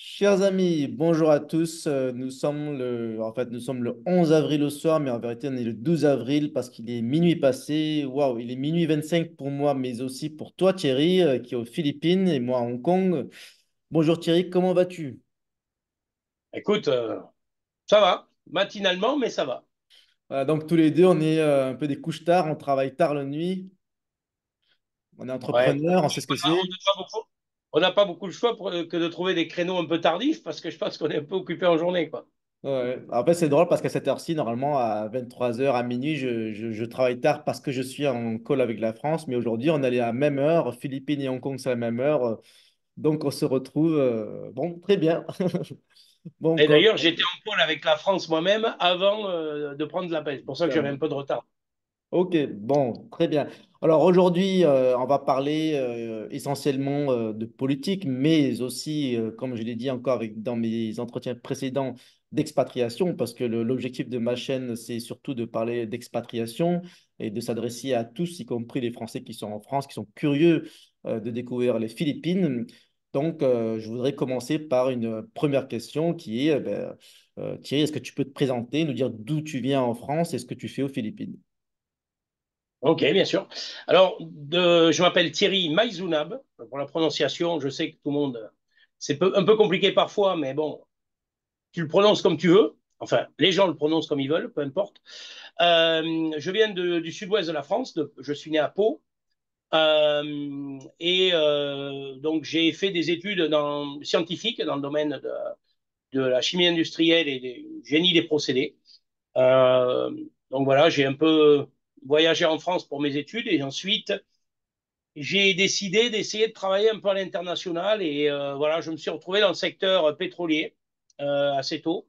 Chers amis, bonjour à tous. Nous sommes le 11 avril au soir, mais en vérité, on est le 12 avril parce qu'il est minuit passé. Waouh, il est minuit 25 pour moi, mais aussi pour toi, Thierry, qui est aux Philippines et moi à Hong Kong. Bonjour Thierry, comment vas-tu? Écoute, ça va, matinalement, mais ça va. Voilà, donc tous les deux, on est un peu des couches tard, on travaille tard la nuit, on est Ouais. entrepreneur, on sait ce que c'est. On n'a pas beaucoup le choix que de trouver des créneaux un peu tardifs parce que je pense qu'on est un peu occupé en journée, quoi. Ouais. Après, c'est drôle parce qu'à cette heure-ci, normalement, à 23 heures à minuit, je travaille tard parce que je suis en call avec la France. Mais aujourd'hui, on allait à la même heure. Philippines et Hong Kong, c'est à la même heure. Donc, on se retrouve. Bon, très bien. Bon, Et d'ailleurs, j'étais en pôle avec la France moi-même avant de prendre l'appel. C'est pour ça que j'avais un peu de retard. ok, bon, très bien. Alors aujourd'hui, on va parler essentiellement de politique, mais aussi, comme je l'ai dit encore dans mes entretiens précédents, d'expatriation, parce que l'objectif de ma chaîne, c'est surtout de parler d'expatriation et de s'adresser à tous, y compris les Français qui sont en France, qui sont curieux de découvrir les Philippines. Donc, je voudrais commencer par une première question qui est, Thierry, est-ce que tu peux te présenter, nous dire d'où tu viens en France et ce que tu fais aux Philippines? Ok, bien sûr. Alors, je m'appelle Thierry Maïzounab. Pour la prononciation, je sais que tout le monde, un peu compliqué parfois, mais bon, tu le prononces comme tu veux. Enfin, les gens le prononcent comme ils veulent, peu importe. Je viens du sud-ouest de la France. Je suis né à Pau. Donc, j'ai fait des études scientifiques dans le domaine de la chimie industrielle et du génie des procédés. Euh, donc, voilà, j'ai un peu voyagé en France pour mes études et ensuite, j'ai décidé d'essayer de travailler un peu à l'international et voilà, je me suis retrouvé dans le secteur pétrolier assez tôt,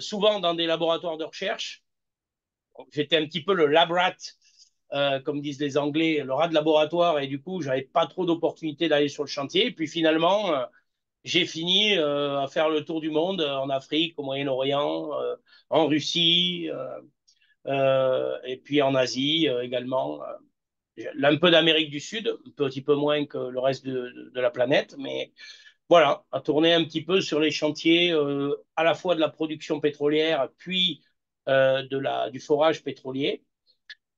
souvent dans des laboratoires de recherche. J'étais un petit peu le lab rat, comme disent les Anglais, le rat de laboratoire, et du coup, j'avais pas trop d'opportunités d'aller sur le chantier. Et puis finalement, j'ai fini à faire le tour du monde en Afrique, au Moyen-Orient, en Russie, et puis en Asie également. Un peu d'Amérique du Sud, un petit peu moins que le reste de la planète, mais voilà, à tourner un petit peu sur les chantiers à la fois de la production pétrolière, puis du forage pétrolier.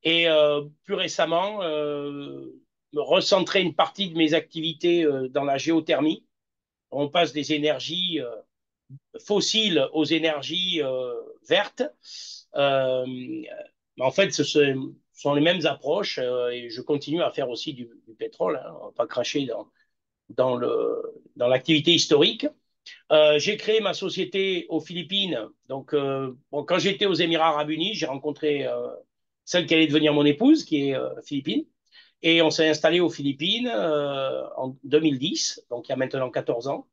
Et plus récemment, me recentrer une partie de mes activités dans la géothermie. On passe des énergies fossiles aux énergies vertes. Euh, en fait, sont les mêmes approches et je continue à faire aussi du pétrole. Hein, on va pas cracher dans l'activité historique. J'ai créé ma société aux Philippines. Donc, bon, quand j'étais aux Émirats Arabes Unis, j'ai rencontré celle qui allait devenir mon épouse, qui est philippine. Et on s'est installé aux Philippines en 2010, donc il y a maintenant 14 ans.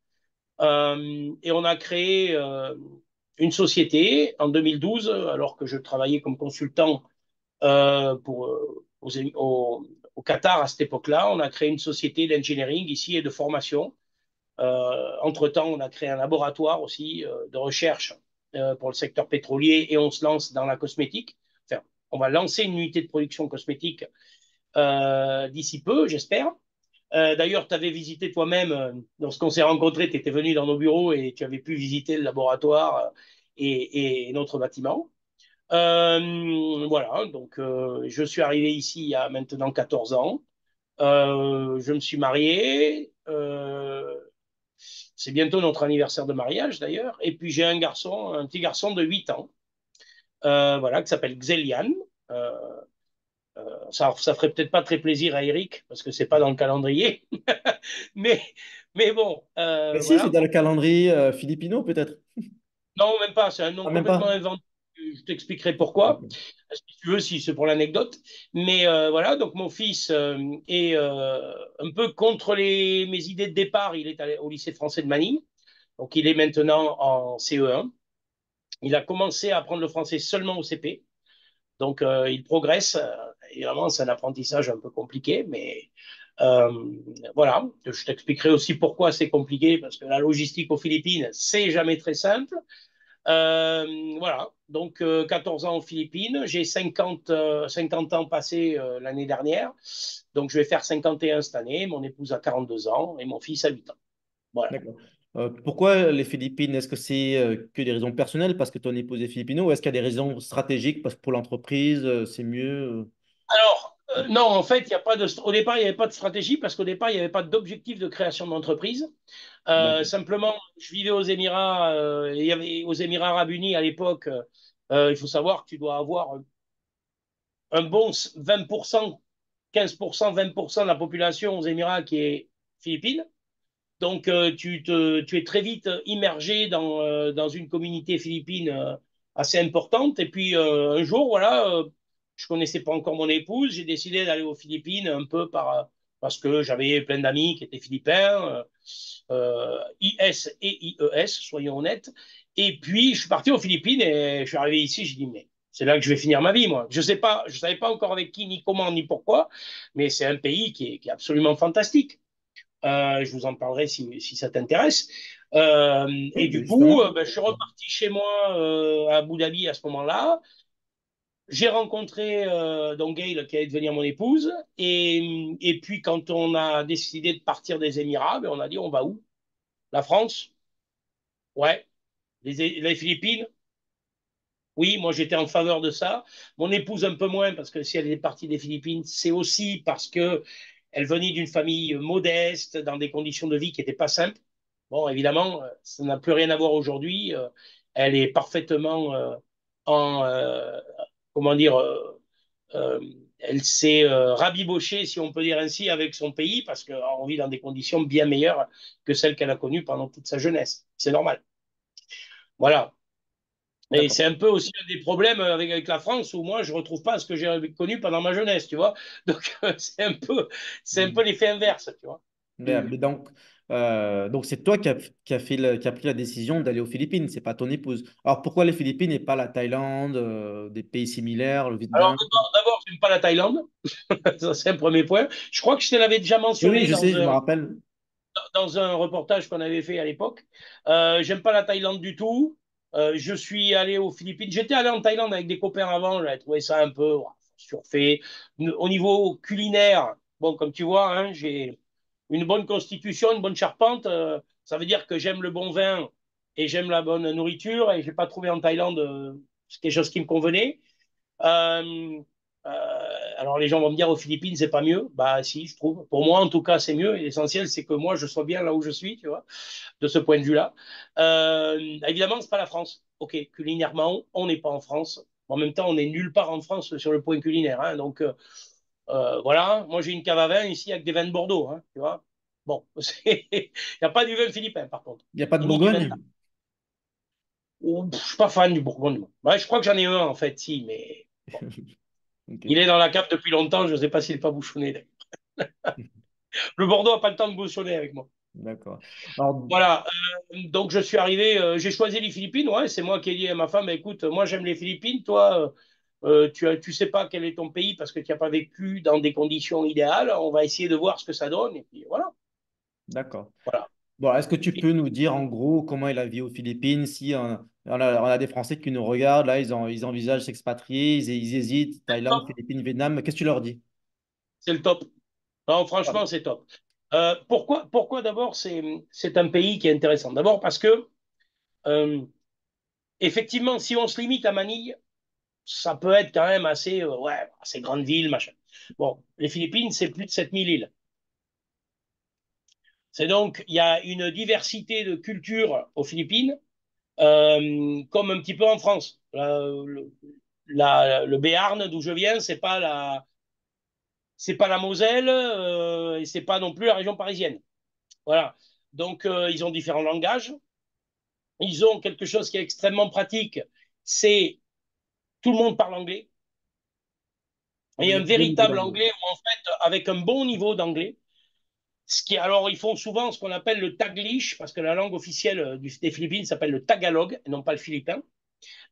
Et on a créé une société en 2012, alors que je travaillais comme consultant au Qatar à cette époque-là. On a créé une société d'engineering ici et de formation. Entre-temps, on a créé un laboratoire aussi de recherche pour le secteur pétrolier et on se lance dans la cosmétique. Enfin, on va lancer une unité de production cosmétique d'ici peu, j'espère. D'ailleurs, tu avais visité toi-même, lorsqu'on s'est rencontrés, tu étais venu dans nos bureaux et tu avais pu visiter le laboratoire et notre bâtiment. Voilà, donc je suis arrivé ici il y a maintenant 14 ans. Je me suis marié. C'est bientôt notre anniversaire de mariage d'ailleurs. Et puis j'ai un petit garçon de 8 ans, voilà, qui s'appelle Xelian. Euh, ça ferait peut-être pas très plaisir à Eric parce que c'est pas dans le calendrier, mais mais bon, Mais si, c'est voilà. dans le calendrier philippino, peut-être. Non, même pas. C'est un nom Ah, même complètement pas. inventé. Je t'expliquerai pourquoi, si tu veux, si c'est pour l'anecdote. Mais voilà, donc mon fils est un peu contre mes idées de départ. Il est allé au lycée français de Manille, donc il est maintenant en CE1. Il a commencé à apprendre le français seulement au CP, donc il progresse. Évidemment, c'est un apprentissage un peu compliqué, mais euh, voilà. Je t'expliquerai aussi pourquoi c'est compliqué, parce que la logistique aux Philippines, c'est jamais très simple. Voilà, donc 14 ans aux Philippines, j'ai 50 ans passés l'année dernière, donc je vais faire 51 cette année, mon épouse a 42 ans et mon fils a 8 ans. Voilà. D'accord. Pourquoi les Philippines? Est-ce que c'est que des raisons personnelles parce que ton épouse est philippino ou est-ce qu'il y a des raisons stratégiques parce que pour l'entreprise, c'est mieux? Alors, non, en fait, il y a pas de, au départ, il n'y avait pas de stratégie parce qu'au départ, il n'y avait pas d'objectif de création d'entreprise. D'accord. Simplement, je vivais aux Émirats, et il y avait aux Émirats Arabes Unis à l'époque. Il faut savoir que tu dois avoir un bon 20%, 15%, 20% de la population aux Émirats qui est philippine. Donc, tu es très vite immergé dans une communauté philippine assez importante. Et puis, un jour, voilà, je connaissais pas encore mon épouse. J'ai décidé d'aller aux Philippines un peu parce que j'avais plein d'amis qui étaient philippins, IS et IES, soyons honnêtes. Et puis, je suis parti aux Philippines et je suis arrivé ici. J'ai dit, mais c'est là que je vais finir ma vie, moi. Je sais pas, je savais pas encore avec qui, ni comment, ni pourquoi, mais c'est un pays qui est absolument fantastique. Je vous en parlerai si ça t'intéresse. Oui, Et ben du coup, justement. ben, je suis reparti chez moi à Abu Dhabi à ce moment-là. J'ai rencontré donc Gail qui allait devenir mon épouse. Et puis, quand on a décidé de partir des Émirats, ben, on a dit on va où? La France? Ouais. Les Philippines? Oui, moi j'étais en faveur de ça. Mon épouse un peu moins parce que si elle est partie des Philippines, c'est aussi parce que elle venait d'une famille modeste, dans des conditions de vie qui n'étaient pas simples. Bon, évidemment, ça n'a plus rien à voir aujourd'hui. Elle est parfaitement en, comment dire, euh, elle s'est rabibochée, si on peut dire ainsi, avec son pays parce qu'on vit dans des conditions bien meilleures que celles qu'elle a connues pendant toute sa jeunesse. C'est normal. Voilà. Et D'accord. c'est un peu aussi un des problèmes avec la France où moi, je ne retrouve pas ce que j'ai connu pendant ma jeunesse, tu vois. Donc, c'est un peu l'effet inverse, tu vois. Mais donc c'est toi qui a fait qui a pris la décision d'aller aux Philippines, c'est pas ton épouse. Alors pourquoi les Philippines et pas la Thaïlande, des pays similaires, le Alors, Vietnam? d'abord, je n'aime pas la Thaïlande. Ça, c'est un premier point. Je crois que je te l'avais déjà Oui, oui, mentionné je sais, je me rappelle. dans un reportage qu'on avait fait à l'époque. J'aime pas la Thaïlande du tout. Je suis allé aux Philippines. J'étais allé en Thaïlande avec des copains avant. J'avais trouvé ça un peu surfait. Au niveau culinaire, bon, comme tu vois, hein, j'ai une bonne constitution, une bonne charpente. Ça veut dire que j'aime le bon vin et j'aime la bonne nourriture. Et j'ai pas trouvé en Thaïlande quelque chose qui me convenait. Euh, alors les gens vont me dire aux Philippines c'est pas mieux. Bah si, je trouve. Pour moi en tout cas c'est mieux. Et l'essentiel c'est que moi je sois bien là où je suis, tu vois, de ce point de vue-là. Évidemment c'est pas la France. Ok, culinairement on n'est pas en France. En même temps on n'est nulle part en France sur le point culinaire. Hein. Donc voilà, moi j'ai une cave à vin ici avec des vins de Bordeaux, hein, tu vois. Bon, il n'y a pas du vin philippin par contre, Il n'y a pas de et ni du vin. Bourgogne? Oh, je suis pas fan du Bourgogne. Moi. Ouais, je crois que j'en ai un en fait, si, mais bon. Ok, Il est dans la cave depuis longtemps, je ne sais pas s'il n'est pas bouchonné. Le Bordeaux n'a pas le temps de bouchonner avec moi. d'accord. Alors, Voilà, donc je suis arrivé, j'ai choisi les Philippines, ouais, c'est moi qui ai dit à ma femme, écoute, moi j'aime les Philippines, toi, tu sais pas quel est ton pays parce que tu n'as pas vécu dans des conditions idéales, on va essayer de voir ce que ça donne, et puis voilà. d'accord. Voilà. Bon, est-ce que tu Et peux nous dire en gros comment est la vie aux Philippines? Si on a des Français qui nous regardent, là, ils envisagent s'expatrier, ils hésitent, Thaïlande, Philippines, Vietnam, qu'est-ce que tu leur dis? c'est le top. Non, Ah, franchement, c'est top. Pourquoi d'abord c'est un pays qui est intéressant? D'abord parce que, euh, effectivement, si on se limite à Manille, ça peut être quand même assez, ouais, assez grande ville, machin. Bon, les Philippines, c'est plus de 7000 îles. C'est donc, il y a une diversité de cultures aux Philippines, comme un petit peu en France. Le Béarn, d'où je viens, c'est pas la Moselle, et c'est pas non plus la région parisienne. Voilà. Donc, ils ont différents langages. Ils ont quelque chose qui est extrêmement pratique, c'est tout le monde parle anglais. Et il y a un un bon niveau véritable d'anglais. anglais, où en fait, avec un bon niveau d'anglais, alors, ils font souvent ce qu'on appelle le taglish, parce que la langue officielle des Philippines s'appelle le tagalog, et non pas le philippin.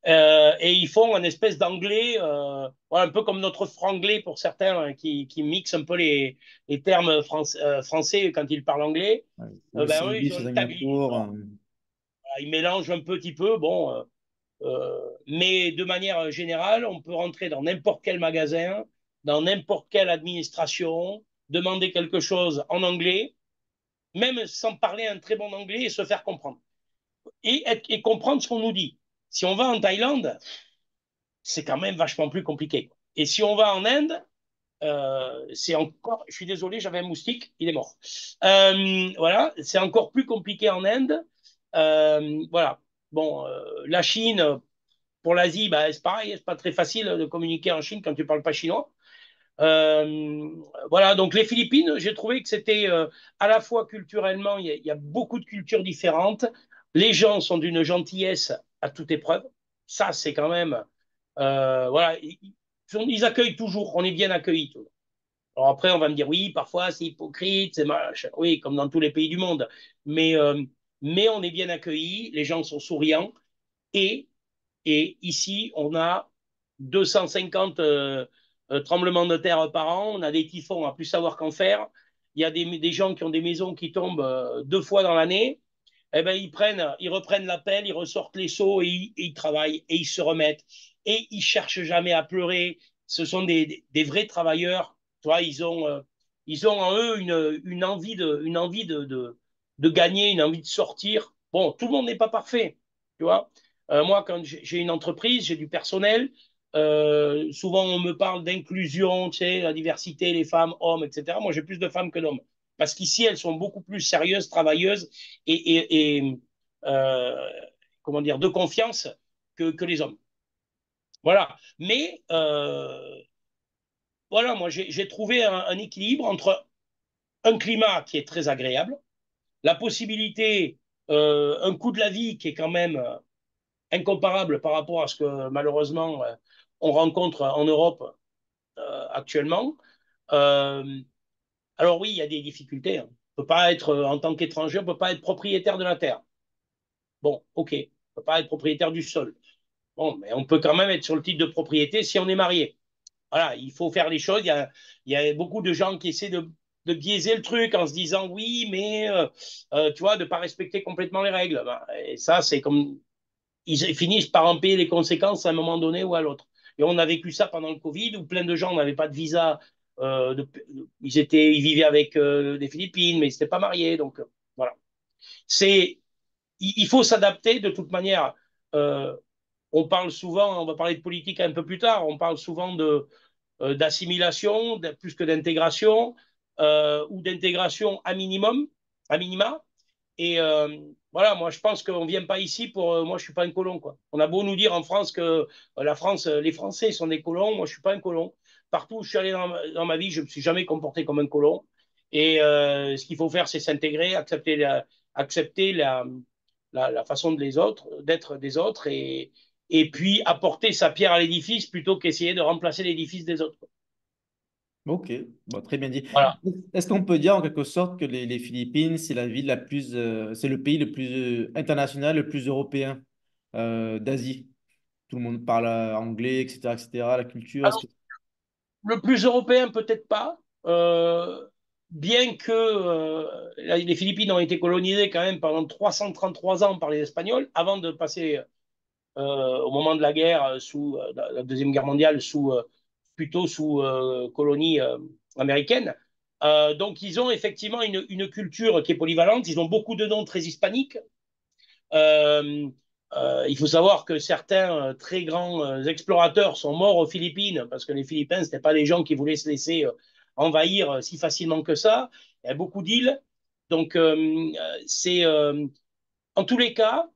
Et ils font une espèce d'anglais, ouais, un peu comme notre franglais pour certains, hein, qui mixent un peu les termes français quand ils parlent anglais. Ouais. Ou le Ben, eux, ils Singlish ont à le taglish. Singapour. Bon, ils mélangent un petit peu, bon, mais de manière générale, on peut rentrer dans n'importe quel magasin, dans n'importe quelle administration, demander quelque chose en anglais. même sans parler un très bon anglais et se faire comprendre. Et comprendre ce qu'on nous dit. Si on va en Thaïlande, c'est quand même vachement plus compliqué. Et si on va en Inde, c'est encore, je suis désolé, j'avais un moustique, il est mort. Voilà, c'est encore plus compliqué en Inde. Voilà. Bon, la Chine, pour l'Asie, bah, c'est pareil, c'est pas très facile de communiquer en Chine quand tu parles pas chinois. Euh, voilà, donc les Philippines, j'ai trouvé que c'était à la fois culturellement, il y a beaucoup de cultures différentes. Les gens sont d'une gentillesse à toute épreuve. Ça, c'est quand même, voilà, ils accueillent toujours, on est bien accueillis. Alors après, on va me dire, oui, parfois c'est hypocrite, c'est machin. Oui, comme dans tous les pays du monde. Mais, euh, mais on est bien accueillis, les gens sont souriants. Et, et ici, on a 250 tremblements de terre par an, on a des typhons à plus savoir qu'en faire. Il y a des gens qui ont des maisons qui tombent 2 fois dans l'année. Eh ben, ils reprennent la pelle, ils ressortent les seaux et ils travaillent et ils se remettent. Et ils cherchent jamais à pleurer. Ce sont des vrais travailleurs. Tu vois, ils ont en eux une envie de gagner, une envie de sortir. Bon, tout le monde n'est pas parfait. Tu vois, moi, quand j'ai une entreprise, j'ai du personnel. Souvent, on me parle d'inclusion, tu sais, la diversité, les femmes, hommes, etc. Moi, j'ai plus de femmes que d'hommes. Parce qu'ici, elles sont beaucoup plus sérieuses, travailleuses et euh, comment dire, de confiance que les hommes. Voilà. Mais voilà, moi, j'ai trouvé un équilibre entre un climat qui est très agréable, la possibilité, un coût de la vie qui est quand même incomparable par rapport à ce que malheureusement on rencontre en Europe actuellement. Euh, alors oui, il y a des difficultés, hein. On peut pas être, en tant qu'étranger, on ne peut pas être propriétaire de la terre. Bon, ok, on ne peut pas être propriétaire du sol. Bon, mais on peut quand même être sur le titre de propriété si on est marié. Voilà, il faut faire les choses. Il y a beaucoup de gens qui essaient de biaiser le truc en se disant oui, mais tu vois, de ne pas respecter complètement les règles. Ben, et ça, c'est comme ils finissent par en payer les conséquences à un moment donné ou à l'autre. Et on a vécu ça pendant le Covid où plein de gens n'avaient pas de visa. Ils vivaient avec des Philippines, mais ils n'étaient pas mariés. Donc voilà. C'est, il faut s'adapter de toute manière. Euh, on parle souvent, on va parler de politique un peu plus tard, on parle souvent d'assimilation plus que d'intégration ou d'intégration à minima. Et voilà, moi je pense qu'on ne vient pas ici pour. Moi je ne suis pas un colon, quoi. On a beau nous dire en France que la France, les Français sont des colons, moi je ne suis pas un colon. Partout où je suis allé dans ma vie, je ne me suis jamais comporté comme un colon. Et ce qu'il faut faire, c'est s'intégrer, accepter la façon de les autres, d'être des autres, et puis apporter sa pierre à l'édifice plutôt qu'essayer de remplacer l'édifice des autres. Ok, bon, très bien dit. Voilà. Est-ce qu'on peut dire en quelque sorte que les Philippines, c'est la ville la plus, c'est le pays le plus international, le plus européen d'Asie? Tout le monde parle anglais, etc., etc. La culture, est-ce que... Le plus européen, peut-être pas. Bien que les Philippines ont été colonisées quand même pendant 333 ans par les Espagnols, avant de passer au moment de la guerre, sous la Deuxième Guerre mondiale, plutôt sous colonie américaine. Donc, ils ont effectivement une culture qui est polyvalente. Ils ont beaucoup de noms très hispaniques. Euh, il faut savoir que certains très grands explorateurs sont morts aux Philippines parce que les Philippins, ce n'étaient pas des gens qui voulaient se laisser envahir si facilement que ça. Il y a beaucoup d'îles. Donc, c'est en tous les cas,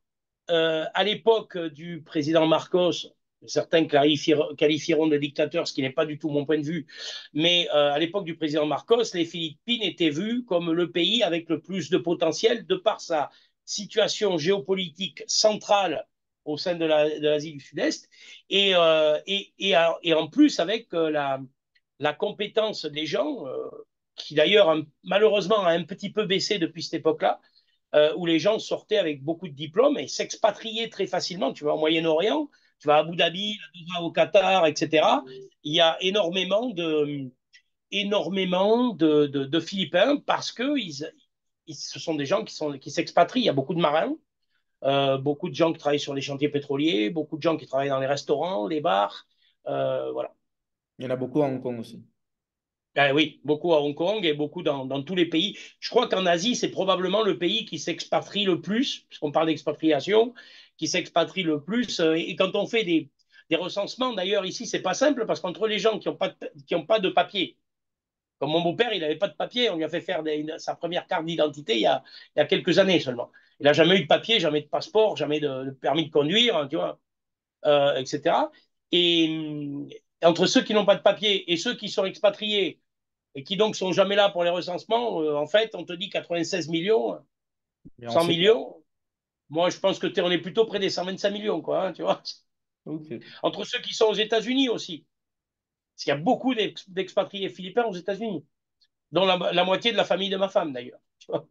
à l'époque du président Marcos, certains qualifieront de dictateur, ce qui n'est pas du tout mon point de vue, mais à l'époque du président Marcos, les Philippines étaient vues comme le pays avec le plus de potentiel de par sa situation géopolitique centrale au sein de l'Asie du Sud-Est et en plus avec la compétence des gens, qui d'ailleurs malheureusement a un petit peu baissé depuis cette époque-là, où les gens sortaient avec beaucoup de diplômes et s'expatriaient très facilement. Tu vas au Moyen-Orient, tu vas à Abu Dhabi, tu vas au Qatar, etc. Il y a énormément de Philippins parce que ce sont des gens qui s'expatrient. Il y a beaucoup de marins, beaucoup de gens qui travaillent sur les chantiers pétroliers, beaucoup de gens qui travaillent dans les restaurants, les bars. Voilà. Il y en a beaucoup à Hong Kong aussi. Ben oui, beaucoup à Hong Kong et beaucoup dans tous les pays. Je crois qu'en Asie, c'est probablement le pays qui s'expatrie le plus, puisqu'on parle d'expatriation, qui s'expatrie le plus. Et quand on fait des recensements, d'ailleurs, ici, c'est pas simple parce qu'entre les gens qui ont pas de papier, comme mon beau-père, il n'avait pas de papier, on lui a fait faire sa première carte d'identité il y a quelques années seulement. Il n'a jamais eu de papier, jamais de passeport, jamais de permis de conduire, hein, tu vois, etc. Et entre ceux qui n'ont pas de papier et ceux qui sont expatriés, et qui donc sont jamais là pour les recensements, en fait, on te dit 96 millions, Et on 100 sait pas. millions. Moi, je pense que on est plutôt près des 125 millions, quoi, hein, tu vois. Ok. Entre ceux qui sont aux États-Unis aussi. Parce qu'il y a beaucoup d'expatriés philippins aux États-Unis, dont la moitié de la famille de ma femme, d'ailleurs. Tu vois.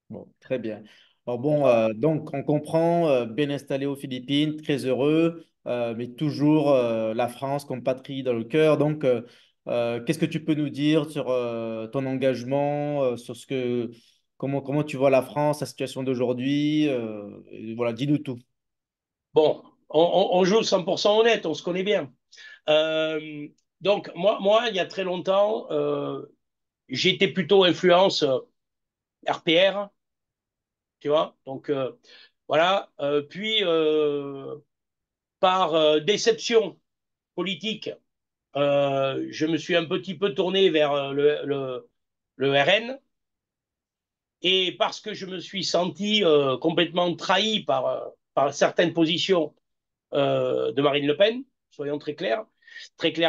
Bon, très bien. Alors bon, Voilà. donc on comprend, bien installé aux Philippines, très heureux, mais toujours la France comme patrie dans le cœur. Donc, qu'est-ce que tu peux nous dire sur ton engagement, sur comment tu vois la France, la situation d'aujourd'hui, et voilà, dis-nous tout. Bon, on joue 100% honnête, on se connaît bien. Euh, donc, moi, il y a très longtemps, j'étais plutôt influence RPR, tu vois. Donc, voilà. Puis, par déception politique, je me suis un petit peu tourné vers le RN. Et parce que je me suis senti complètement trahi par certaines positions de Marine Le Pen, soyons très clairs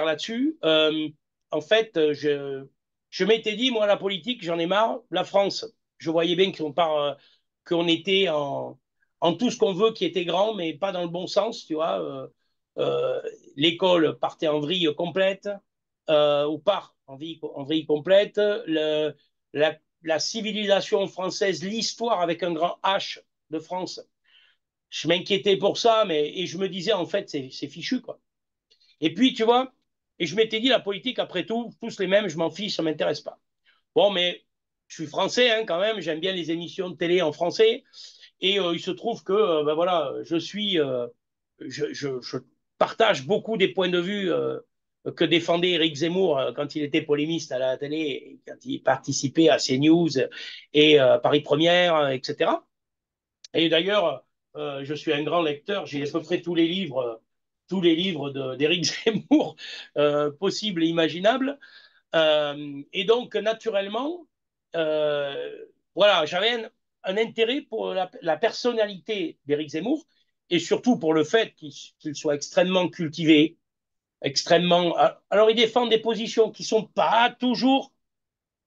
là-dessus. En fait, je m'étais dit, moi, la politique, j'en ai marre. La France, je voyais bien qu'on était en tout ce qu'on veut qui était grand, mais pas dans le bon sens, tu vois. Euh, L'école partait en vrille complète, ou part en vrille complète. La civilisation française, l'histoire avec un grand H de France, je m'inquiétais pour ça, et je me disais, en fait, c'est fichu, quoi. Et puis, tu vois, et je m'étais dit, la politique, après tout, tous les mêmes, je m'en fiche, ça ne m'intéresse pas. Bon, mais je suis français, hein, quand même, j'aime bien les émissions de télé en français, et il se trouve que, ben voilà, je partage beaucoup des points de vue que défendait Éric Zemmour quand il était polémiste à la télé, quand il participait à CNews et Paris Première, etc. Et d'ailleurs, je suis un grand lecteur, j'ai à peu près tous les livres d'Éric Zemmour possibles et imaginables. Et donc, naturellement, voilà, j'avais un intérêt pour la personnalité d'Éric Zemmour et surtout pour le fait qu'il soit extrêmement cultivé, extrêmement. Alors, il défend des positions qui sont pas toujours.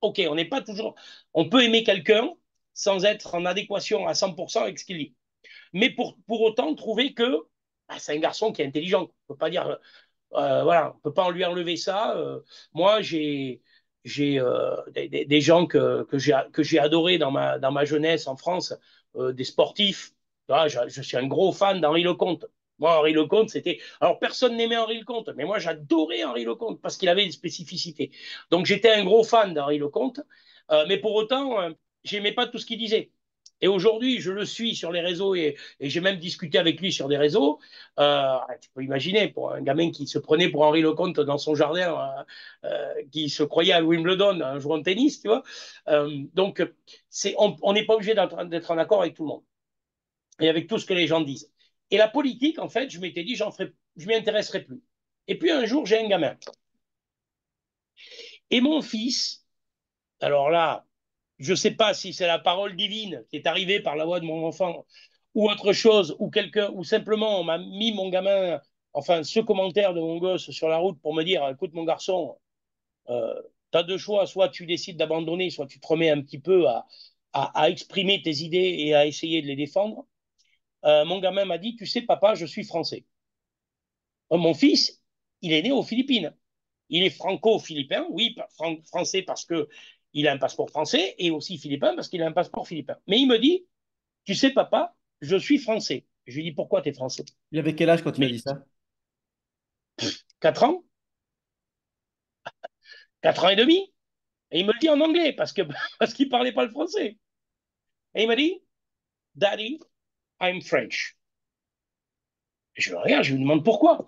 Ok, on n'est pas toujours. On peut aimer quelqu'un sans être en adéquation à 100% avec ce qu'il dit. Mais pour autant, trouver que bah, c'est un garçon qui est intelligent. On ne peut pas dire voilà, on ne peut pas en lui enlever ça. Moi, j'ai des gens que j'ai adorés dans ma jeunesse en France, des sportifs. Voilà, je suis un gros fan d'Henri Lecomte. Moi, Henri Lecomte, c'était. Alors, personne n'aimait Henri Lecomte, mais moi, j'adorais Henri Lecomte parce qu'il avait des spécificités. Donc, j'étais un gros fan d'Henri Lecomte, mais pour autant, j'aimais pas tout ce qu'il disait. Et aujourd'hui, je le suis sur les réseaux et j'ai même discuté avec lui sur des réseaux. Tu peux imaginer, pour un gamin qui se prenait pour Henri Lecomte dans son jardin, qui se croyait à Wimbledon, un joueur de tennis, tu vois. Donc, on n'est pas obligé d'être en accord avec tout le monde et avec tout ce que les gens disent. Et la politique, en fait, je m'étais dit, je m'y intéresserai plus. Et puis un jour, j'ai un gamin. Et mon fils, alors là, je ne sais pas si c'est la parole divine qui est arrivée par la voix de mon enfant ou autre chose, ou quelqu'un, ou simplement on m'a mis mon gamin, enfin ce commentaire de mon gosse sur la route pour me dire, écoute mon garçon, tu as deux choix, soit tu décides d'abandonner, soit tu te remets un petit peu à exprimer tes idées et à essayer de les défendre. Mon gamin m'a dit, tu sais papa, je suis français. Mon fils, il est né aux Philippines. Il est franco-philippin, oui, français parce que il a un passeport français et aussi philippin parce qu'il a un passeport philippin. Mais il me dit, tu sais, papa, je suis français. Je lui dis, pourquoi tu es français? Il avait quel âge quand tu Mais as dit ça? 4 ans, 4 ans et demi. Et il me le dit en anglais parce qu'il ne parlait pas le français. Et il m'a dit, Daddy, I'm French. Et je le regarde, je lui demande pourquoi.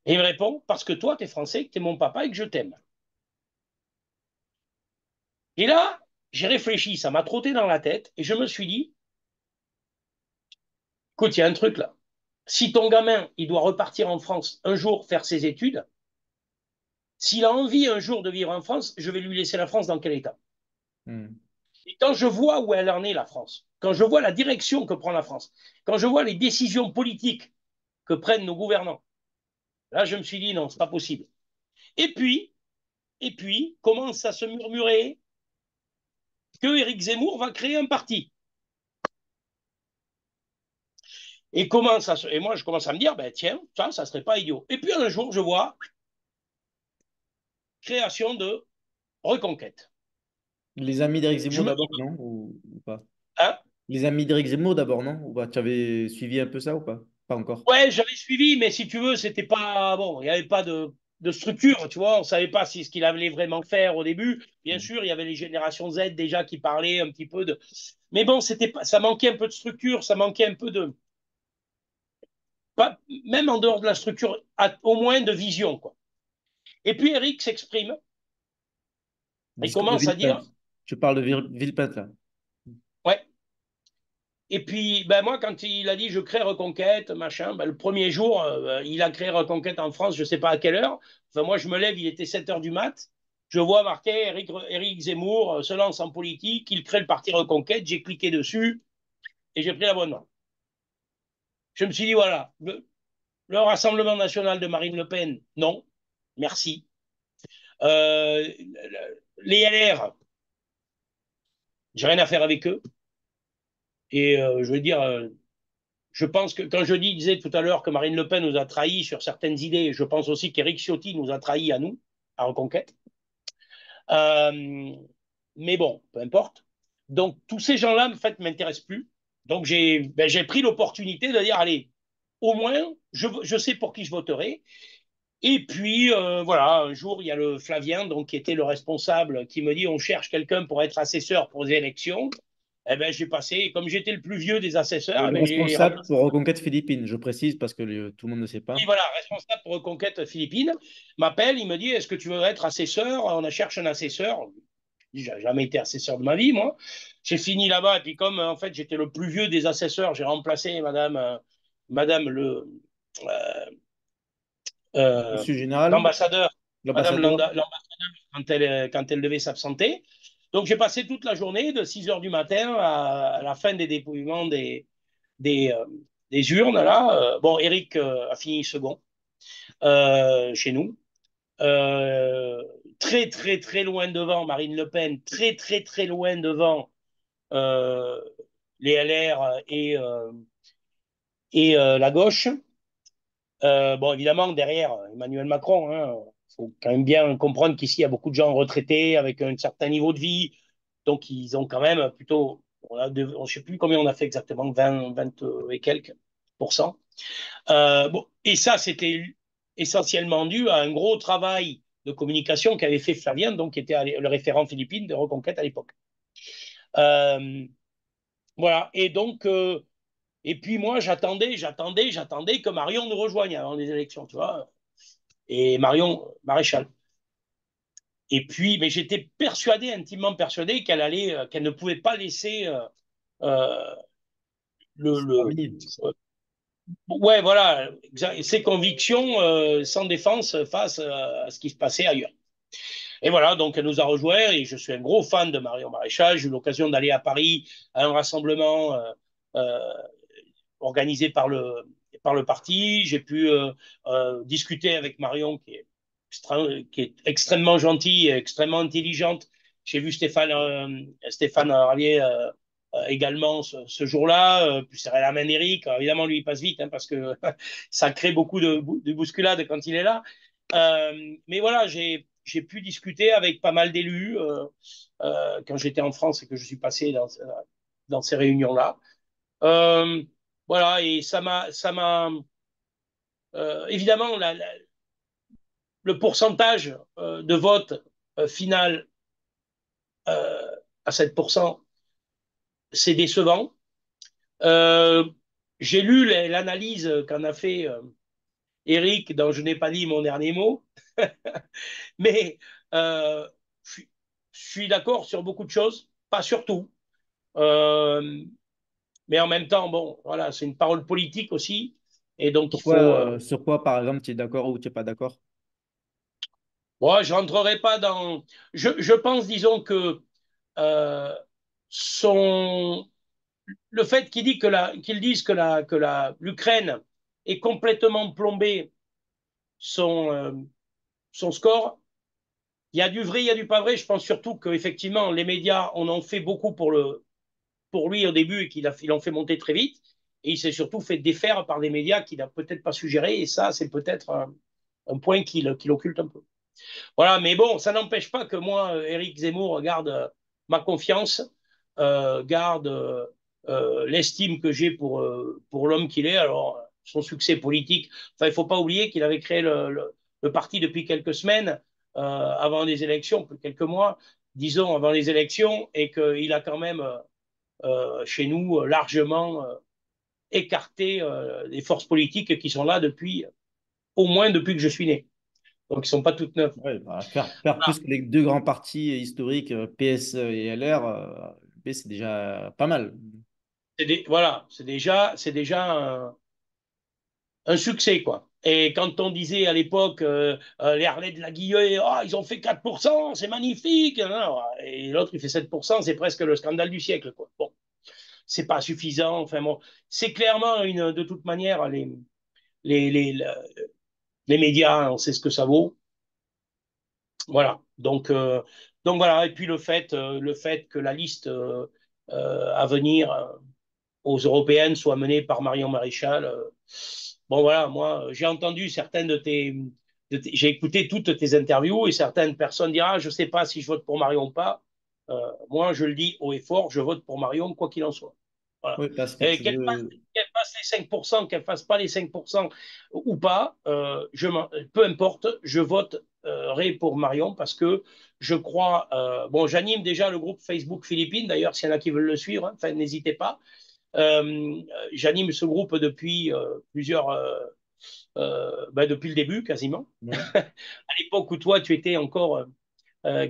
Et il me répond, parce que toi, tu es français, que tu es mon papa et que je t'aime. Et là, j'ai réfléchi, ça m'a trotté dans la tête, et je me suis dit, écoute, il y a un truc là. Si ton gamin, il doit repartir en France un jour faire ses études, s'il a envie un jour de vivre en France, je vais lui laisser la France dans quel état? Hmm. Et quand je vois où elle en est, la France, quand je vois la direction que prend la France, quand je vois les décisions politiques que prennent nos gouvernants, là, je me suis dit, non, c'est pas possible. Et puis, commence à se murmurer que Éric Zemmour va créer un parti. Et moi, je commence à me dire, ben, tiens, ça serait pas idiot. Et puis un jour, je vois création de Reconquête. Les amis d'Éric Je Zemmour me d'abord, dis, non? Ou pas? hein, Les amis d'Éric Zemmour d'abord, non? Ou pas? Tu avais suivi un peu ça ou pas? Pas encore. ouais, j'avais suivi, mais si tu veux, c'était pas bon. Il n'y avait pas de structure, tu vois. On savait pas si ce qu'il allait vraiment faire au début. Bien Hmm. sûr, il y avait les générations Z déjà qui parlaient un petit peu de. Mais bon, c'était pas, ça manquait un peu de structure, ça manquait un peu de. Pas, même en dehors de la structure, au moins de vision, quoi. Et puis Eric s'exprime et Discours de commence à dire, Villepinte. Je parle de Villepinte là. ouais. Et puis, ben moi, quand il a dit je crée Reconquête, machin, ben, le premier jour, il a créé Reconquête en France, je ne sais pas à quelle heure. Enfin, moi, je me lève, il était 7 heures du mat. Je vois marqué Éric Zemmour se lance en politique, il crée le parti Reconquête. J'ai cliqué dessus et j'ai pris l'abonnement. Je me suis dit, voilà, le Rassemblement national de Marine Le Pen, non, merci. Euh, les LR, j'ai rien à faire avec eux. Et je veux dire, je pense que quand je disais tout à l'heure que Marine Le Pen nous a trahis sur certaines idées, je pense aussi qu'Éric Ciotti nous a trahis à nous, à Reconquête. Euh, mais bon, peu importe. Donc, tous ces gens-là, en fait, ne m'intéressent plus. Donc, j'ai pris l'opportunité de dire, allez, au moins, je sais pour qui je voterai. Et puis, voilà, un jour, il y a le Flavien, donc, qui était le responsable, qui me dit, on cherche quelqu'un pour être assesseur pour les élections. Eh ben, j'ai passé, comme j'étais le plus vieux des assesseurs, eh Le ben, j'ai responsable remplacé. pour Reconquête Philippines, je précise parce que tout le monde ne sait Et pas. voilà, responsable pour Reconquête Philippines, m'appelle, il me dit, est-ce que tu veux être assesseur? On cherche un assesseur. Je dis, j'ai jamais été assesseur de ma vie, moi. J'ai fini là-bas, et puis comme en fait j'étais le plus vieux des assesseurs, j'ai remplacé madame euh, euh, Monsieur Général, l'ambassadeur, madame l'ambassadeur, l'ambassadeur quand elle devait s'absenter. Donc j'ai passé toute la journée de 6 heures du matin à la fin des dépouillements des, euh, des urnes. Là. Bon, Eric a fini second chez nous. Euh, très, très, très loin devant Marine Le Pen, très, très, très loin devant euh, les LR et la gauche. Bon, évidemment, derrière Emmanuel Macron, il faut quand même bien comprendre qu'ici, il y a beaucoup de gens retraités avec un certain niveau de vie. Donc, ils ont quand même plutôt, je ne sais plus combien on a fait exactement, 20 et quelques pourcents. Bon, et ça, c'était essentiellement dû à un gros travail de communication qu'avait fait Flavien, donc qui était le référent philippine de Reconquête à l'époque. Euh, voilà. Et donc, et puis moi, j'attendais que Marion nous rejoigne avant les élections, tu vois. Et Marion, maréchal. Et puis, mais j'étais persuadé, intimement persuadé qu'elle ne pouvait pas laisser euh, le, famille. ouais, voilà, ses convictions sans défense face à ce qui se passait ailleurs. Et voilà, donc elle nous a rejoints et je suis un gros fan de Marion Maréchal. J'ai eu l'occasion d'aller à Paris à un rassemblement euh, organisé par le parti. J'ai pu discuter avec Marion, qui est extrêmement gentille, extrêmement intelligente. J'ai vu Stéphane Ravier également ce jour-là. Puis c'est la main d'Éric. Évidemment, lui, il passe vite hein, parce que ça crée beaucoup de bousculade quand il est là. Mais voilà, j'ai pu discuter avec pas mal d'élus quand j'étais en France et que je suis passé dans ces réunions-là. Euh, voilà, et évidemment, le pourcentage de vote final euh, à 7%, c'est décevant. Euh, j'ai lu l'analyse qu'en a fait Eric dans Je n'ai pas dit mon dernier mot, mais euh, suis d'accord sur beaucoup de choses, pas sur tout. Euh, mais en même temps, bon, voilà, c'est une parole politique aussi. Et donc, il faut. Sur quoi, par exemple, tu es d'accord ou tu n'es pas d'accord? Moi, je rentrerai pas dans. Je pense, disons, que euh, son, le fait qu'ils disent que l'Ukraine est complètement plombée son score, il y a du vrai, il y a du pas vrai. Je pense surtout qu'effectivement, les médias en ont fait beaucoup pour lui au début et il en fait monter très vite. Et il s'est surtout fait défaire par des médias qu'il n'a peut-être pas su gérer. Et ça, c'est peut-être un point qu'il occulte un peu. Voilà, mais bon, ça n'empêche pas que moi, Éric Zemmour, garde ma confiance, garde l'estime que j'ai pour l'homme qu'il est. Alors, son succès politique, enfin, il ne faut pas oublier qu'il avait créé le parti depuis quelques semaines, avant les élections, quelques mois, disons, avant les élections, et qu'il a quand même, chez nous, largement écarté les forces politiques qui sont là depuis, au moins depuis que je suis né. Donc, ils ne sont pas toutes neuves. Ouais, bah, faire plus que les deux grands partis historiques, PS et LR, B, c'est déjà pas mal. Voilà, c'est déjà un succès, quoi. Et quand on disait à l'époque, les Harley de la Guilleux, oh, ils ont fait 4%, c'est magnifique. Non, et l'autre, il fait 7%, c'est presque le scandale du siècle, quoi. Bon, c'est pas suffisant. Enfin, bon, c'est clairement de toute manière, les, les, les médias, on sait ce que ça vaut. Voilà. Donc voilà. Et puis le fait que la liste à venir aux européennes soit menée par Marion Maréchal. Bon, voilà, moi, j'ai entendu certaines j'ai écouté toutes tes interviews et certaines personnes diront, ah, je ne sais pas si je vote pour Marion ou pas. Moi, je le dis haut et fort, je vote pour Marion, quoi qu'il en soit. Voilà. Oui, parce que Et tu veux. qu'elle fasse les 5%, qu'elle fasse pas les 5% ou pas, peu importe, je voterai pour Marion parce que je crois. Bon, j'anime déjà le groupe Facebook Philippines, d'ailleurs, s'il y en a qui veulent le suivre, hein, enfin, n'hésitez pas. J'anime ce groupe depuis depuis le début quasiment. Ouais. À l'époque où toi tu étais encore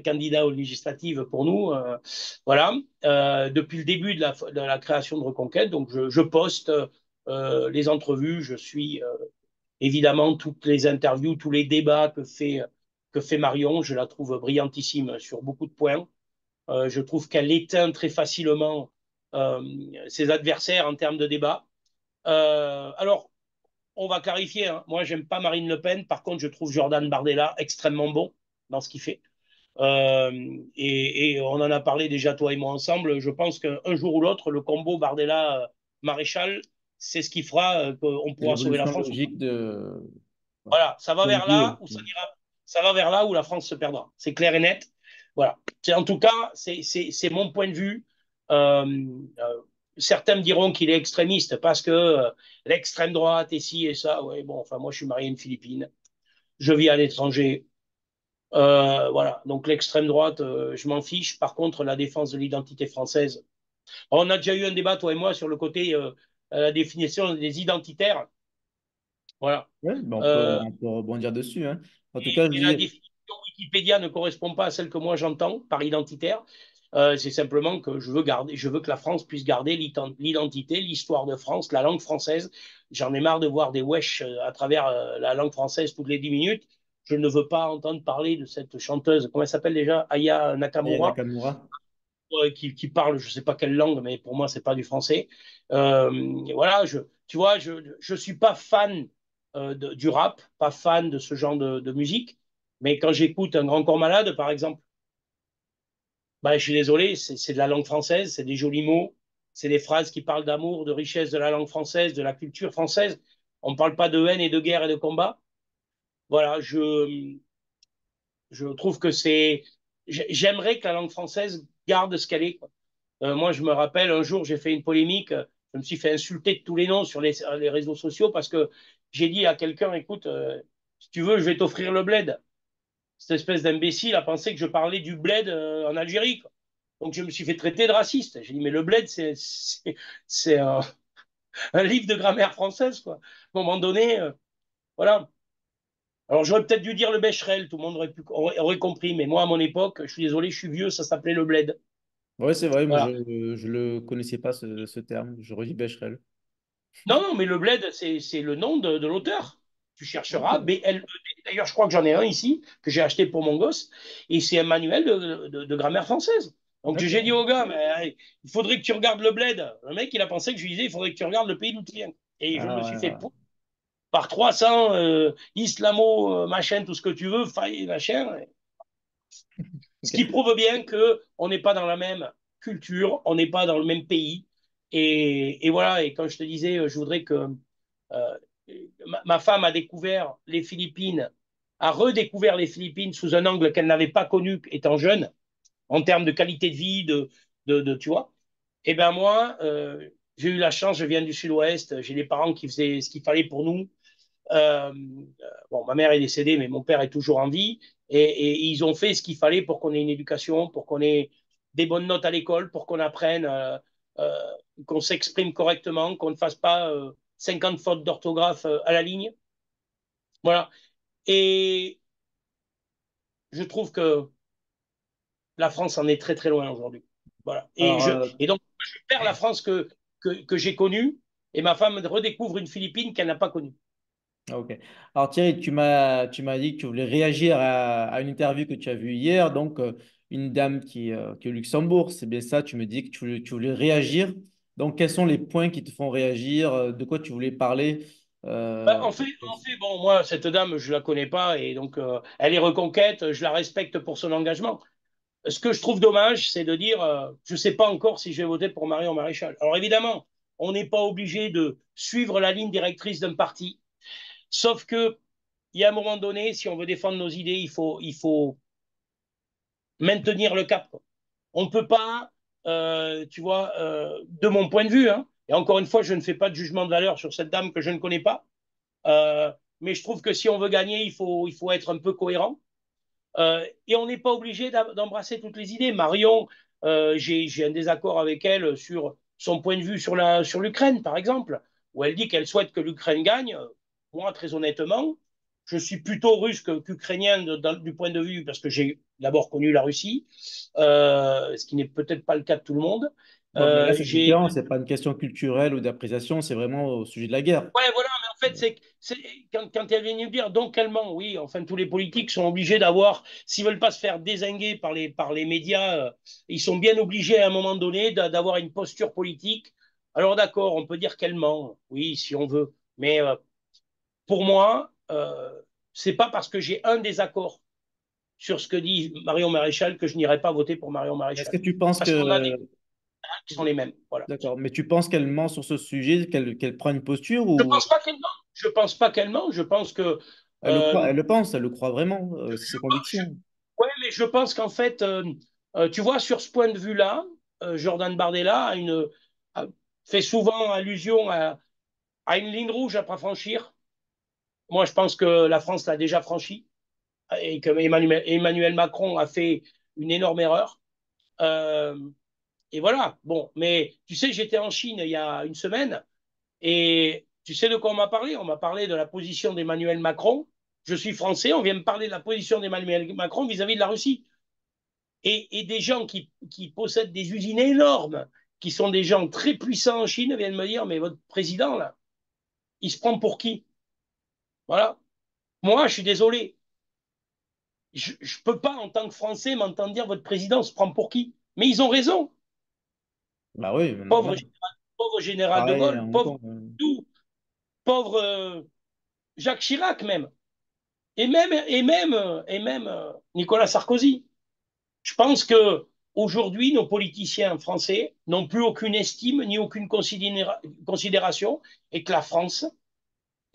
candidat aux législatives pour nous, voilà. Depuis le début de la création de Reconquête, donc je poste les entrevues, je suis évidemment toutes les interviews, tous les débats que fait Marion, je la trouve brillantissime sur beaucoup de points. Je trouve qu'elle éteint très facilement euh, ses adversaires en termes de débat. Alors, on va clarifier. Hein. Moi, j'aime pas Marine Le Pen. Par contre, je trouve Jordan Bardella extrêmement bon dans ce qu'il fait. Et on en a parlé déjà, toi et moi, ensemble. Je pense qu'un jour ou l'autre, le combo Bardella-Maréchal, c'est ce qui fera qu'on C'est pourra sauver la l'évolution France. logique voilà, Voilà, ça va pour les vers deux. là où ça ira, ça va vers là où la France se perdra. C'est clair et net. Voilà. En tout cas, c'est mon point de vue. Euh, euh, Certains me diront qu'il est extrémiste parce que l'extrême droite et ci et ça. Oui, bon, enfin, moi, je suis marié à une Philippine. Je vis à l'étranger. Voilà. Donc, l'extrême droite, je m'en fiche. Par contre, la défense de l'identité française. On a déjà eu un débat, toi et moi, sur le côté, la définition des identitaires. Voilà. Ouais, ben Euh, on peut rebondir dessus, hein. En tout cas, je Et la disais, définition Wikipédia ne correspond pas à celle que moi j'entends par identitaire. C'est simplement que je veux que la France puisse garder l'identité, l'histoire de France, la langue française. J'en ai marre de voir des wesh à travers la langue française toutes les 10 minutes. Je ne veux pas entendre parler de cette chanteuse, comment elle s'appelle déjà, Aya Aya Nakamura, Nakamura. qui parle je ne sais pas quelle langue, mais pour moi, c'est pas du français. Euh, voilà, tu vois, je suis pas fan du rap, pas fan de ce genre de musique, mais quand j'écoute Un Grand Corps Malade, par exemple, bah, je suis désolé, c'est de la langue française, c'est des jolis mots, c'est des phrases qui parlent d'amour, de richesse de la langue française, de la culture française. On ne parle pas de haine et de guerre et de combat. Voilà, je trouve que j'aimerais que la langue française garde ce qu'elle est, quoi. Moi, je me rappelle, un jour, j'ai fait une polémique. Je me suis fait insulter de tous les noms sur les réseaux sociaux parce que j'ai dit à quelqu'un, écoute, si tu veux, je vais t'offrir le bled. Cette espèce d'imbécile a pensé que je parlais du bled en Algérie, quoi. Donc, je me suis fait traiter de raciste. J'ai dit, mais le bled, c'est un livre de grammaire française, quoi. À un moment donné, voilà. Alors, j'aurais peut-être dû dire le Becherel, tout le monde aurait compris, mais moi, à mon époque, je suis désolé, je suis vieux, ça s'appelait le bled. Ouais, c'est vrai, moi je Voilà. ne le connaissais pas ce terme. J'aurais dit Becherel. Non, non, mais le bled, c'est le nom de l'auteur. Tu chercheras Ok. BLED. D'ailleurs, je crois que j'en ai un ici, que j'ai acheté pour mon gosse, et c'est un manuel de grammaire française. Donc, j'ai D'accord. dit au gars, mais, il faudrait que tu regardes le bled. Le mec, il a pensé que je lui disais, il faudrait que tu regardes le pays d'où tu viens. Et je Ah me suis fait ouais, par 300 islamo, machin, tout ce que tu veux, faille, machin. Ce ouais. qui Ok. prouve bien que on n'est pas dans la même culture, on n'est pas dans le même pays. Et voilà, et quand je te disais, je voudrais que euh, ma femme a découvert les Philippines, a redécouvert les Philippines sous un angle qu'elle n'avait pas connu étant jeune, en termes de qualité de vie, tu vois. Et ben moi, j'ai eu la chance, je viens du Sud-Ouest, j'ai des parents qui faisaient ce qu'il fallait pour nous. Euh, bon, ma mère est décédée, mais mon père est toujours en vie. Et ils ont fait ce qu'il fallait pour qu'on ait une éducation, pour qu'on ait des bonnes notes à l'école, pour qu'on apprenne, euh, qu'on s'exprime correctement, qu'on ne fasse pas 50 fautes d'orthographe à la ligne. Voilà. Et je trouve que la France en est très très loin aujourd'hui. Voilà. Alors, Et donc, je perds la France que j'ai connue et ma femme redécouvre une Philippine qu'elle n'a pas connue. ok. Alors Thierry, tu m'as dit que tu voulais réagir à une interview que tu as vue hier, donc une dame qui est au Luxembourg, c'est bien ça, tu me dis que tu voulais réagir. Donc quels sont les points qui te font réagir, de quoi tu voulais parler? Bah, euh, bon, moi, cette dame, je la connais pas et donc elle est reconquête, je la respecte pour son engagement. Ce que je trouve dommage, c'est de dire, je ne sais pas encore si je vais voter pour Marion Maréchal. Alors évidemment, on n'est pas obligé de suivre la ligne directrice d'un parti, sauf que il y a un moment donné, si on veut défendre nos idées, il faut maintenir le cap. On ne peut pas, tu vois, de mon point de vue, hein, et encore une fois, je ne fais pas de jugement de valeur sur cette dame que je ne connais pas, euh, mais je trouve que si on veut gagner, il faut être un peu cohérent. Et on n'est pas obligé d'embrasser toutes les idées. Marion, j'ai un désaccord avec elle sur son point de vue sur l'Ukraine, par exemple, où elle dit qu'elle souhaite que l'Ukraine gagne. Moi, très honnêtement, je suis plutôt russe qu'ukrainien du point de vue, parce que j'ai d'abord connu la Russie, ce qui n'est peut-être pas le cas de tout le monde. bon, mais là, c'est J'ai différent, c'est pas une question culturelle ou d'appréciation, c'est vraiment au sujet de la guerre. Ouais, voilà, mais en fait, quand elle vient nous dire, donc elle ment, oui, enfin, tous les politiques sont obligés d'avoir, s'ils veulent pas se faire dézinguer par les médias, ils sont bien obligés à un moment donné d'avoir une posture politique. Alors d'accord, on peut dire qu'elle ment, oui, si on veut, mais pour moi, c'est pas parce que j'ai un désaccord sur ce que dit Marion Maréchal que je n'irai pas voter pour Marion Est-ce Maréchal. que tu penses Parce qu'on a des que... qui sont les mêmes, voilà. D'accord, mais tu penses qu'elle ment sur ce sujet, qu'elle prend une posture Je ou pense pas qu'elle ment. Je pense pas qu'elle ment. Je pense que elle le croit, euh, elle le pense, elle le croit vraiment, c'est ses convictions. Ouais, mais je pense qu'en fait, tu vois, sur ce point de vue-là, Jordan Bardella fait souvent allusion à une ligne rouge à pas franchir. Moi, je pense que la France l'a déjà franchie et que Emmanuel Macron a fait une énorme erreur. Euh, et voilà. Bon, mais tu sais, j'étais en Chine il y a une semaine et tu sais de quoi on m'a parlé? On m'a parlé de la position d'Emmanuel Macron. Je suis français, on vient me parler de la position d'Emmanuel Macron vis-à-vis de la Russie. Et des gens qui possèdent des usines énormes, qui sont des gens très puissants en Chine, viennent me dire, mais votre président, là, il se prend pour qui? Voilà. Moi, je suis désolé. Je ne peux pas, en tant que Français, m'entendre dire, votre président se prend pour qui? Mais ils ont raison. Bah oui, Pauvre, normal. pauvre général de Pareil à Gaulle, Hong pauvre Kong. tout, pauvre Jacques Chirac même, et même Nicolas Sarkozy. Je pense que aujourd'hui, nos politiciens français n'ont plus aucune estime ni aucune considération et que la France,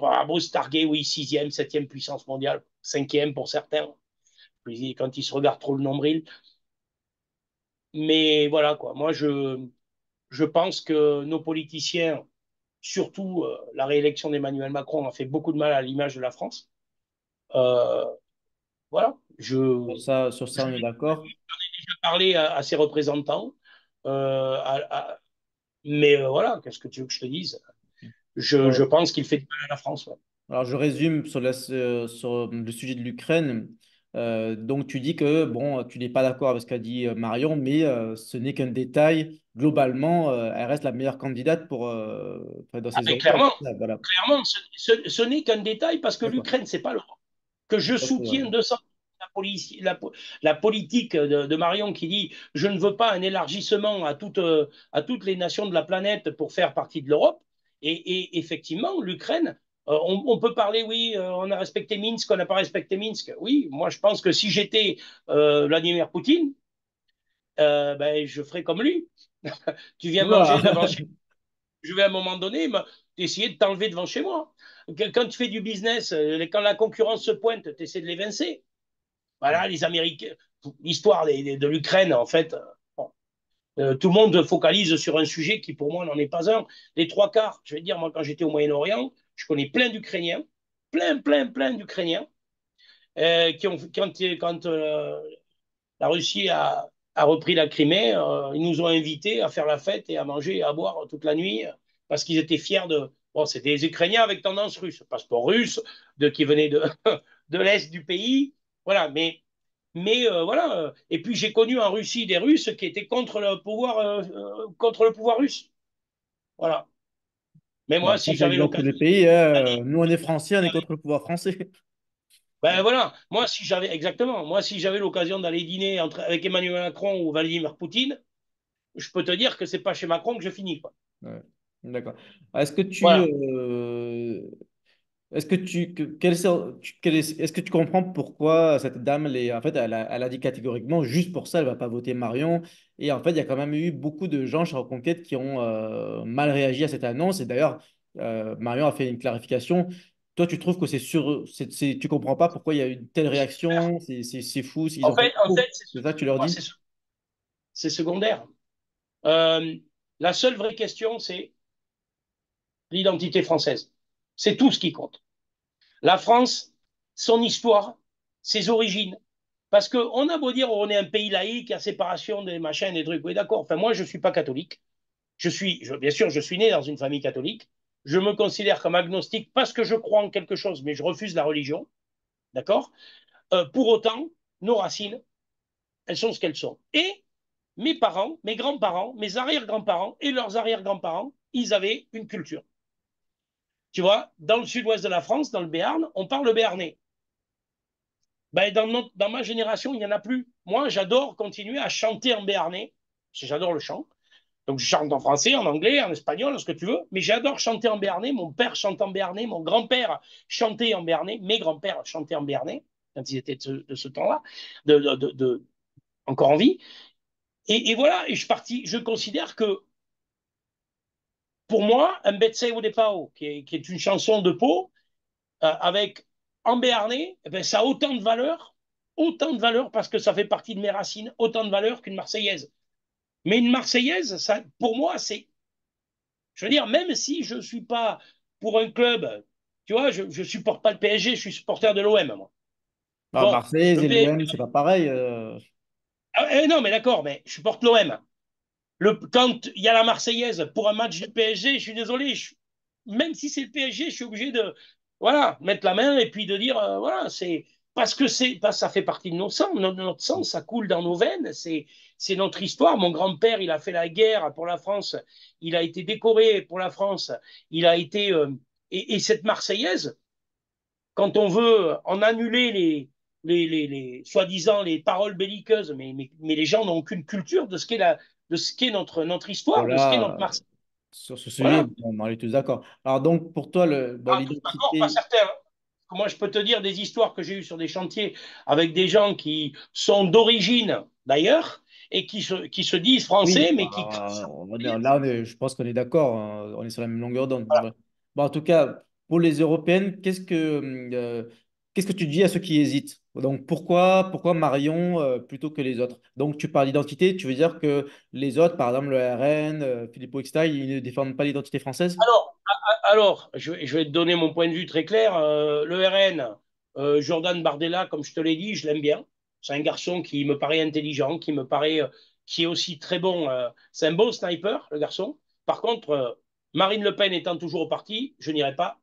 bah, beau se targuer, oui, sixième, septième puissance mondiale, cinquième pour certains, quand ils se regardent trop le nombril. Mais voilà, quoi. Moi, je pense que nos politiciens, surtout la réélection d'Emmanuel Macron, a fait beaucoup de mal à l'image de la France. Euh, voilà. Sur ça, Je on est d'accord. vais parler à ses représentants. À, mais voilà, qu'est-ce que tu veux que je te dise? Je pense qu'il fait du mal à la France. Ouais. Alors, je résume sur le sujet de l'Ukraine. Donc, tu dis que bon, tu n'es pas d'accord avec ce qu'a dit Marion, mais ce n'est qu'un détail. Globalement, elle reste la meilleure candidate enfin, dans Ah, ces mais européennes. clairement, Ah, voilà. clairement, ce n'est qu'un détail parce que D'accord. l'Ukraine, c'est pas l'Europe. Que je Ça, c'est vrai. soutiens 200 la politique de Marion qui dit je ne veux pas un élargissement à toutes les nations de la planète pour faire partie de l'Europe. Et effectivement, l'Ukraine, on peut parler, oui, on a respecté Minsk, on n'a pas respecté Minsk. Oui, moi je pense que si j'étais Vladimir Poutine, ben, je ferais comme lui. Tu viens Oula! manger devant chez je vais à un moment donné essayer de t'enlever devant chez moi. Quand tu fais du business, quand la concurrence se pointe, tu essaies de l'évincer. Voilà, les Américains, l'histoire de l'Ukraine, en fait, bon, tout le monde focalise sur un sujet qui, pour moi, n'en est pas un. Les trois quarts, je vais dire, moi, quand j'étais au Moyen-Orient, je connais plein d'Ukrainiens, plein d'Ukrainiens, qui ont, quand la Russie a repris la Crimée, ils nous ont invités à faire la fête et à manger et à boire toute la nuit parce qu'ils étaient fiers de. Bon, c'était des Ukrainiens avec tendance russe, passeport russe, qui venaient de l'Est du pays. Voilà, voilà. Et puis j'ai connu en Russie des Russes qui étaient contre le pouvoir russe. Voilà. Mais Bon, moi, après, si ça j'avais existe dans tous l'occasion les pays, hein. Nous, on est français, on est contre le pouvoir français. ben voilà, moi si j'avais exactement, moi si j'avais l'occasion d'aller dîner avec Emmanuel Macron ou Vladimir Poutine, je peux te dire que c'est pas chez Macron que je finis quoi. Ouais. D'accord. Voilà. Est-ce que est-ce que tu comprends pourquoi cette dame, en fait, elle a dit catégoriquement, juste pour ça, elle va pas voter Marion. Et en fait, il y a quand même eu beaucoup de gens chez Reconquête qui ont mal réagi à cette annonce. Et d'ailleurs, Marion a fait une clarification. Toi, tu trouves que tu comprends pas pourquoi il y a eu une telle réaction? C'est fou, ils ont fait En fait trop. C'est ça que tu leur moi, dis? c'est secondaire. Euh, la seule vraie question, c'est l'identité française. C'est tout ce qui compte. La France, son histoire, ses origines. Parce qu'on a beau dire on est un pays laïque, il y a séparation des machins, des trucs. Oui, d'accord. Enfin, moi, je ne suis pas catholique. Bien sûr, je suis né dans une famille catholique. Je me considère comme agnostique parce que je crois en quelque chose, mais je refuse la religion. D'accord. Pour autant, nos racines, elles sont ce qu'elles sont. Et mes parents, mes grands-parents, mes arrière-grands-parents et leurs arrière-grands-parents, ils avaient une culture. Tu vois, dans le sud-ouest de la France, dans le Béarn, on parle le béarnais. Ben, dans ma génération, il n'y en a plus. Moi, j'adore continuer à chanter en béarnais, parce que j'adore le chant. Donc, je chante en français, en anglais, en espagnol, ce que tu veux, mais j'adore chanter en béarnais. Mon père chante en béarnais, mon grand-père chantait en béarnais, mes grands-pères chantaient en béarnais, quand ils étaient de ce temps-là, encore en vie. Et voilà, et je considère que pour moi, un Betsy ou des Pao, qui est une chanson de Pau, avec en béarnais, eh ben, ça a autant de valeur parce que ça fait partie de mes racines, autant de valeur qu'une Marseillaise. Mais une Marseillaise, ça, pour moi, c'est, je veux dire, même si je ne suis pas pour un club, tu vois, je ne supporte pas le PSG, je suis supporter de l'OM, moi. Ah, Bon, Marseille le et PSG, l'OM, c'est pas pareil. non, mais d'accord, mais je supporte l'OM. Quand il y a la Marseillaise pour un match du PSG, je suis désolé, même si c'est le PSG, je suis obligé de voilà, mettre la main et puis de dire voilà, c'est parce que ça fait partie de nos sangs, notre sang, ça coule dans nos veines, c'est notre histoire. Mon grand-père, il a fait la guerre pour la France, il a été décoré pour la France, il a été et cette Marseillaise, quand on veut en annuler soi-disant les paroles belliqueuses, mais les gens n'ont aucune culture de ce qu'est notre histoire, de ce qu'est notre Voilà, Marseille. sur ce sujet, Voilà. on est tous d'accord. Alors donc, pour toi, bon, Ah, tous d'accord, pas l'identité, certains. Hein. Moi, je peux te dire des histoires que j'ai eues sur des chantiers avec des gens qui sont d'origine d'ailleurs et qui se disent oui, français, mais qui bah, là, je pense qu'on est d'accord, hein, on est sur la même longueur d'onde. Voilà. Bon, en tout cas, pour les européennes, qu'est-ce que tu dis à ceux qui hésitent? Donc, pourquoi Marion plutôt que les autres? Donc, tu parles d'identité, tu veux dire que les autres, par exemple le RN, Filippo X, ils ne défendent pas l'identité française? Alors, je vais te donner mon point de vue très clair. Le RN, Jordan Bardella, comme je te l'ai dit, je l'aime bien. C'est un garçon qui me paraît intelligent, qui est aussi très bon. C'est un bon sniper, le garçon. Par contre, Marine Le Pen étant toujours au parti, je n'irai pas.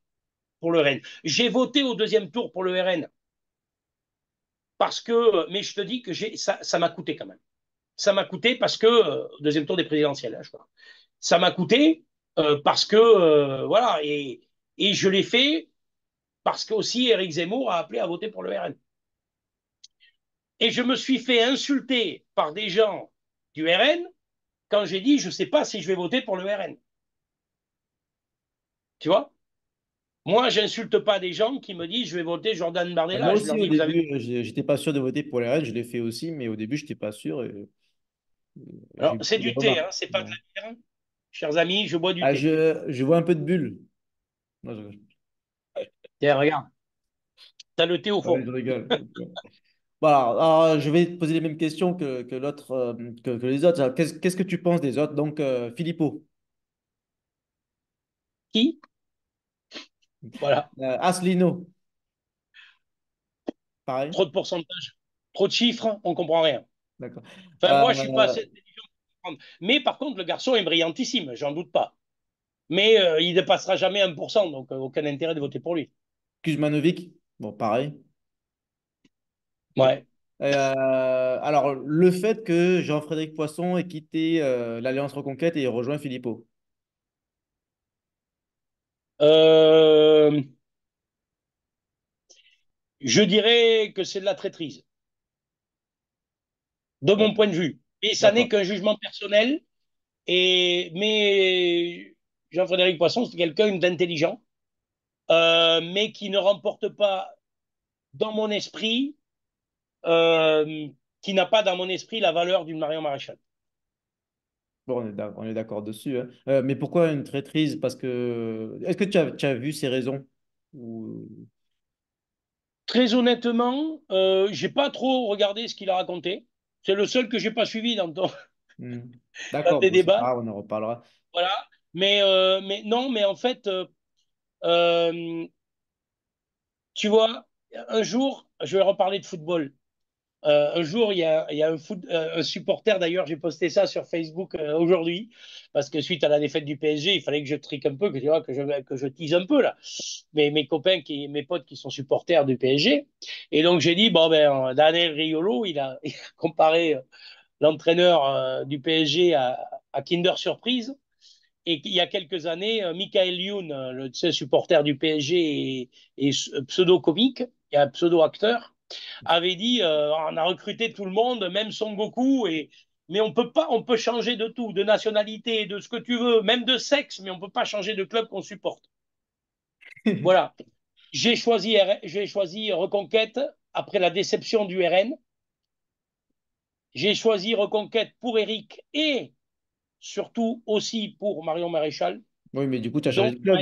pour le RN. J'ai voté au deuxième tour pour le RN parce que, mais je te dis que ça m'a coûté quand même. Ça m'a coûté parce que, deuxième tour des présidentielles, hein, je crois. Ça m'a coûté parce que, voilà, et je l'ai fait parce que aussi Éric Zemmour a appelé à voter pour le RN. Et je me suis fait insulter par des gens du RN quand j'ai dit je ne sais pas si je vais voter pour le RN. Tu vois? Moi, j'insulte pas des gens qui me disent je vais voter Jordan Moi Bardella. Je leur aussi, au dis vous avez. début, j'étais pas sûr de voter pour les Rennes, je l'ai fait aussi, mais au début, j'étais pas sûr. J'ai Alors, eu c'est beaucoup de du thé, hein, remarques. c'est pas de Ouais. la bière. Chers amis, je bois du Ah, thé. je vois un peu de bulles. Non, Tiens, regarde, t'as le thé au ouais, fond. je rigole. Voilà, alors, je vais te poser les mêmes questions que l'autre, que les autres. Alors, qu'est-ce que tu penses des autres? Donc, Filippo, Qui? Voilà. Asselineau, pareil. Trop de pourcentage, trop de chiffres, on comprend rien. D'accord. Enfin, moi, je suis pas assez Euh, intelligent pour comprendre. Mais par contre, le garçon est brillantissime, j'en doute pas. Mais il ne passera jamais 1%, donc aucun intérêt de voter pour lui. Kuzmanovic, bon, pareil. Ok. Ouais. Alors, le fait que Jean-Frédéric Poisson ait quitté l'Alliance Reconquête et ait rejoint Philippot. Euh, je dirais que c'est de la traîtrise, de Euh, mon point de vue. Et ça n'est d'accord. qu'un jugement personnel. Mais Jean-Frédéric Poisson, c'est quelqu'un d'intelligent, mais qui ne remporte pas dans mon esprit, euh, qui n'a pas dans mon esprit la valeur d'une Marion Maréchal. Bon, on est d'accord dessus, hein. Mais pourquoi une traîtrise? Parce que. Est-ce que tu as vu ces raisons? Ou- Très honnêtement, j'ai pas trop regardé ce qu'il a raconté. C'est le seul que j'ai pas suivi Hmm. dans D'accord, tes bon, c'est pas débats. grave, on en reparlera. Voilà. Mais non, mais en fait, euh, tu vois, un jour, je vais reparler de football. Un jour, il y a un supporter, d'ailleurs, j'ai posté ça sur Facebook aujourd'hui, parce que suite à la défaite du PSG, il fallait que je trique un peu, que je tease un peu là. Mes copains, mes potes qui sont supporters du PSG. Et donc j'ai dit, bon, ben, Daniel Riolo, il a comparé l'entraîneur du PSG à Kinder Surprise. Et il y a quelques années, Michael Youn, le supporter du PSG et pseudo-comique, et un pseudo-acteur, avait dit on a recruté tout le monde, même Son Goku, mais on peut pas, on peut changer de tout, de nationalité, de ce que tu veux, même de sexe, mais on peut pas changer de club qu'on supporte. Voilà. J'ai choisi Reconquête après la déception du RN. J'ai choisi Reconquête pour Eric et surtout aussi pour Marion Maréchal. Oui, mais du coup, tu as changé Donc, de club.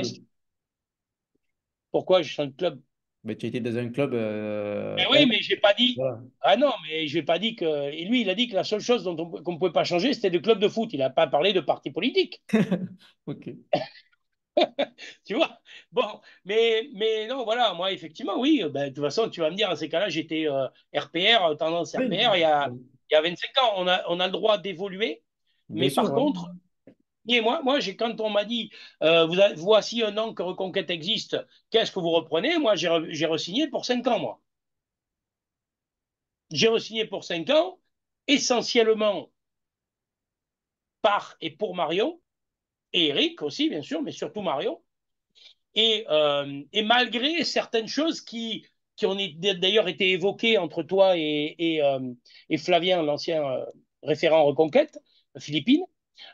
pourquoi je change de club? Mais tu étais dans un club Ben R. oui, mais j'ai pas dit. Voilà. Ah non, mais j'ai pas dit que. Et lui, il a dit que la seule chose qu'on ne pouvait pas changer, c'était le club de foot. Il n'a pas parlé de parti politique. Ok. Tu vois? Bon, mais non, voilà, moi, effectivement, oui. Ben, de toute façon, tu vas me dire, à ces cas-là, j'étais RPR, tendance Oui, RPR, il y a 25 ans. On a le droit d'évoluer. bien Mais sûr, par ouais. contre, et moi quand on m'a dit, voici un an que Reconquête existe, qu'est-ce que vous reprenez? Moi, j'ai re-signé pour 5 ans, moi. J'ai re-signé pour 5 ans, essentiellement par et pour Marion, et Eric aussi, bien sûr, mais surtout Marion. Et malgré certaines choses qui ont d'ailleurs été évoquées entre toi et Flavien, l'ancien référent Reconquête, Philippine,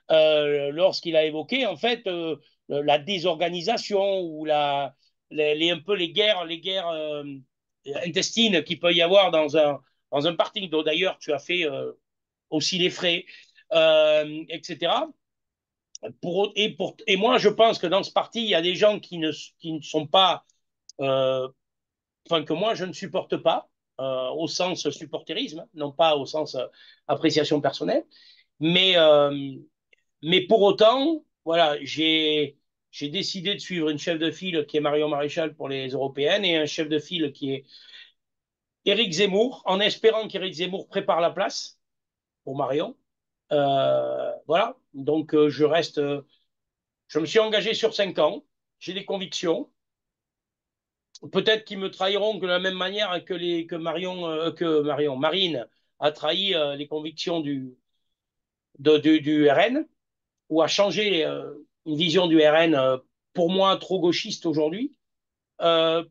lorsqu'il a évoqué en fait la désorganisation ou un peu les guerres intestines qu'il peut y avoir dans un parti, dont d'ailleurs tu as fait aussi les frais, etc. Et moi, je pense que dans ce parti, il y a des gens qui ne sont pas, euh, enfin, que moi, je ne supporte pas, au sens supporterisme, non pas au sens appréciation personnelle. Mais, euh, mais pour autant, voilà, j'ai décidé de suivre une chef de file qui est Marion Maréchal pour les européennes et un chef de file qui est Éric Zemmour, en espérant qu'Éric Zemmour prépare la place pour Marion. Voilà, donc je me suis engagé sur 5 ans, j'ai des convictions, Peut-être qu'ils me trahiront de la même manière que Marine a trahi les convictions du RN, ou a changé une vision du RN pour moi trop gauchiste aujourd'hui. Euh,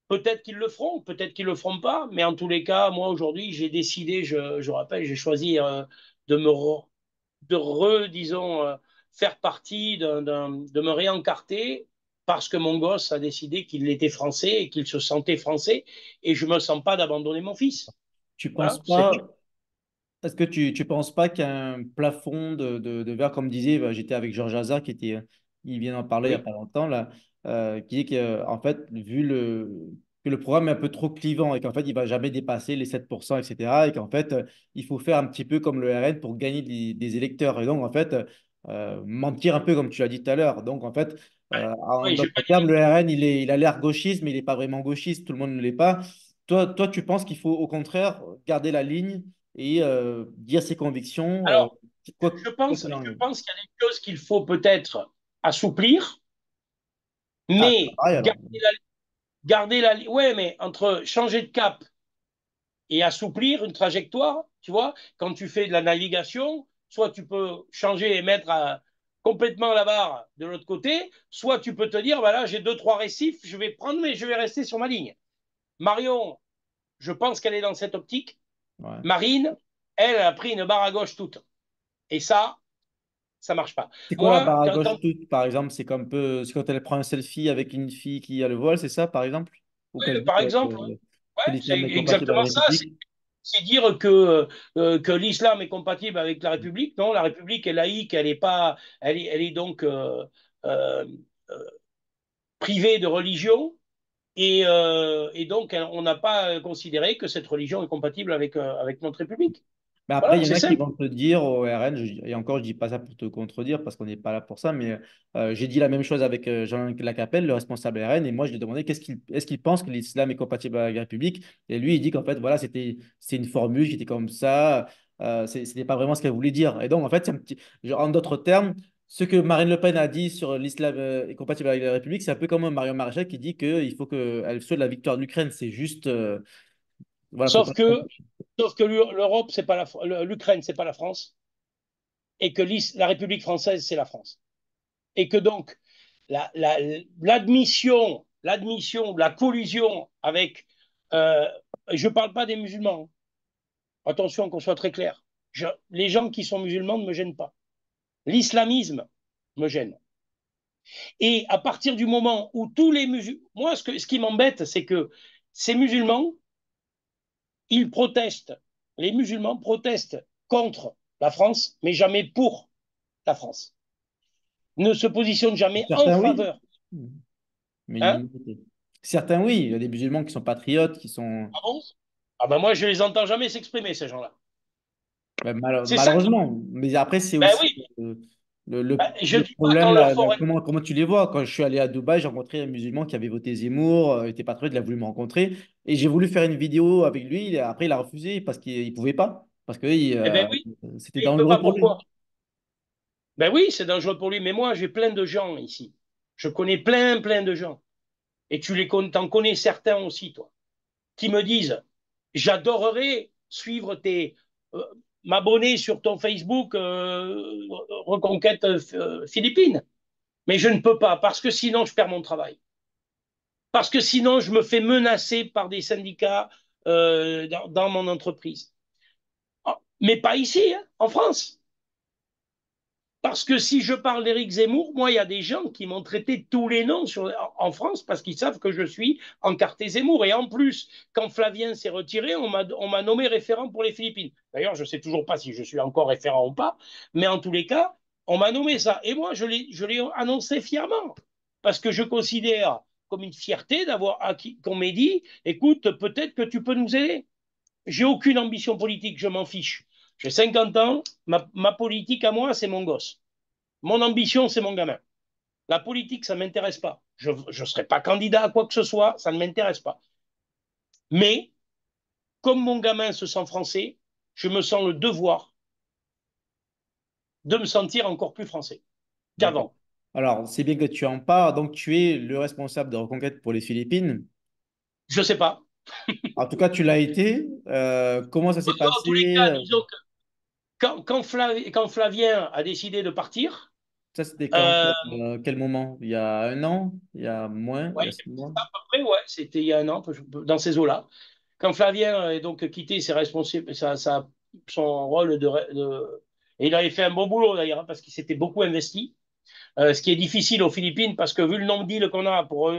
Peut-être qu'ils le feront, peut-être qu'ils le feront pas, mais en tous les cas, moi aujourd'hui, j'ai décidé, je rappelle, j'ai choisi de me disons, faire partie de me réencarter parce que mon gosse a décidé qu'il était français et qu'il se sentait français et je me sens pas d'abandonner mon fils. Tu penses Voilà, c'est tout. pas, est-ce que tu penses pas qu'un plafond de verre, comme disait, bah, j'étais avec Georges Hazard, il vient d'en parler il n'y a Oui. pas longtemps, là, qui dit que, en fait, que le programme est un peu trop clivant et qu'en fait, il ne va jamais dépasser les 7%, etc. Et qu'en fait, il faut faire un petit peu comme le RN pour gagner des électeurs. Et donc, en fait, mentir un peu comme tu l'as dit tout à l'heure. Donc, en fait, en Oui, j'ai d'autres pas termes, dit. le RN, il a l'air gauchiste, mais il n'est pas vraiment gauchiste. Tout le monde ne l'est pas. Toi, tu penses qu'il faut au contraire garder la ligne et dire ses convictions, Alors, quoi qu'il je en est. pense qu'il y a des choses qu'il faut peut-être assouplir, Ah, c'est mais pareil alors. garder la, ouais, mais entre changer de cap et assouplir une trajectoire. Tu vois, quand tu fais de la navigation, soit tu peux changer et mettre complètement la barre de l'autre côté, soit tu peux te dire, voilà, j'ai deux, trois récifs, je vais prendre, mais je vais rester sur ma ligne. Marion, je pense qu'elle est dans cette optique. Ouais. Marine, elle a pris une barre à gauche toute. Et ça marche pas. C'est quoi la Moi, barre à gauche toute, par exemple? C'est comme peu, c'est quand elle prend un selfie avec une fille qui a le voile, c'est ça, par exemple? Ou qu'elle dit par exemple, que ouais, c'est l'islam est compatible avec exactement la ça. République? C'est dire que l'islam est compatible avec la République. Non, la République est laïque, elle est donc euh, privée de religion et donc on n'a pas considéré que cette religion est compatible avec notre République. Mais après, il Voilà, y en c'est a qui simple. vont te dire au RN, et encore, je dis pas ça pour te contredire parce qu'on n'est pas là pour ça, mais j'ai dit la même chose avec Jean Lacapelle, le responsable RN, et moi, je lui ai demandé est-ce qu'il pense que l'islam est compatible avec la République? Et lui, il dit qu'en fait, voilà, c'est une formule qui était comme ça, c'était pas vraiment ce qu'elle voulait dire. Et donc, en fait, c'est un petit, en d'autres termes, ce que Marine Le Pen a dit sur l'islam est compatible avec la République, c'est un peu comme Marion Maréchal qui dit qu'il faut qu'elle souhaite la victoire de l'Ukraine. C'est juste, voilà, faut Sauf pas. que, sauf que l'Europe, c'est pas l'Ukraine, c'est pas la France, et que la République française, c'est la France. Et que donc, l'admission, la collusion avec, euh, je ne parle pas des musulmans, attention qu'on soit très clair, les gens qui sont musulmans ne me gênent pas. L'islamisme me gêne. Et à partir du moment où tous les musulmans, moi, ce qui m'embête, c'est que ces musulmans, ils protestent, les musulmans protestent contre la France, mais jamais pour la France. Ne se positionnent jamais en Certains, oui. faveur. Mais une Hein? minorité. Certains, oui. Il y a des musulmans qui sont patriotes, qui sont. Ah bon? Ah ben moi, je les entends jamais s'exprimer, ces gens-là. Ben, C'est ça qui... malheureusement. Mais après, c'est Ben aussi oui, je ne le dis pas problème, quand leur forêt... comment tu les vois. Quand je suis allé à Dubaï, j'ai rencontré un musulman qui avait voté Zemmour, était patriote, il a voulu me rencontrer. Et j'ai voulu faire une vidéo avec lui. Après, il a refusé parce qu'il ne pouvait pas. Parce que Eh ben oui, c'était et il ne peut dangereux pas, pour lui. pourquoi? Ben oui, c'est dangereux pour lui, mais moi, j'ai plein de gens ici. Je connais plein de gens. Et t'en connais certains aussi, toi, qui me disent, j'adorerais suivre euh, m'abonner sur ton Facebook Reconquête Philippines, mais je ne peux pas, parce que sinon, je perds mon travail. Parce que sinon, je me fais menacer par des syndicats dans mon entreprise. Ah, mais pas ici, hein, en France. Parce que si je parle d'Éric Zemmour, moi, il y a des gens qui m'ont traité tous les noms en France parce qu'ils savent que je suis encarté Zemmour. Et en plus, quand Flavien s'est retiré, on m'a nommé référent pour les Philippines. D'ailleurs, je ne sais toujours pas si je suis encore référent ou pas, mais en tous les cas, on m'a nommé ça. Et moi, je l'ai annoncé fièrement parce que je considère comme une fierté qu'on m'ait dit, écoute, peut-être que tu peux nous aider. J'ai aucune ambition politique, je m'en fiche. J'ai 50 ans, ma politique à moi, c'est mon gosse. Mon ambition, c'est mon gamin. La politique, ça ne m'intéresse pas. Je ne serai pas candidat à quoi que ce soit, ça ne m'intéresse pas. Mais, comme mon gamin se sent français, je me sens le devoir de me sentir encore plus français D'accord. qu'avant. Alors, c'est bien que tu en parles. Donc, tu es le responsable de Reconquête pour les Philippines. Je sais pas. En tout cas, tu l'as été. Comment ça s'est En tous les passé? cas, disons que quand Flavien a décidé de partir, Ça, c'était quand? euh, Quel moment? Il y a un an? Il y a moins? Il y ouais, a 6 mois? à peu près, ouais, c'était il y a un an, dans ces eaux-là. Quand Flavien a donc quitté ses responsabilités, son rôle et il avait fait un bon boulot d'ailleurs, hein, parce qu'il s'était beaucoup investi. Ce qui est difficile aux Philippines, parce que vu le nombre d'îles qu'on a pour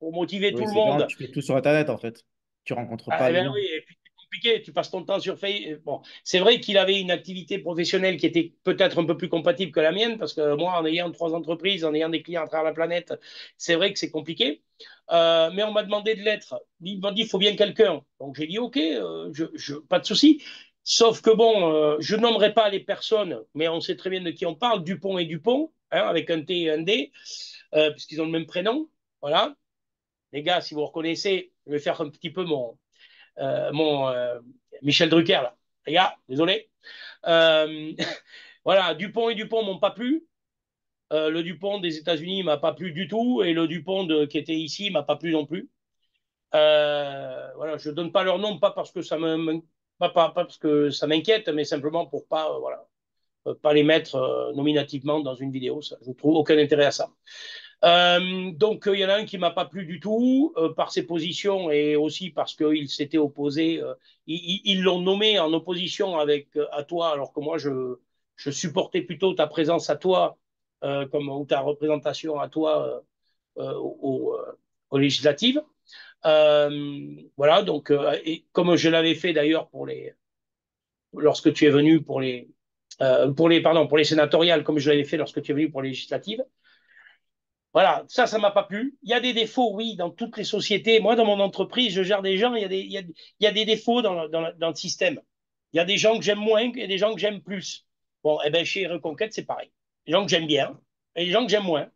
motiver tout Oui, le c'est quand monde, tu fais tout sur Internet, en fait. Tu rencontres ah, pas eh les ben gens. oui, et puis c'est compliqué, tu passes ton temps sur Facebook. Bon, c'est vrai qu'il avait une activité professionnelle qui était peut-être un peu plus compatible que la mienne, parce que moi, en ayant 3 entreprises, en ayant des clients à travers la planète, c'est vrai que c'est compliqué. Mais on m'a demandé de l'être. Il m'a dit, il faut bien quelqu'un. Donc j'ai dit, OK, pas de souci. Sauf que bon, je nommerai pas les personnes, mais on sait très bien de qui on parle, Dupont et Dupont, hein, avec un T et un D, puisqu'ils ont le même prénom. Voilà. Les gars, si vous reconnaissez, je vais faire un petit peu mon Michel Drucker, là. Les gars, désolé. Euh, voilà, Dupont et Dupont m'ont pas plu. Le Dupont des États-Unis m'a pas plu du tout. Et le Dupont qui était ici m'a pas plu non plus. Voilà, je donne pas leur nom, pas parce que pas parce que ça m'inquiète, mais simplement pour pas, voilà, pas les mettre nominativement dans une vidéo. Ça, je trouve aucun intérêt à ça. Donc, il y en a un qui m'a pas plu du tout par ses positions et aussi parce qu'il s'était opposé. Ils l'ont nommé en opposition à toi, alors que moi, je supportais plutôt ta présence à toi, ou ta représentation à toi aux législatives. Voilà, donc, et comme je l'avais fait d'ailleurs lorsque tu es venu pour les sénatoriales, comme je l'avais fait lorsque tu es venu pour les législatives. Voilà, ça m'a pas plu. Il y a des défauts, oui, dans toutes les sociétés. Moi, dans mon entreprise, je gère des gens, il y a des défauts dans le système. Il y a des gens que j'aime moins et des gens que j'aime plus. Bon, eh ben, chez Reconquête, c'est pareil. Des gens que j'aime bien et des gens que j'aime moins.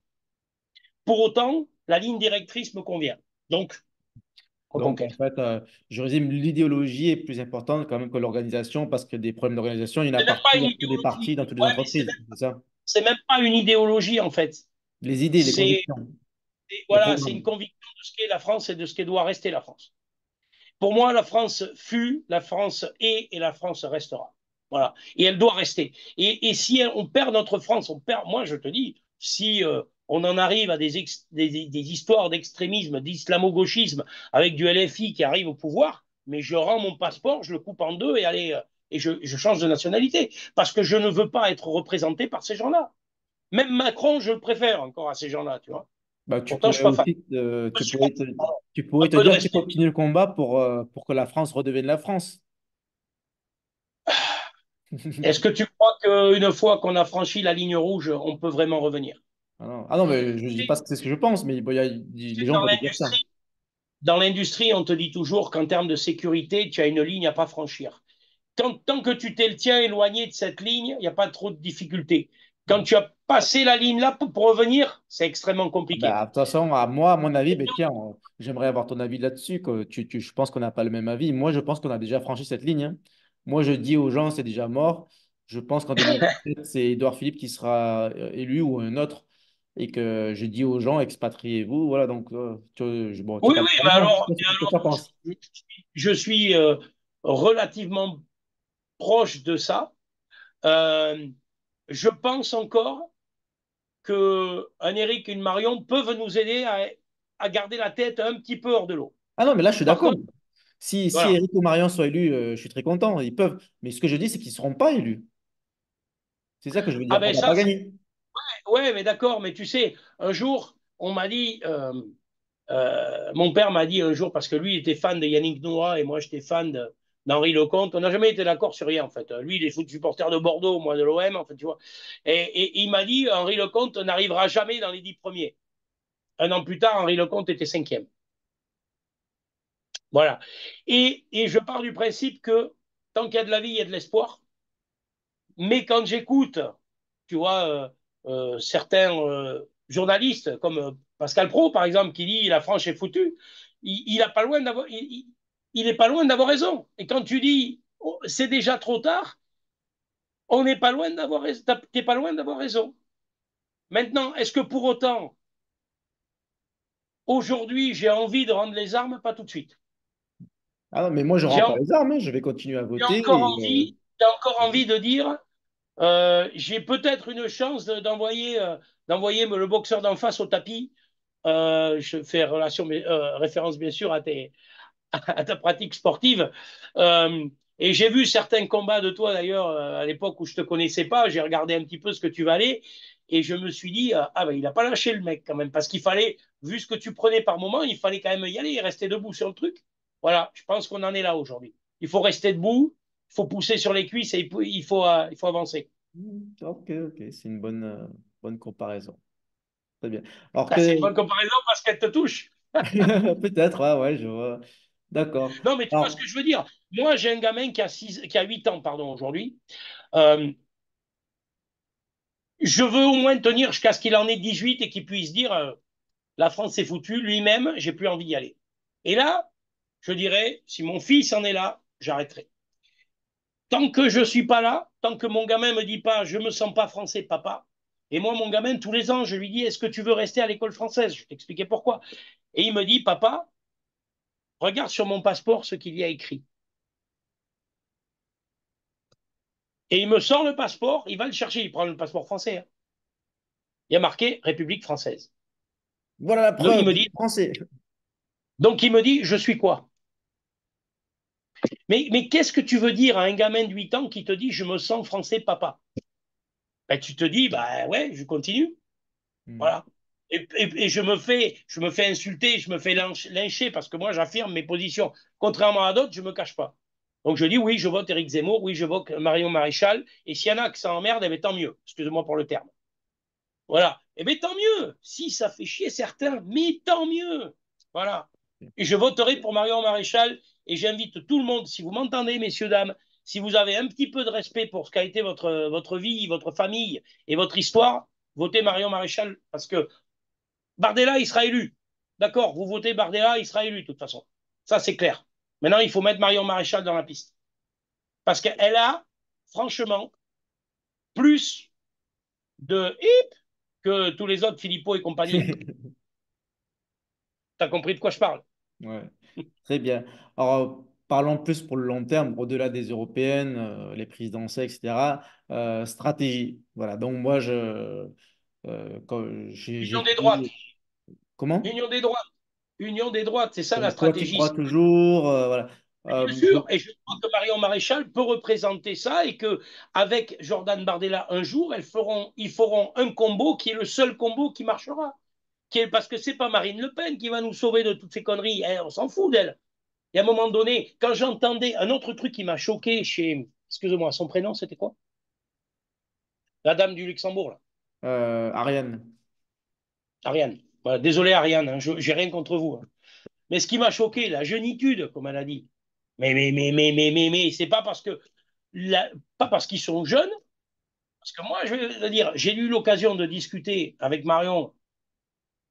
Pour autant, la ligne directrice me convient. Donc, Donc, en Reconquête. fait, je résume, l'idéologie est plus importante quand même que l'organisation parce que des problèmes d'organisation, il y en a C'est même pas partout, une dans tous les idéologie. partis, dans toutes les Ouais, mais entreprises. C'est ça? c'est même pas une idéologie, en fait. Les idées, les C'est, convictions, le voilà, c'est une programme. conviction de ce qu'est la France et de ce qu'elle doit rester la France. Pour moi, la France fut, la France est et la France restera. Voilà. Et elle doit rester. Et si on perd notre France, on perd. Moi, je te dis, si on en arrive à des histoires d'extrémisme, d'islamo-gauchisme avec du LFI qui arrive au pouvoir, mais je rends mon passeport, je le coupe en deux et allez, et je change de nationalité. Parce que je ne veux pas être représenté par ces gens-là. Même Macron, je le préfère encore à ces gens-là, tu vois. Bah, tu Pourtant, je pourrais suis pas fan. aussi Je supporte. tu Un pourrais te peu de dire qu'il respect. faut continuer le combat pour que la France redevienne la France. Est-ce que tu crois qu'une fois qu'on a franchi la ligne rouge, on peut vraiment revenir? Ah non, mais je ne dis pas que c'est ce que je pense, mais bon, les gens Dans peuvent dire ça. l'industrie, dans l'industrie, on te dit toujours qu'en termes de sécurité, tu as une ligne à pas franchir. Tant que tu t'es le tien éloigné de cette ligne, il n'y a pas trop de difficultés. Quand tu as passé la ligne là pour revenir, c'est extrêmement compliqué. Bah, de toute façon, à mon avis, ben, tiens, j'aimerais avoir ton avis là-dessus. Que je pense qu'on n'a pas le même avis. Moi, je pense qu'on a déjà franchi cette ligne, hein. Moi, je dis aux gens, c'est déjà mort. Je pense qu'en 2027, c'est Édouard Philippe qui sera élu ou un autre. Et que je dis aux gens, expatriez-vous. Voilà, donc, bon, tu Oui, n'es pas oui, d'accord mais avec moi. alors, Qu'est-ce que tu en penses? je suis relativement proche de ça. Euh, je pense encore qu'un Eric et une Marion peuvent nous aider à garder la tête un petit peu hors de l'eau. Ah non, mais là, je suis Par d'accord. contre, Si voilà. Eric ou Marion sont élus, je suis très content. Ils peuvent. Mais ce que je dis, c'est qu'ils ne seront pas élus. C'est ça que je veux Ah dire. On ben ne va pas ça, gagner. ouais, mais d'accord, mais tu sais, un jour, on m'a dit, mon père m'a dit un jour, parce que lui il était fan de Yannick Noah et moi j'étais fan d'Henri Lecomte, on n'a jamais été d'accord sur rien en fait. Lui, il est foot supporter de Bordeaux, moi de l'OM, en fait, tu vois. Et il m'a dit, Henri Lecomte n'arrivera jamais dans les 10 premiers. Un an plus tard, Henri Lecomte était cinquième. Voilà. Et je pars du principe que tant qu'il y a de la vie, il y a de l'espoir. Mais quand j'écoute, tu vois, certains journalistes, comme Pascal Pro, par exemple, qui dit la France est foutue, il a pas loin d'avoir, il est pas loin d'avoir raison. Et quand tu dis oh, c'est déjà trop tard, on n'est pas loin d'avoir raison. T'es pas loin d'avoir raison. Maintenant, est-ce que pour autant Aujourd'hui, j'ai envie de rendre les armes, pas tout de suite. Ah non, mais moi, je J'ai rends pas en- les armes, hein, je vais continuer à j'ai voter. encore envie, j'ai encore envie de dire, j'ai peut-être une chance d'envoyer le boxeur d'en face au tapis. Je fais référence bien sûr à ta pratique sportive. Euh, et j'ai vu certains combats de toi d'ailleurs à l'époque où je te connaissais pas. J'ai regardé un petit peu ce que tu valais et je me suis dit ah ben il a pas lâché le mec quand même parce qu'il fallait vu ce que tu prenais par moment, il fallait quand même y aller et rester debout sur le truc. Voilà, je pense qu'on en est là aujourd'hui. Il faut rester debout, il faut pousser sur les cuisses et il faut avancer. Ok, ok, c'est une bonne comparaison. Très bien. Alors Ah, que c'est une bonne comparaison parce qu'elle te touche. peut-être, ouais, ouais, je vois. D'accord. Non, mais tu vois ce que Alors, je veux dire. Moi, j'ai un gamin qui a 8 ans, pardon, aujourd'hui. Euh, je veux au moins tenir jusqu'à ce qu'il en ait 18 et qu'il puisse dire la France s'est foutue, lui-même, j'ai plus envie d'y aller. Et là, je dirais, si mon fils en est là, j'arrêterai. Tant que je suis pas là, tant que mon gamin me dit pas je me sens pas français, papa, et moi, mon gamin, tous les ans, je lui dis est-ce que tu veux rester à l'école française? Je t'expliquais pourquoi. Et il me dit papa, regarde sur mon passeport ce qu'il y a écrit. Et il me sort le passeport, il va le chercher, il prend le passeport français, hein. Il y a marqué République française. voilà la Donc il preuve, me je suis dit, français. je suis quoi? Mais qu'est-ce que tu veux dire à un gamin de 8 ans qui te dit je me sens français, papa? Ben, tu te dis, bah ouais, je continue. Hmm. Voilà. Et je me fais insulter, je me fais lyncher parce que moi j'affirme mes positions. Contrairement à d'autres, je ne me cache pas. Donc je dis oui, je vote Éric Zemmour, oui, je vote Marion Maréchal, et s'il y en a qui s'emmerdent, eh bien, tant mieux. Excusez-moi pour le terme. Voilà. Eh bien, tant mieux. Si ça fait chier certains, mais tant mieux. Voilà. Et je voterai pour Marion Maréchal et j'invite tout le monde, si vous m'entendez, messieurs, dames, si vous avez un petit peu de respect pour ce qu'a été votre vie, votre famille et votre histoire, votez Marion Maréchal parce que Bardella, il sera élu. D'accord, vous votez Bardella, il sera élu de toute façon. Ça, c'est clair. Maintenant, il faut mettre Marion Maréchal dans la piste. Parce qu'elle a, franchement, plus de hip que tous les autres, Philippot et compagnie. T'as compris de quoi je parle? Ouais, très bien. Alors, parlons plus pour le long terme, au-delà des européennes, les présidentielles, etc. Stratégie. Voilà. Donc, moi, quand j'ai Union des droites. fait. Comment? Union des droites. Union des droites, c'est ça la Toi qui stratégie. crois toujours. Voilà. Bien sûr, et je crois que Marion Maréchal peut représenter ça et que avec Jordan Bardella un jour, ils feront un combo qui est le seul combo qui marchera. Parce que c'est pas Marine Le Pen qui va nous sauver de toutes ces conneries. On s'en fout d'elle. Et à un moment donné, quand j'entendais un autre truc qui m'a choqué chez, excusez-moi, son prénom c'était quoi? La dame du Luxembourg, là. Ariane. Ariane. Voilà, désolé Ariane, hein, j'ai rien contre vous, hein. Mais ce qui m'a choqué, la jeunitude, comme elle a dit. Mais, c'est pas parce que pas parce qu'ils sont jeunes, parce que moi, je vais dire, j'ai eu l'occasion de discuter avec Marion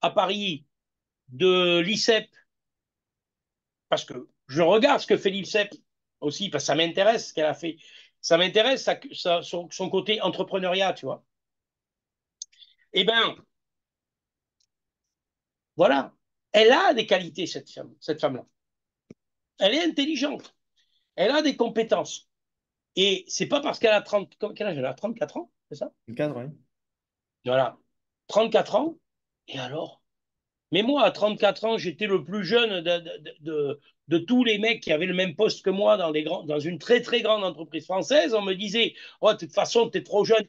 à Paris de l'ICEP, parce que je regarde ce que fait l'ICEP aussi, parce que ça m'intéresse ce qu'elle a fait. Ça m'intéresse son côté entrepreneuriat, tu vois. Eh bien, voilà. Elle a des qualités, cette femme-là. Elle est intelligente. Elle a des compétences. Et c'est pas parce qu'elle a 30, quel âge elle a 34 ans, c'est ça? Le cadre, oui. Voilà. 34 ans. Et alors? Mais moi, à 34 ans, j'étais le plus jeune de tous les mecs qui avaient le même poste que moi dans une très, très grande entreprise française. On me disait, oh, de toute façon, t'es trop jeune,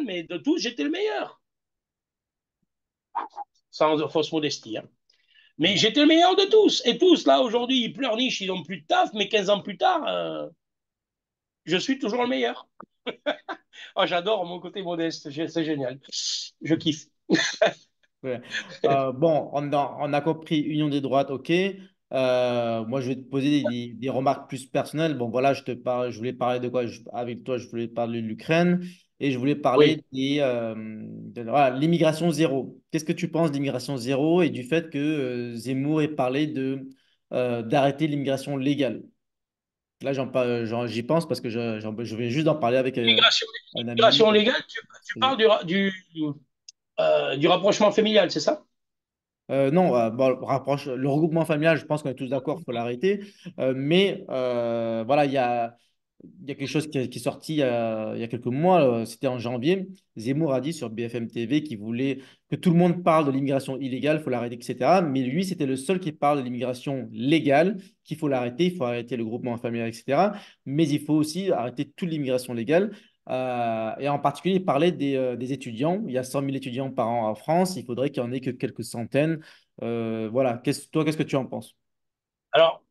mais de tous, j'étais le meilleur. Sans fausse modestie, hein. Mais j'étais le meilleur de tous. Et tous, là, aujourd'hui, ils pleurnichent, ils n'ont plus de taf, mais 15 ans plus tard, je suis toujours le meilleur. Oh, j'adore mon côté modeste, c'est génial. Je kiffe. Ouais. Bon, on a compris Union des droites, ok. Moi, je vais te poser des remarques plus personnelles. Bon, voilà, je voulais parler de quoi? Avec toi, je voulais parler de l'Ukraine et je voulais parler Oui. voilà, l'immigration zéro. Qu'est-ce que tu penses d'immigration zéro et du fait que Zemmour ait parlé d'arrêter l'immigration légale? Là, j'y pense parce que je viens juste d'en parler avec L'immigration un ami. l'immigration légale, tu parles du rapprochement familial, c'est ça? Non, bon, rapproche, le regroupement familial, je pense qu'on est tous d'accord, il faut l'arrêter. Voilà, il y a quelque chose qui est sorti il y a quelques mois, c'était en janvier. Zemmour a dit sur BFM TV qu'il voulait que tout le monde parle de l'immigration illégale, il faut l'arrêter, etc. Mais lui, c'était le seul qui parle de l'immigration légale, qu'il faut l'arrêter, il faut arrêter le groupement familial, etc. Mais il faut aussi arrêter toute l'immigration légale. Et en particulier, il parlait des étudiants. Il y a 100 000 étudiants par an en France. Il faudrait qu'il n'y en ait que quelques centaines. Voilà. Toi, qu'est-ce que tu en penses? Alors,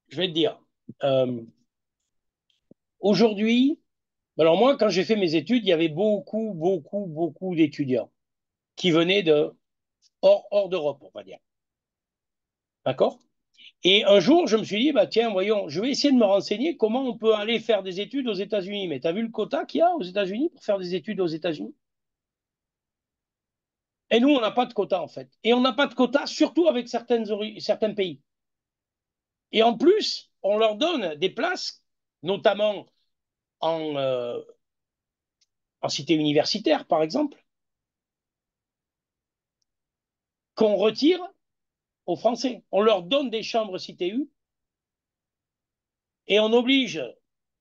je vais te dire, euh, aujourd'hui, alors moi, quand j'ai fait mes études, il y avait beaucoup d'étudiants qui venaient de hors d'Europe, on va dire. D'accord? Et un jour, je me suis dit, bah tiens, voyons, je vais essayer de me renseigner comment on peut aller faire des études aux États-Unis. Mais tu as vu le quota qu'il y a aux États-Unis pour faire des études aux États-Unis? Et nous, on n'a pas de quota, en fait. Et on n'a pas de quota, surtout avec certains pays. Et en plus, on leur donne des places, notamment en, euh, en cité universitaire, par exemple, qu'on retire aux Français. On leur donne des chambres CTU et on oblige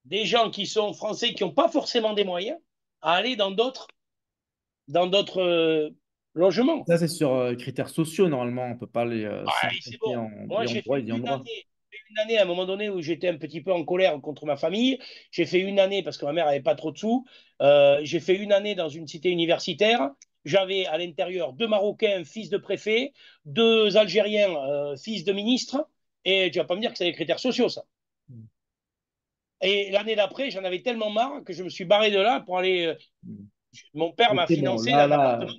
des gens qui sont français, qui n'ont pas forcément des moyens, à aller dans d'autres logements. Ça, c'est sur critères sociaux, normalement. On peut pas les. Ah, Si et c'est ils bon. ont Moi, ils ont droit, ils y ont droit. j'ai fait une année à un moment donné où j'étais un petit peu en colère contre ma famille. J'ai fait une année parce que ma mère avait pas trop de sous. J'ai fait une année dans une cité universitaire. J'avais à l'intérieur deux Marocains, fils de préfet, deux Algériens, fils de ministre. Et tu vas pas me dire que c'est des critères sociaux, ça. Mm. Et l'année d'après, j'en avais tellement marre que je me suis barré de là pour aller. Mm. Mon père m'a Ok, bon, financé un appartement.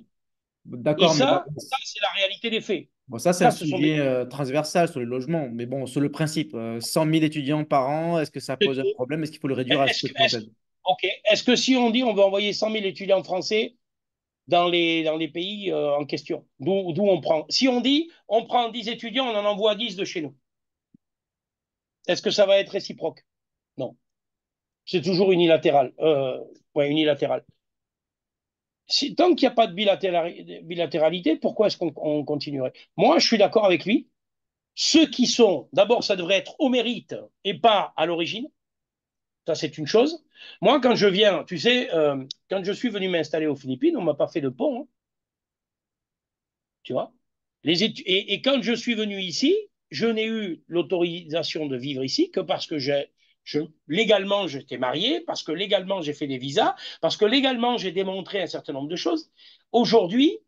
d'accord, mais bon, Ça c'est la réalité des faits. bon, ça, c'est un Ça, ce sont des sujet transversal sur le logement. Mais bon, sur le principe, 100 000 étudiants par an, est-ce que ça pose un problème? Est-ce qu'il faut le réduire à Est-ce que, quelques est-ce, centaines? ok. Est-ce que si on dit on veut envoyer 100 000 étudiants français dans les pays en question, d'où on prend? Si on dit on prend 10 étudiants, on en envoie 10 de chez nous, est-ce que ça va être réciproque? Non. C'est toujours unilatéral. Ouais, unilatéral. Tant qu'il n'y a pas de bilatéralité, pourquoi est-ce qu'on continuerait? Moi, je suis d'accord avec lui. Ceux qui sont, d'abord, ça devrait être au mérite et pas à l'origine. Ça, c'est une chose. Moi, quand je viens, tu sais, quand je suis venu m'installer aux Philippines, on ne m'a pas fait de pont, hein, tu vois. Et quand je suis venu ici, je n'ai eu l'autorisation de vivre ici que parce que légalement, j'étais marié, parce que légalement, j'ai fait des visas, parce que légalement, j'ai démontré un certain nombre de choses. Aujourd'hui,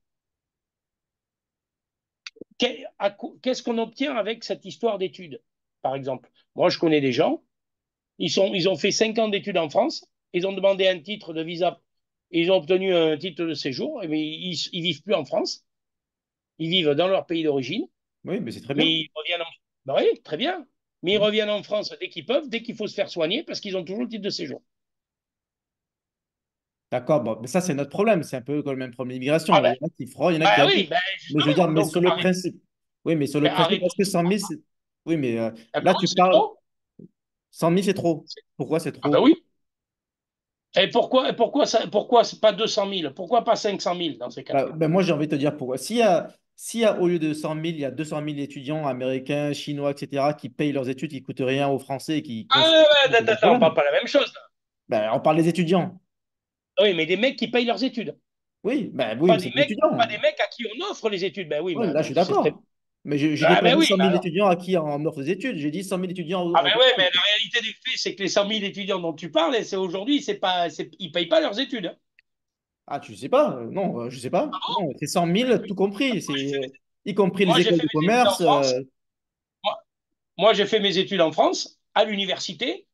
qu'est-ce qu'on obtient avec cette histoire d'études, par exemple? Moi, je connais des gens, ils ont fait 5 ans d'études en France, ils ont demandé un titre de visa, ils ont obtenu un titre de séjour, mais ils vivent plus en France, ils vivent dans leur pays d'origine, Oui, mais c'est très mais bien. ils reviennent en... Ben oui, très bien. Mais ils reviennent en France dès qu'ils peuvent, dès qu'il faut se faire soigner, parce qu'ils ont toujours le titre de séjour. D'accord, bon, mais ça, c'est notre problème. C'est un peu comme le même problème d'immigration. Ah Il ben, y en a qui fraudent, il y en a qui ben abusent. oui, ben Mais je veux dire, justement. mais Donc, sur le principe. Oui, mais sur le principe, arrêtons. est-ce que 100 000, oui, mais là, D'accord, tu c'est parles, trop. 100 000, c'est trop. Pourquoi c'est Ah ben trop? oui. Pourquoi c'est pas 200 000? Pourquoi pas 500 000 dans ces cas-là? Ben, moi, j'ai envie de te dire pourquoi. S'il y a, au lieu de 100 000, il y a 200 000 étudiants américains, chinois, etc., qui payent leurs études, qui ne coûtent rien aux Français et qui Ah construisent, ouais, ouais, c'est attends, pas de attends, on problème. parle pas la même chose, là. Ben, on parle des étudiants. Oui, mais des mecs qui payent leurs études. Oui, ben, oui, mais c'est des Pas étudiants. des mecs à qui on offre les études. Ben oui, Oui, mais là, je attends, suis tu sais très bien. d'accord. Mais je n'ai Ah pas ben dit oui, 100 mais 000 alors. étudiants à qui on offre des études. J'ai dit 100 000 étudiants Ah au ben ouais, mais total. la réalité des faits, c'est que les 100 000 étudiants dont tu parles, c'est aujourd'hui, ils payent pas leurs études. Ah, tu sais pas? Non, je sais pas. Non, c'est 100 000 tout compris. C'est y compris les Moi, j'ai écoles fait de mes études en commerce. France. Moi, moi, j'ai fait mes études en France, à l'université,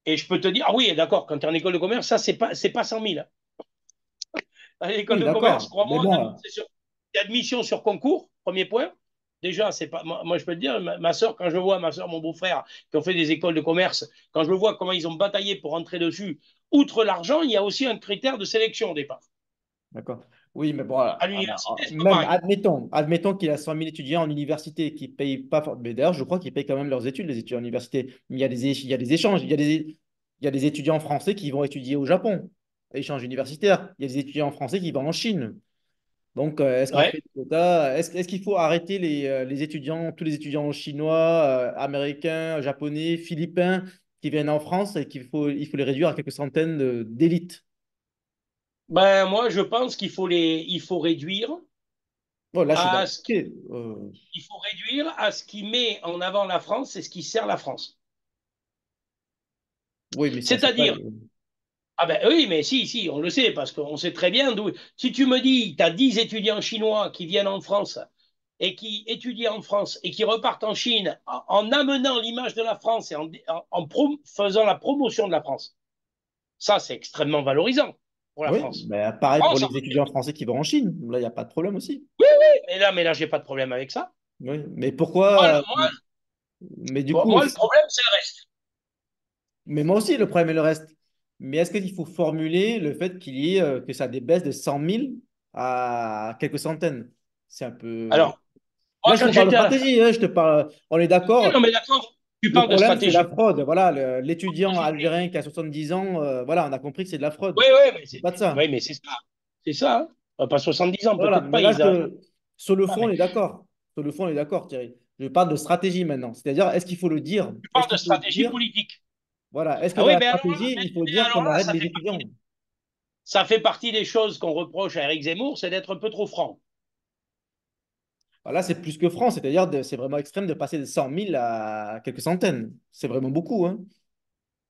et je peux te dire, ah oui, d'accord, quand tu es en école de commerce, ça, c'est pas 100 000. À l'école Oui, de commerce, d'accord. Mais crois-moi, bon, c'est admission sur concours, premier point. Déjà, c'est pas, moi, je peux te dire, ma soeur, quand je vois ma soeur, mon beau-frère, qui ont fait des écoles de commerce, quand je vois comment ils ont bataillé pour entrer dessus, outre l'argent, il y a aussi un critère de sélection au départ. d'accord. Oui, mais bon, À l'université, c'est pas même pareil. admettons qu'il y a 100 000 étudiants en université qui ne payent pas. Mais d'ailleurs, je crois qu'ils payent quand même leurs études, les étudiants en université. Mais il y a des échanges. Il y a des étudiants français qui vont étudier au Japon, échange universitaire. Il y a des étudiants français qui vont en Chine. Donc, est-ce qu'on Ouais. fait des quotas? Est-ce qu'il faut arrêter les étudiants, tous les étudiants chinois, américains, japonais, philippins qui viennent en France et il faut les réduire à quelques centaines d'élites? Ben, moi, je pense il faut réduire Bon, là, je suis à d'accord. ce Ok, qui, il faut réduire à ce qui met en avant la France et ce qui sert la France. oui, mais ça, c'est pas. C'est-à-dire, ah ben oui, mais si, on le sait, parce qu'on sait très bien d'où. Si tu me dis, tu as 10 étudiants chinois qui viennent en France et qui étudient en France et qui repartent en Chine en amenant l'image de la France et faisant la promotion de la France, ça, c'est extrêmement valorisant pour la Oui, France. mais La pareil pour France, les étudiants français qui vont en Chine. Là, il n'y a pas de problème aussi. mais là, j'ai pas de problème avec ça. Oui, mais Moi, pourquoi? moi, Mais du coup, le problème, c'est le reste. mais moi aussi, le problème est le reste. Mais est-ce qu'il faut formuler le fait qu'il y ait que ça débaisse de 100 000 à quelques centaines? C'est un peu. Alors, Là, moi, je te quand parle de j'étais à la fac, stratégie, hein, je te parle. On est oui, non, d'accord. mais d'accord, tu Le parles de problème, c'est la stratégie. fraude. Voilà, l'étudiant algérien qui a 70 ans, voilà, on a compris que c'est de la fraude. Oui, oui, C'est pas de ça. mais c'est ça. C'est ça. Hein. Pas 70 ans, Voilà, peut-être mais pas, là, Isa. sur le Ah, fond, on mais est d'accord. Sur le fond, on est d'accord, Thierry. Je parle de stratégie maintenant. C'est-à-dire, est-ce qu'il faut le dire? tu Est-ce parles de qu'il faut stratégie dire, politique. voilà, est-ce que Ah dans oui, la stratégie, il faut mais dire alors qu'on là, arrête les étudiants? ça fait partie des choses qu'on reproche à Eric Zemmour, c'est d'être un peu trop franc. Voilà, c'est plus que franc, c'est-à-dire c'est vraiment extrême de passer de 100 000 à quelques centaines. C'est vraiment beaucoup, hein.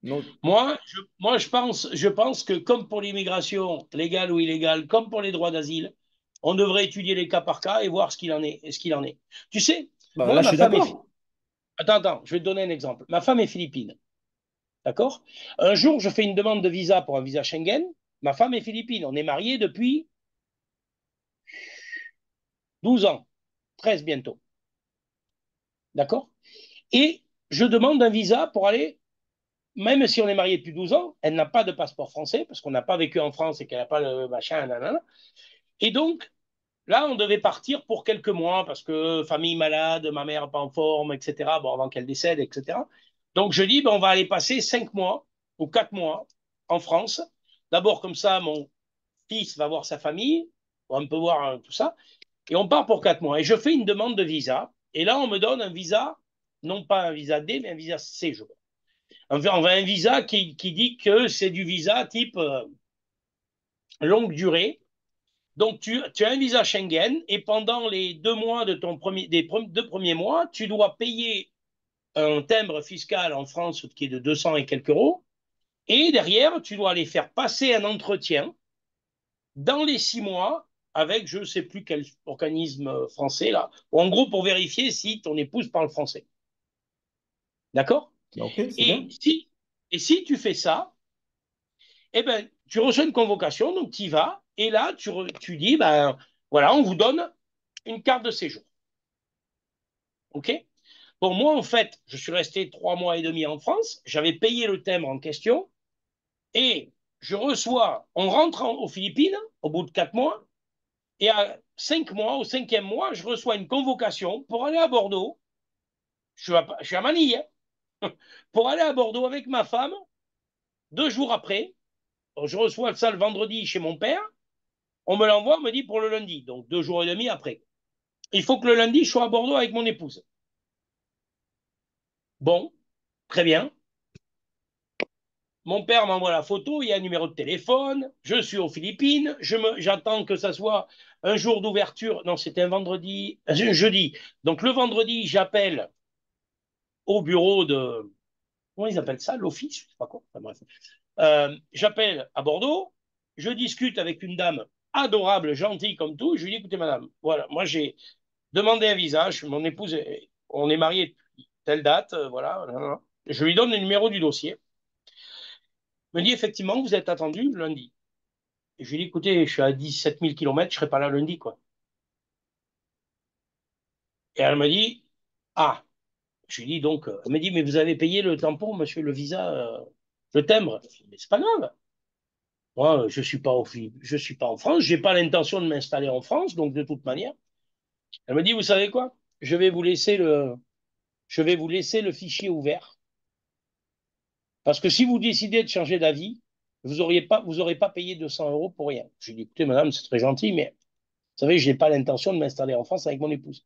Non, Je pense que comme pour l'immigration, légale ou illégale, comme pour les droits d'asile, on devrait étudier les cas par cas et voir ce qu'il en est. Et ce qu'il en est. Tu sais, bah, moi, là, je ma suis femme est... d'accord. Attends, je vais te donner un exemple. Ma femme est philippine, d'accord? Un jour, je fais une demande de visa pour un visa Schengen. Ma femme est philippine. On est mariés depuis 12 ans, 13 bientôt, d'accord? Et je demande un visa pour aller, même si on est mariés depuis 12 ans, elle n'a pas de passeport français parce qu'on n'a pas vécu en France et qu'elle n'a pas le machin, nanana. Et donc, là, on devait partir pour quelques mois parce que famille malade, ma mère pas en forme, etc. Bon, avant qu'elle décède, etc. Donc, je dis, ben, on va aller passer 5 mois ou 4 mois en France. D'abord, comme ça, mon fils va voir sa famille, on va un peu voir tout ça. Et on part pour 4 mois. Et je fais une demande de visa. Et là, on me donne un visa, non pas un visa D, mais un visa séjour. Un visa qui dit que c'est du visa type longue durée. Donc, tu as un visa Schengen et pendant les 2 mois de des 2 premiers mois, tu dois payer un timbre fiscal en France qui est de 200 et quelques euros. Et derrière, tu dois aller faire passer un entretien dans les 6 mois avec je ne sais plus quel organisme français, là, en gros pour vérifier si ton épouse parle français. D'accord? Bah, ok, c'est Et bien. si, et si tu fais ça, eh ben, tu reçois une convocation, donc tu y vas, et là, tu dis, ben, voilà, on vous donne une carte de séjour. OK? Pour moi, en fait, je suis resté 3 mois et demi en France, j'avais payé le timbre en question, et on rentre aux Philippines au bout de 4 mois, et à 5 mois, au cinquième mois, je reçois une convocation pour aller à Bordeaux. Je suis à Manille, hein, pour aller à Bordeaux avec ma femme 2 jours après. Je reçois ça le vendredi chez mon père. On me l'envoie, on me dit pour le lundi, donc 2 jours et demi après. Il faut que le lundi, je sois à Bordeaux avec mon épouse. Bon, très bien. Mon père m'envoie la photo, il y a un numéro de téléphone, je suis aux Philippines, j'attends que ça soit un jour d'ouverture. Non, c'était un vendredi, un jeudi. Donc le vendredi, j'appelle au bureau de, comment ils appellent ça, l'office, je sais pas quoi. Enfin, bref. J'appelle à Bordeaux, je discute avec une dame adorable, gentille comme tout. Je lui dis, écoutez, madame, voilà, moi j'ai demandé un visa, mon épouse, on est mariés depuis telle date, voilà. Je lui donne le numéro du dossier. Elle me dit, effectivement, vous êtes attendu lundi. Et je lui dis, écoutez, je suis à 17 000 kilomètres, je ne serai pas là lundi, quoi. Et elle me dit, ah, je lui dis donc, elle me dit, mais vous avez payé le tampon, monsieur, le visa, le timbre. Je dis, mais c'est pas grave. Moi, je suis pas en France, j'ai pas l'intention de m'installer en France, donc de toute manière. Elle me dit, vous savez quoi? Je vais vous laisser le fichier ouvert. Parce que si vous décidez de changer d'avis, vous aurez pas payé 200 € pour rien. Je lui dis, écoutez, madame, c'est très gentil, mais savez, je n'ai pas l'intention de m'installer en France avec mon épouse.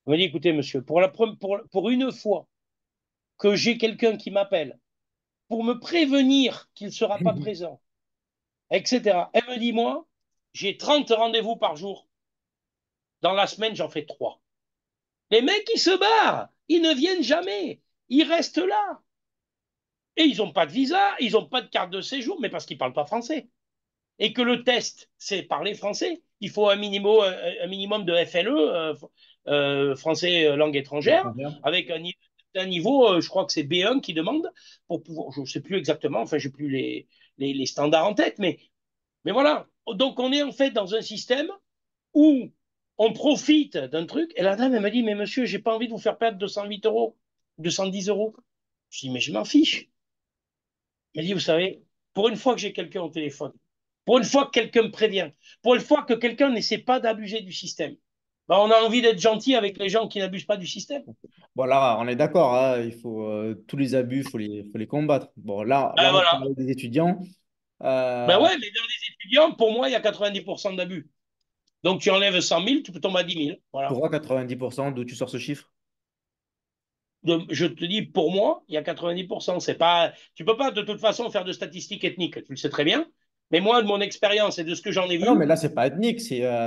Elle m'a dit, écoutez, monsieur, pour une fois que j'ai quelqu'un qui m'appelle pour me prévenir qu'il ne sera pas présent, etc. Elle me dit, moi, j'ai 30 rendez-vous par jour. Dans la semaine, j'en fais 3. Les mecs, ils se barrent. Ils ne viennent jamais. Ils restent là. Et ils n'ont pas de visa, ils n'ont pas de carte de séjour, mais parce qu'ils ne parlent pas français. Et que le test, c'est parler français. Il faut un minimum de FLE, français langue étrangère, avec un niveau, je crois que c'est B1 qui demande, pour pouvoir, je ne sais plus exactement, enfin, je n'ai plus les standards en tête, mais voilà. Donc, on est en fait dans un système où on profite d'un truc. Et la dame, elle m'a dit, mais monsieur, j'ai pas envie de vous faire perdre 208 euros, 210 euros. Je dis, mais je m'en fiche. Elle dit, vous savez, pour une fois que j'ai quelqu'un au téléphone, pour une fois que quelqu'un me prévient, pour une fois que quelqu'un n'essaie pas d'abuser du système, ben, on a envie d'être gentil avec les gens qui n'abusent pas du système. Bon, là, on est d'accord, hein, il faut tous les abus, faut les combattre. Bon, là, Ben on va voilà. parler des étudiants. Ben Euh, ouais, mais dans les étudiants, pour moi, il y a 90% d'abus. Donc tu enlèves 100 000, tu peux tomber à 10 000. Voilà. Pourquoi 90%? D'où tu sors ce chiffre? Je te dis, pour moi, il y a 90%. C'est pas, tu peux pas de toute façon faire de statistiques ethniques, tu le sais très bien. Mais moi, de mon expérience et de ce que j'en ai Ah non, mais vu, là, c'est pas ethnique.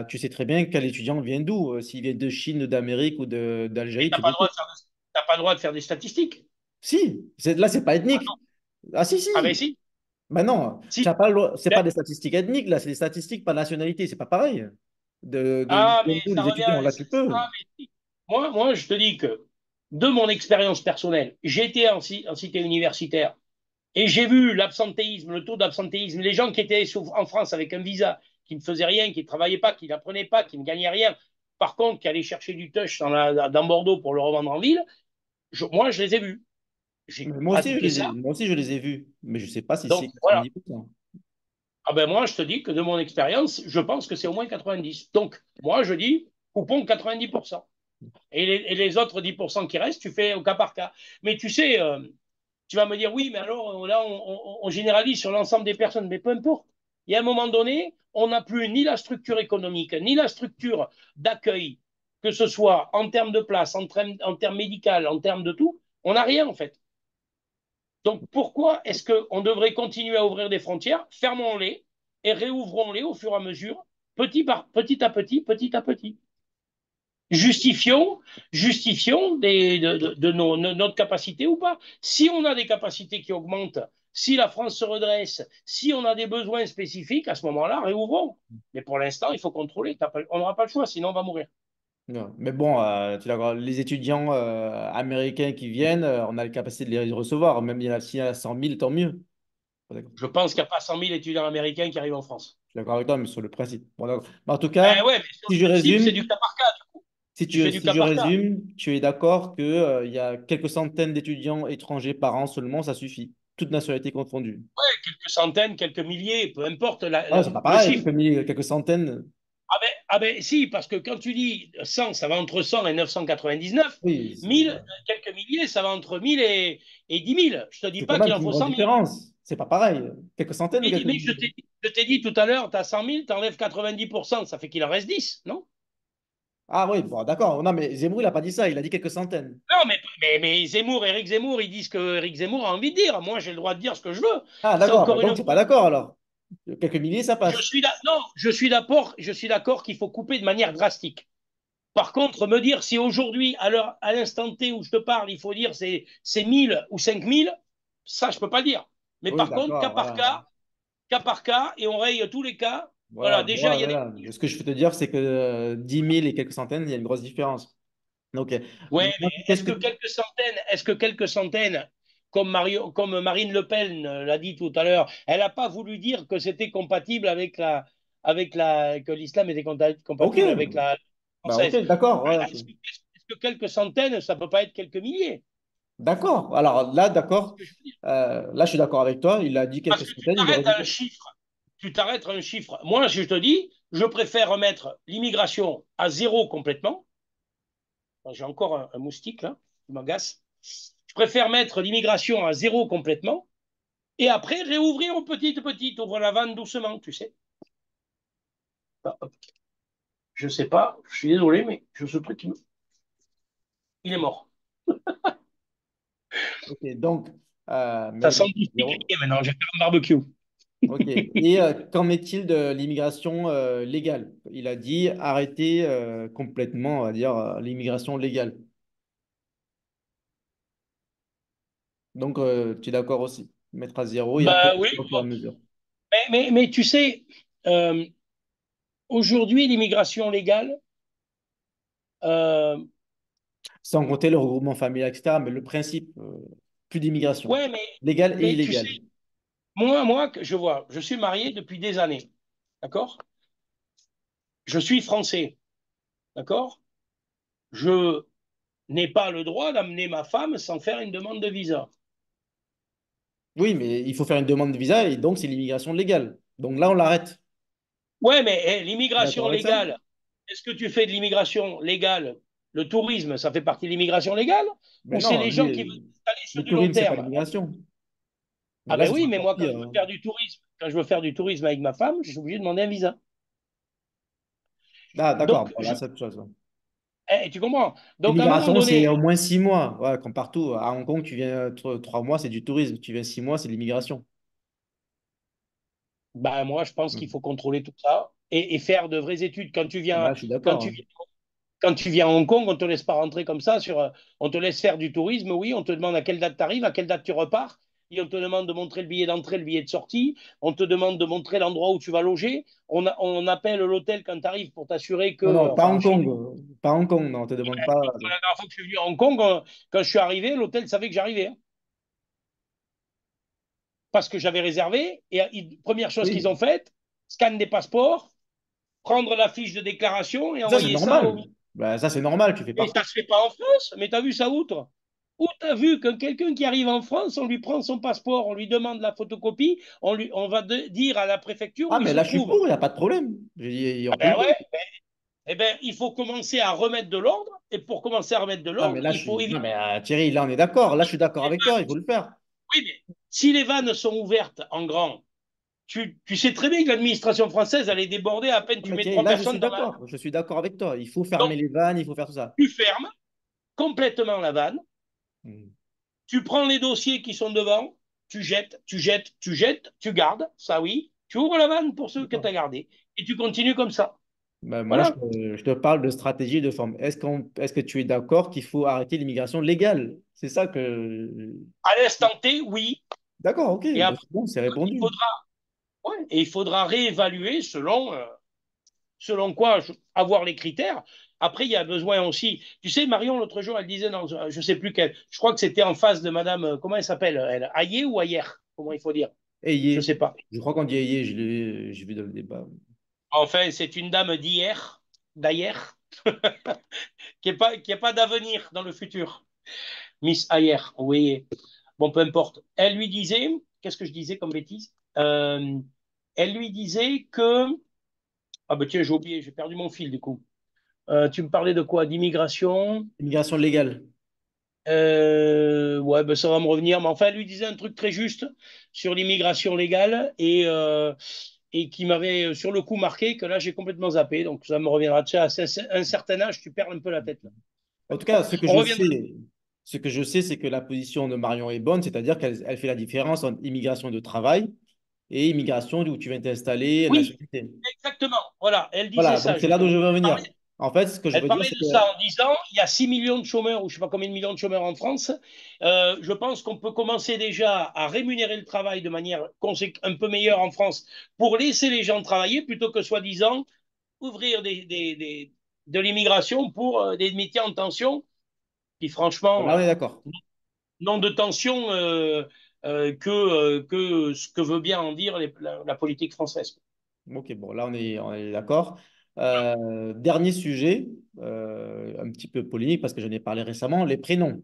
Tu sais très bien quel étudiant vient d'où. S'il vient de Chine, d'Amérique ou mais d'Algérie, t'as tu pas le le droit sais. de faire t'as pas le droit de faire des statistiques. Si, là, c'est pas Ah ethnique. non. Ah si, Ah ben si. si, Mais non, si. c'est Ben, pas des statistiques ethniques, là, c'est des statistiques par nationalité. C'est pas pareil. Ils ah, mais viennent d'où, ça les revient. étudiants? Là, tu peux. Ah, mais si. Moi, je te dis que de mon expérience personnelle, j'étais en cité universitaire et j'ai vu l'absentéisme, le taux d'absentéisme, les gens qui étaient en France avec un visa, qui ne faisaient rien, qui ne travaillaient pas, qui n'apprenaient pas, qui ne gagnaient rien, par contre, qui allaient chercher du touch dans Bordeaux pour le revendre en ville, moi, je les ai vus. J'ai Mais moi aussi, pratiqué ça. moi aussi, je les ai vus. Mais je sais pas si c'est Donc, voilà. 90%. Ah ben moi, je te dis que de mon expérience, je pense que c'est au moins 90. Donc, moi, je dis, coupons 90%. Et les autres 10% qui restent, tu fais au cas par cas. Mais tu sais, tu vas me dire, oui, mais alors là, on généralise sur l'ensemble des personnes. Mais peu importe. Il y a un moment donné, on n'a plus ni la structure économique, ni la structure d'accueil, que ce soit en termes de place, en termes médicaux, en termes de tout. On n'a rien, en fait. Donc, pourquoi est-ce qu'on devrait continuer à ouvrir des frontières? Fermons-les et réouvrons-les au fur et à mesure, petit à petit, petit à petit. Justifions, justifions notre capacité ou pas. Si on a des capacités qui augmentent, si la France se redresse, si on a des besoins spécifiques, à ce moment-là, réouvrons. Mais pour l'instant, il faut contrôler. On n'aura pas le choix, sinon on va mourir. Non. Mais bon, tu es d'accord, les étudiants américains qui viennent, on a la capacité de les recevoir. Même s'il y en a 100 000, tant mieux. D'accord. Je pense qu'il n'y a pas 100 000 étudiants américains qui arrivent en France. Je suis d'accord avec toi, mais sur le principe. Bon, d'accord. Mais en tout cas, Ouais, mais sur si le je principe, c'est résume, du cas par cas. Tu fais du si cas je par cas. résume, tu es d'accord que, il y a quelques centaines d'étudiants étrangers par an seulement, ça suffit. Toutes nationalités confondues. Quelques centaines, quelques milliers, peu importe Ah, c'est pas le pareil, chiffre. quelques centaines. Ah ben si, parce que quand tu dis 100, ça va entre 100 et 999. Oui, 1000, quelques milliers, ça va entre 1000 et 10 000. Je te dis c'est quand pas même qu'il en une faut grosse 100 000. différence. C'est pas pareil. Quelques centaines ou quelques Mais milliers. je t'ai dit tout à l'heure, tu as 100 000, tu enlèves 90%, ça fait qu'il en reste 10, non? Ah oui, bon, d'accord. Non, mais Zemmour, il a pas dit ça. Il a dit quelques centaines. Non, mais Zemmour, Éric Zemmour, ils disent que Éric Zemmour a envie de dire. Moi, j'ai le droit de dire ce que je veux. Ah, C'est d'accord. encore une Donc, c'est pas opinion. d'accord alors. Quelques milliers, ça passe. Non, je suis d'accord qu'il faut couper de manière drastique. Par contre, me dire si aujourd'hui, à l'instant T où je te parle, il faut dire c'est 1000 ou 5000, ça, je ne peux pas le dire. Mais Oui, par contre, d'accord. Voilà. cas par cas, et on raye tous les cas. Voilà, Voilà, déjà, voilà, il y a des. voilà. Ce que je peux te dire, c'est que 10 000 et quelques centaines, il y a une grosse différence. Donc, Ouais, mais maintenant, qu'est-ce que. est-ce que quelques centaines, comme Marine Le Pen l'a dit tout à l'heure, elle n'a pas voulu dire que c'était compatible que l'islam était Ok, compatible avec la bah, ok, française. d'accord. Ouais, ok. Est-ce que quelques centaines, ça ne peut pas être quelques milliers? D'accord. Alors là, C'est ce d'accord. que je veux dire. Là, je suis d'accord avec toi. Il a dit Parce quelques que tu centaines, il aurait t'arrêtes dit. à un chiffre. Tu t'arrêtes à un chiffre. Moi, je te dis, je préfère remettre l'immigration à zéro complètement. J'ai encore un moustique là, qui m'agace. Je préfère mettre l'immigration à zéro complètement et après réouvrir au petit, ouvre la vanne doucement, tu sais. Je sais pas, je suis désolé, mais ce truc, il est mort. Ok, donc, Ça mais sent bon, du steak zéro. grillé maintenant, je vais faire un barbecue. Ok. Et qu'en est-il de l'immigration légale? Il a dit arrêter complètement, on va dire, l'immigration légale. Donc, tu es d'accord aussi? Mettre à zéro et après, Bah oui, au fur et à mesure. mais tu sais, euh, aujourd'hui, l'immigration légale, euh, Sans compter le regroupement familial, etc. Mais le principe, plus d'immigration, ouais, légale et tu sais, illégale. moi, que je vois, je suis marié depuis des années, d'accord? Je suis français, d'accord? Je n'ai pas le droit d'amener ma femme sans faire une demande de visa. Oui, mais il faut faire une demande de visa et donc c'est l'immigration légale. Donc là, on l'arrête. Ouais, mais D'accord l'immigration avec ça? légale, est-ce que tu fais de l'immigration légale? Le tourisme, ça fait partie de l'immigration légale? Mais Ou c'est non, les gens qui veulent s'installer sur le du long tourisme, c'est pas terme? l'immigration. Ah Là, ben ce sera oui, mais encore moi, pire, hein. quand je veux faire du tourisme avec ma femme, je suis obligé de demander un visa. Ah, d'accord. Donc, Bon, là, c'est autre chose, ouais. tu comprends? Donc, à un moment L'immigration, c'est donné, au moins 6 mois. Ouais, comme partout. À Hong Kong, tu viens 3 mois, c'est du tourisme. Tu viens 6 mois, c'est de l'immigration. ben moi, je pense qu'il Hmm. faut contrôler tout ça et faire de vraies études. Là, je suis Quand d'accord, tu hein. viens Quand tu viens à Hong Kong, on te laisse pas rentrer comme ça on te laisse faire du tourisme, oui, on te demande à quelle date tu arrives, à quelle date tu repars, et on te demande de montrer le billet d'entrée, le billet de sortie, on te demande de montrer l'endroit où tu vas loger, on appelle l'hôtel quand tu arrives pour t'assurer Non, que, non, pas enfin, Hong chez Kong. nous, Pas Hong Kong, non, on te demande pas. la dernière fois que je suis venu à Hong Kong, quand je suis arrivé, l'hôtel savait que j'arrivais, hein, parce que j'avais réservé, et première chose qu'ils ont Oui, faite, scan des passeports, prendre la fiche de déclaration et ça, c'est envoyer ça au. normal. Ben, ça, c'est normal, tu fais Et partout. ça se fait pas en France, mais tu as vu ça outre? Où tu as vu que quelqu'un qui arrive en France, on lui prend son passeport, on lui demande la photocopie, on va dire à la préfecture Ah, où il mais se là, je suis trouve. pour, il n'y a pas de problème. Je dis, Ah on peut le ben faire. ouais, eh ben, il faut commencer à remettre de l'ordre. Et pour commencer à remettre de Ah, mais l'ordre, là, il faut Non, éviter. mais Thierry, là, on est d'accord. Là, je suis d'accord avec toi, il faut le faire. Oui, mais si les vannes sont ouvertes en grand, tu sais très bien que l'administration française, elle est débordée à peine Non, tu mais mets Thierry, trois là, je personnes suis dans la. d'accord. Je suis d'accord avec toi. Il faut Donc, fermer les vannes, il faut faire tout ça. tu fermes complètement la vanne, Hmm. tu prends les dossiers qui sont devant, tu gardes, ça oui, tu ouvres la vanne pour ceux que tu D'accord. as gardés, et tu continues comme ça. Ben, moi, Voilà. je te parle de stratégie de forme. Est-ce que tu es d'accord qu'il faut arrêter l'immigration légale? C'est ça que... À l'instant T, oui, D'accord, ok. et Ben, après, c'est bon, c'est il répondu. faudra, ouais, et il faudra réévaluer selon quoi avoir les critères. Après, il y a besoin aussi. Tu sais, Marion, l'autre jour, elle disait, non, je ne sais plus quelle, je crois que c'était en face de Madame, comment elle s'appelle, elle, Ayer ou Ayer, comment il faut dire, je ne Ayez. sais pas. Je crois qu'on dit ayez, j'ai vu dans le débat. Enfin, c'est une dame d'hier, qui est pas d'avenir dans le futur. Miss Ayer, oui. Bon, peu importe. Elle lui disait, qu'est-ce que je disais comme bêtise? Elle lui disait que, ah ben tiens, j'ai oublié, j'ai perdu mon fil du coup. Tu me parlais de quoi? D'immigration? Immigration légale. Ouais, ben ça va me revenir. Mais enfin, elle lui disait un truc très juste sur l'immigration légale et qui m'avait sur le coup marqué que là, j'ai complètement zappé. Donc, ça me reviendra. Tu sais, à un certain âge, tu perds un peu la tête là. En tout cas, On reviendra. ce que je sais, c'est que la position de Marion est bonne, c'est-à-dire qu'elle fait la différence entre immigration de travail et immigration où tu viens t'installer, Oui, nationalité. exactement. Voilà, elle disait Voilà, donc ça c'est là d'où justement. je veux venir. En fait, ce que je Elle veux dire, parlait c'est de que ça en disant il y a 6 millions de chômeurs ou je ne sais pas combien de millions de chômeurs en France. Je pense qu'on peut commencer déjà à rémunérer le travail de manière un peu meilleure en France pour laisser les gens travailler plutôt que soi-disant ouvrir de l'immigration pour des métiers en tension qui, franchement, là, on est d'accord. n'ont de tension que ce que veut bien en dire la politique française. Ok, bon, là, on est d'accord. Dernier sujet, un petit peu polémique parce que j'en ai parlé récemment, les prénoms.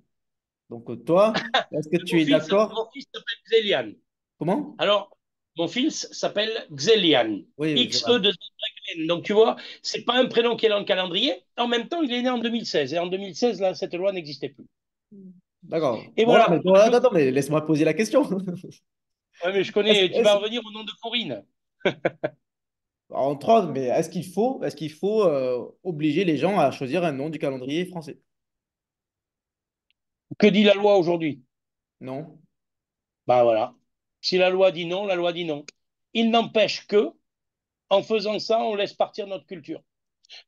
Donc, toi, est-ce que tu es d'accord? Mon fils s'appelle Xelian. Comment? Alors, mon fils s'appelle Xelian. Oui, je X-E vois. de N. Donc, tu vois, c'est pas un prénom qui est dans le calendrier. En même temps, il est né en 2016. Et en 2016, là, cette loi n'existait plus. D'accord. Et Bon, là, voilà. mais bon, attends, attends, mais laisse-moi poser la question. Ouais, mais je Est-ce, connais, tu vas est-ce- revenir au nom de Corinne. entre autres, mais est-ce qu'il faut obliger les gens à choisir un nom du calendrier français? Que dit la loi aujourd'hui? Non? Ben voilà. Si la loi dit non, la loi dit non. Il n'empêche que, en faisant ça, on laisse partir notre culture.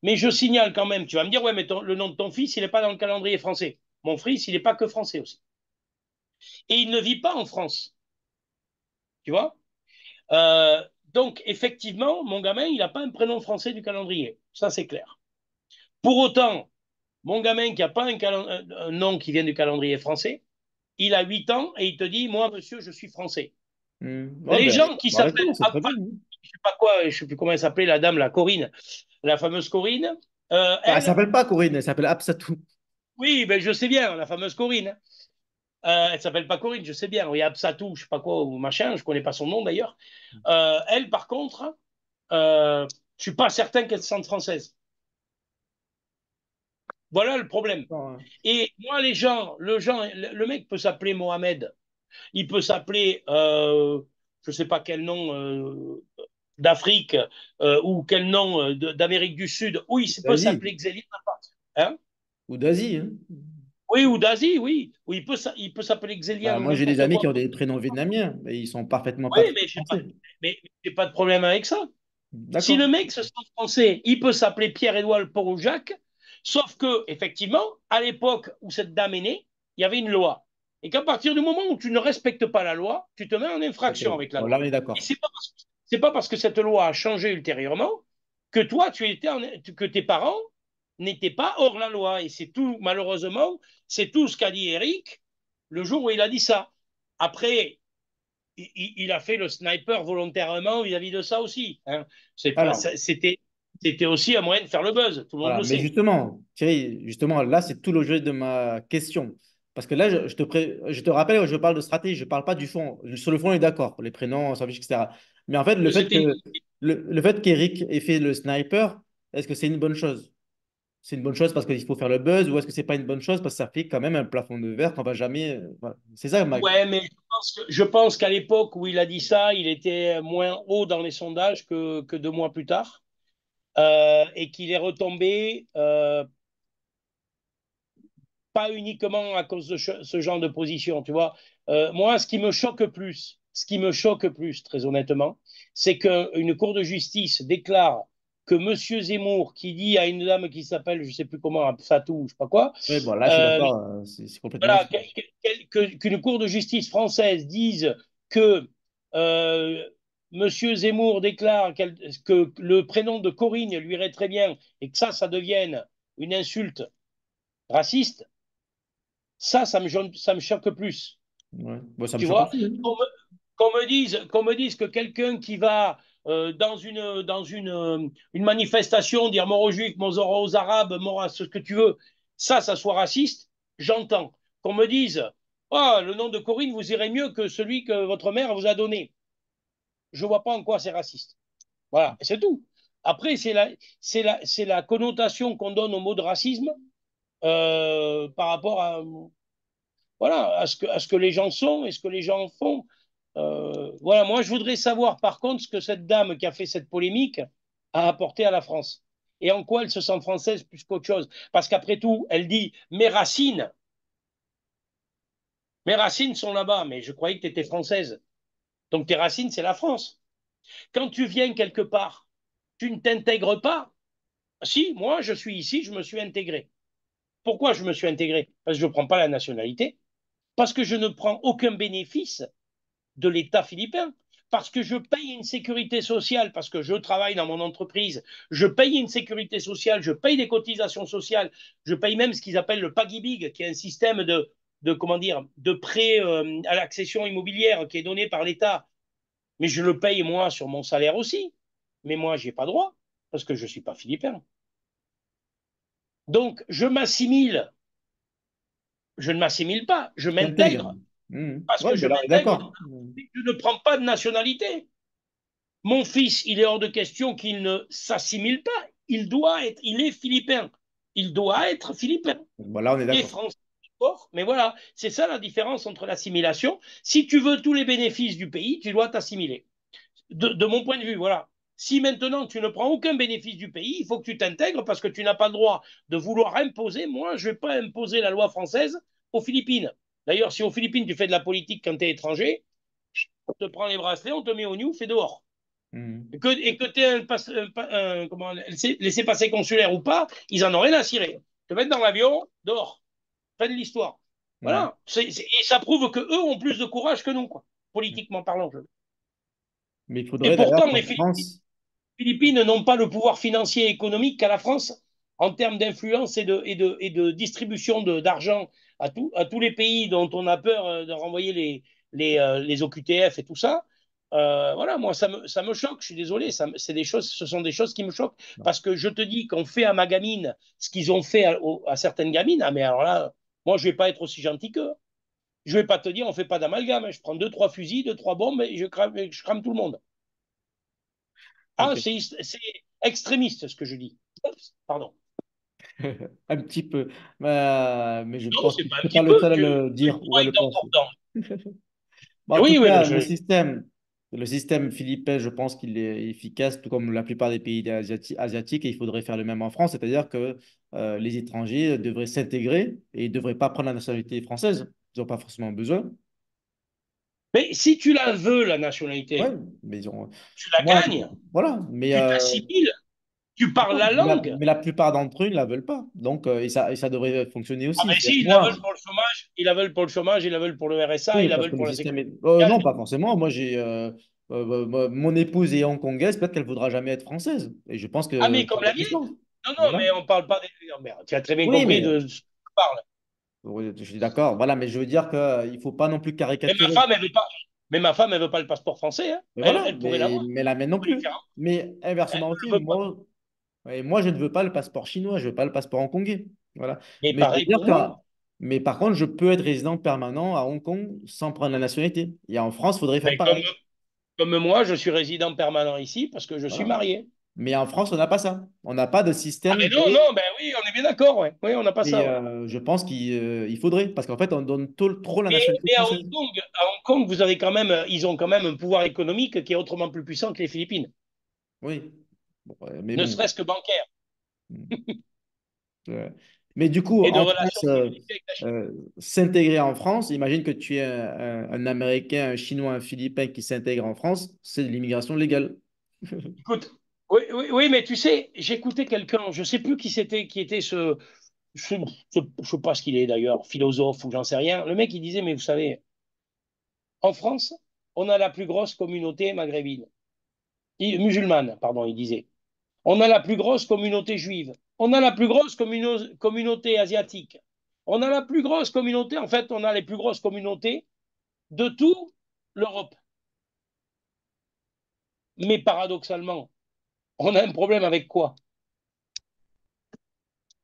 Mais je signale quand même, tu vas me dire, ouais, mais le nom de ton fils, il n'est pas dans le calendrier français. Mon fils, il n'est pas que français aussi. Et il ne vit pas en France, tu vois. Donc, effectivement, mon gamin, il n'a pas un prénom français du calendrier. Ça, c'est clair. Pour autant, mon gamin qui n'a pas un nom qui vient du calendrier français, il a 8 ans et il te dit, moi, monsieur, je suis français. Ouais, Les ben, gens qui bah, s'appellent, raison, c'est très bien. Hein. je sais pas quoi, je sais plus comment elle s'appelait, la dame, la Corinne, la fameuse Corinne, Bah, elle elle, s'appelle pas Corinne, elle s'appelle Absatou. oui, ben, je sais bien, la fameuse Corinne. Elle s'appelle pas Corinne, je sais bien. Oui, Absatou, je sais pas quoi, ou machin, je connais pas son nom d'ailleurs. Elle, par contre, je suis pas certain qu'elle se sente française. Voilà le problème. Hein. Et moi, le mec peut s'appeler Mohamed, il peut s'appeler, je sais pas quel nom d'Afrique ou quel nom d'Amérique du Sud, ou il peut D'Asie. s'appeler Xavier n'importe. Hein. Ou d'Asie. Hein. Oui, ou d'Asie, oui. Ou il peut s'appeler Bah, Xélien ou moi, j'ai des n'importe amis quoi. qui ont des prénoms vietnamiens, mais ils sont parfaitement Oui, pas mais j'ai pas, français. mais j'ai pas de problème avec ça. Si D'accord. le mec se sent français, il peut s'appeler Pierre-Édouard Paul ou Jacques, sauf que, effectivement, à l'époque où cette dame est née, il y avait une loi. Et qu'à partir du moment où tu ne respectes pas la loi, tu te mets en Ok. infraction avec la Bon, là, loi. on est Et d'accord. c'est pas parce que cette loi a changé ultérieurement que toi, que tes parents n'étaient pas hors la loi. Et c'est tout, malheureusement, c'est tout ce qu'a dit Eric le jour où il a dit ça. Après, il a fait le sniper volontairement vis-à-vis de ça aussi. Hein. Alors, C'était aussi un moyen de faire le buzz, tout le monde voilà. le Mais sait. justement, Thierry, justement, là, c'est tout l'objet de ma question. Parce que là, je te rappelle, je parle de stratégie, je ne parle pas du fond. Sur le fond, on est d'accord, les prénoms, on s'en fiche, etc. Mais en fait, le fait C'était que le fait qu'Eric ait fait le sniper, est-ce que c'est une bonne chose? C'est une bonne chose parce qu'il faut faire le buzz ou est-ce que c'est pas une bonne chose parce que ça fait quand même un plafond de verre qu'on va jamais. Voilà. C'est ça, Mac. Ouais, mais je pense qu'à l'époque où il a dit ça, il était moins haut dans les sondages que 2 mois plus tard, et qu'il est retombé pas uniquement à cause de ce genre de position, tu vois. Moi, ce qui me choque plus, très honnêtement, c'est qu'une cour de justice déclare que Monsieur Zemmour, qui dit à une dame qui s'appelle, je sais plus comment, Fatou, je sais pas quoi, Oui, bon, là, je suis euh, d'accord. C'est complètement voilà, fou. qu'une cour de justice française dise que euh, Monsieur Zemmour déclare que le prénom de Corinne lui irait très bien et que ça devienne une insulte raciste, ça me choque plus. Ouais. Bon, ça me Tu choque vois, aussi. Hein. qu'on me dise que quelqu'un qui va dans une manifestation dire mort aux juifs, mort aux arabes, mort à ce que tu veux, ça soit raciste, j'entends. Qu'on me dise, oh, le nom de Corinne vous irait mieux que celui que votre mère vous a donné. Je vois pas en quoi c'est raciste. Voilà, c'est tout. Après, c'est la connotation qu'on donne au mot de racisme par rapport voilà, à ce que les gens sont et ce que les gens font. Voilà, moi, je voudrais savoir, par contre, ce que cette dame qui a fait cette polémique a apporté à la France. Et en quoi elle se sent française plus qu'autre chose. Parce qu'après tout, elle dit, mes racines sont là-bas, mais je croyais que tu étais française. Donc tes racines, c'est la France. Quand tu viens quelque part, tu ne t'intègres pas. Si, moi, je suis ici, je me suis intégré. Pourquoi je me suis intégré? Parce que je ne prends pas la nationalité. Parce que je ne prends aucun bénéfice de l'État philippin. Parce que je paye une sécurité sociale, parce que je travaille dans mon entreprise, je paye une sécurité sociale, je paye des cotisations sociales, je paye même ce qu'ils appellent le Pagibig, qui est un système comment dire, de prêt à l'accession immobilière qui est donné par l'État. Mais je le paye moi sur mon salaire aussi. Mais moi, je n'ai pas droit, parce que je ne suis pas philippin. Donc, je ne m'assimile pas, je Tu t'intègres. m'intègre, parce Ouais, que je ben là, on est m'intègre, d'accord. je ne prends pas de nationalité. Mon fils, il est hors de question qu'il ne s'assimile pas. Il est philippin. Il doit être philippin. Bon, là, on est Et d'accord. français, mais voilà, c'est ça la différence entre l'assimilation. Si tu veux tous les bénéfices du pays, tu dois t'assimiler. De mon point de vue, voilà. Si maintenant tu ne prends aucun bénéfice du pays, il faut que tu t'intègres parce que tu n'as pas le droit de vouloir imposer. Moi, je ne vais pas imposer la loi française aux Philippines. D'ailleurs, si aux Philippines tu fais de la politique quand tu es étranger, on te prend les bracelets, on te met au new, fait dehors. Mhm. Et que tu aies comment, laissé passer consulaire ou pas, ils en ont rien à cirer. Te mettre dans l'avion, dehors. Fin de l'histoire. Ouais. Voilà. Et ça prouve que eux ont plus de courage que nous, quoi, politiquement parlant. Mais il Et faudrait d'ailleurs pourtant, qu'en les France, Philippines n'ont pas le pouvoir financier et économique qu'a la France en termes d'influence et de distribution d'argent à tous les pays dont on a peur de renvoyer les OQTF et tout ça. Voilà, moi, ça me choque, je suis désolé, ce sont des choses qui me choquent parce que je te dis qu'on fait à ma gamine ce qu'ils ont fait à certaines gamines. Ah, mais alors là, moi, je ne vais pas être aussi gentil qu'eux. Je ne vais pas te dire, on ne fait pas d'amalgame. Je prends deux, trois fusils, deux, trois bombes et je crame tout le monde. Ah, ok. c'est extrémiste ce que je dis. Oups, pardon. Un petit peu. Mais je Non, pense que c'est pas un tu n'es pas petit le peu. seul à Tu le dire ou à crois le penser. d'important. Bon, en tout Oui, oui, cas, le système philippin, je pense qu'il est efficace, tout comme la plupart des pays asiatiques, et il faudrait faire le même en France, c'est-à-dire que les étrangers devraient s'intégrer et ne devraient pas prendre la nationalité française. Ils n'ont pas forcément besoin. mais si tu la veux, la Ouais, nationalité, mais tu la moi, gagnes, voilà. Mais, tu t'assimiles, tu parles la mais la, langue. mais la plupart d'entre eux ne la veulent pas. Donc, et ça devrait fonctionner Ah aussi. ben C'est-à-dire si, que ils la veulent moi, pour le chômage, ils la veulent pour le chômage, ils la veulent pour le RSA, oui, ils la parce veulent que le pour la système sécurité est. sociale. Non, pas forcément. Moi, mon épouse est hongkongaise, peut-être qu'elle voudra jamais être française. Et je pense Ah que mais ça comme a la du mienne. sens. Non, non, Voilà. mais on parle pas des... Non, mais tu as très bien Oui, compris mais de ce que je parle. oui, je suis d'accord. Voilà, mais je veux dire qu'il ne faut pas non plus Mais ma caricaturer. femme, elle veut pas. Mais ma femme, elle veut pas le passeport français, hein. Mais Elle, voilà, elle pourrait mais, l'avoir. mais la mienne non C'est pas plus. différent. Mais Elle inversement ne aussi, le veut pas. moi, je ne veux pas le passeport chinois, je ne veux pas le passeport hongkongais. Voilà. Mais Mais je veux pareil dire pour que, moi. mais par contre, je peux être résident permanent à Hong Kong sans prendre la nationalité. Et en France, il faudrait faire Mais comme, pareil. comme moi, je suis résident permanent ici parce que je suis Voilà. marié. Mais en France, on n'a pas ça. On n'a pas de Ah système mais de. non, non, ben oui, on est bien d'accord, ouais. Oui, on n'a pas Et ça, ouais. je pense qu'il faudrait, parce qu'en fait, on donne trop la Mais, nationalité mais française. À Hong Kong, vous avez quand même, ils ont quand même un pouvoir économique qui est autrement plus puissant que les Philippines, Oui. Bon, mais ne bon. serait-ce que bancaire Euh, mais du coup, et de en relations France, privilégiées avec la Chine. s'intégrer en France, imagine que tu es un Américain, un Chinois, un Philippin qui s'intègre en France, c'est de l'immigration légale. Écoute, oui, oui, oui, mais tu sais, j'écoutais quelqu'un, je ne sais plus qui était je ne sais pas ce qu'il est d'ailleurs, philosophe ou j'en sais rien. Le mec, il disait, mais vous savez, en France, on a la plus grosse communauté maghrébine, musulmane, pardon, il disait. On a la plus grosse communauté juive. On a la plus grosse communauté asiatique. On a la plus grosse communauté, en fait, on a les plus grosses communautés de toute l'Europe. Mais paradoxalement, on a un problème avec quoi?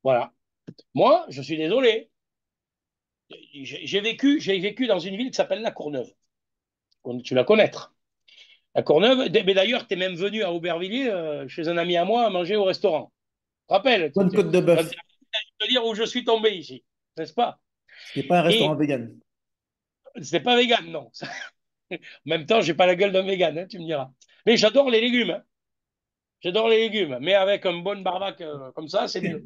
Voilà. Moi, je suis désolé. J'ai vécu dans une ville qui s'appelle La Courneuve. Tu la connais. La Courneuve, mais d'ailleurs, tu es même venu à Aubervilliers, chez un ami à moi, à manger au restaurant. Rappelle, Bonne côte de tu vas bœuf, te dire où je suis tombé ici, n'est-ce pas? ce qui n'est pas un restaurant Et vegan. c'est pas vegan, non. En même temps, j'ai pas la gueule d'un vegan, hein, tu me diras. Mais j'adore les légumes, hein. J'adore les légumes, mais avec une bonne barbaque comme ça, c'est mieux.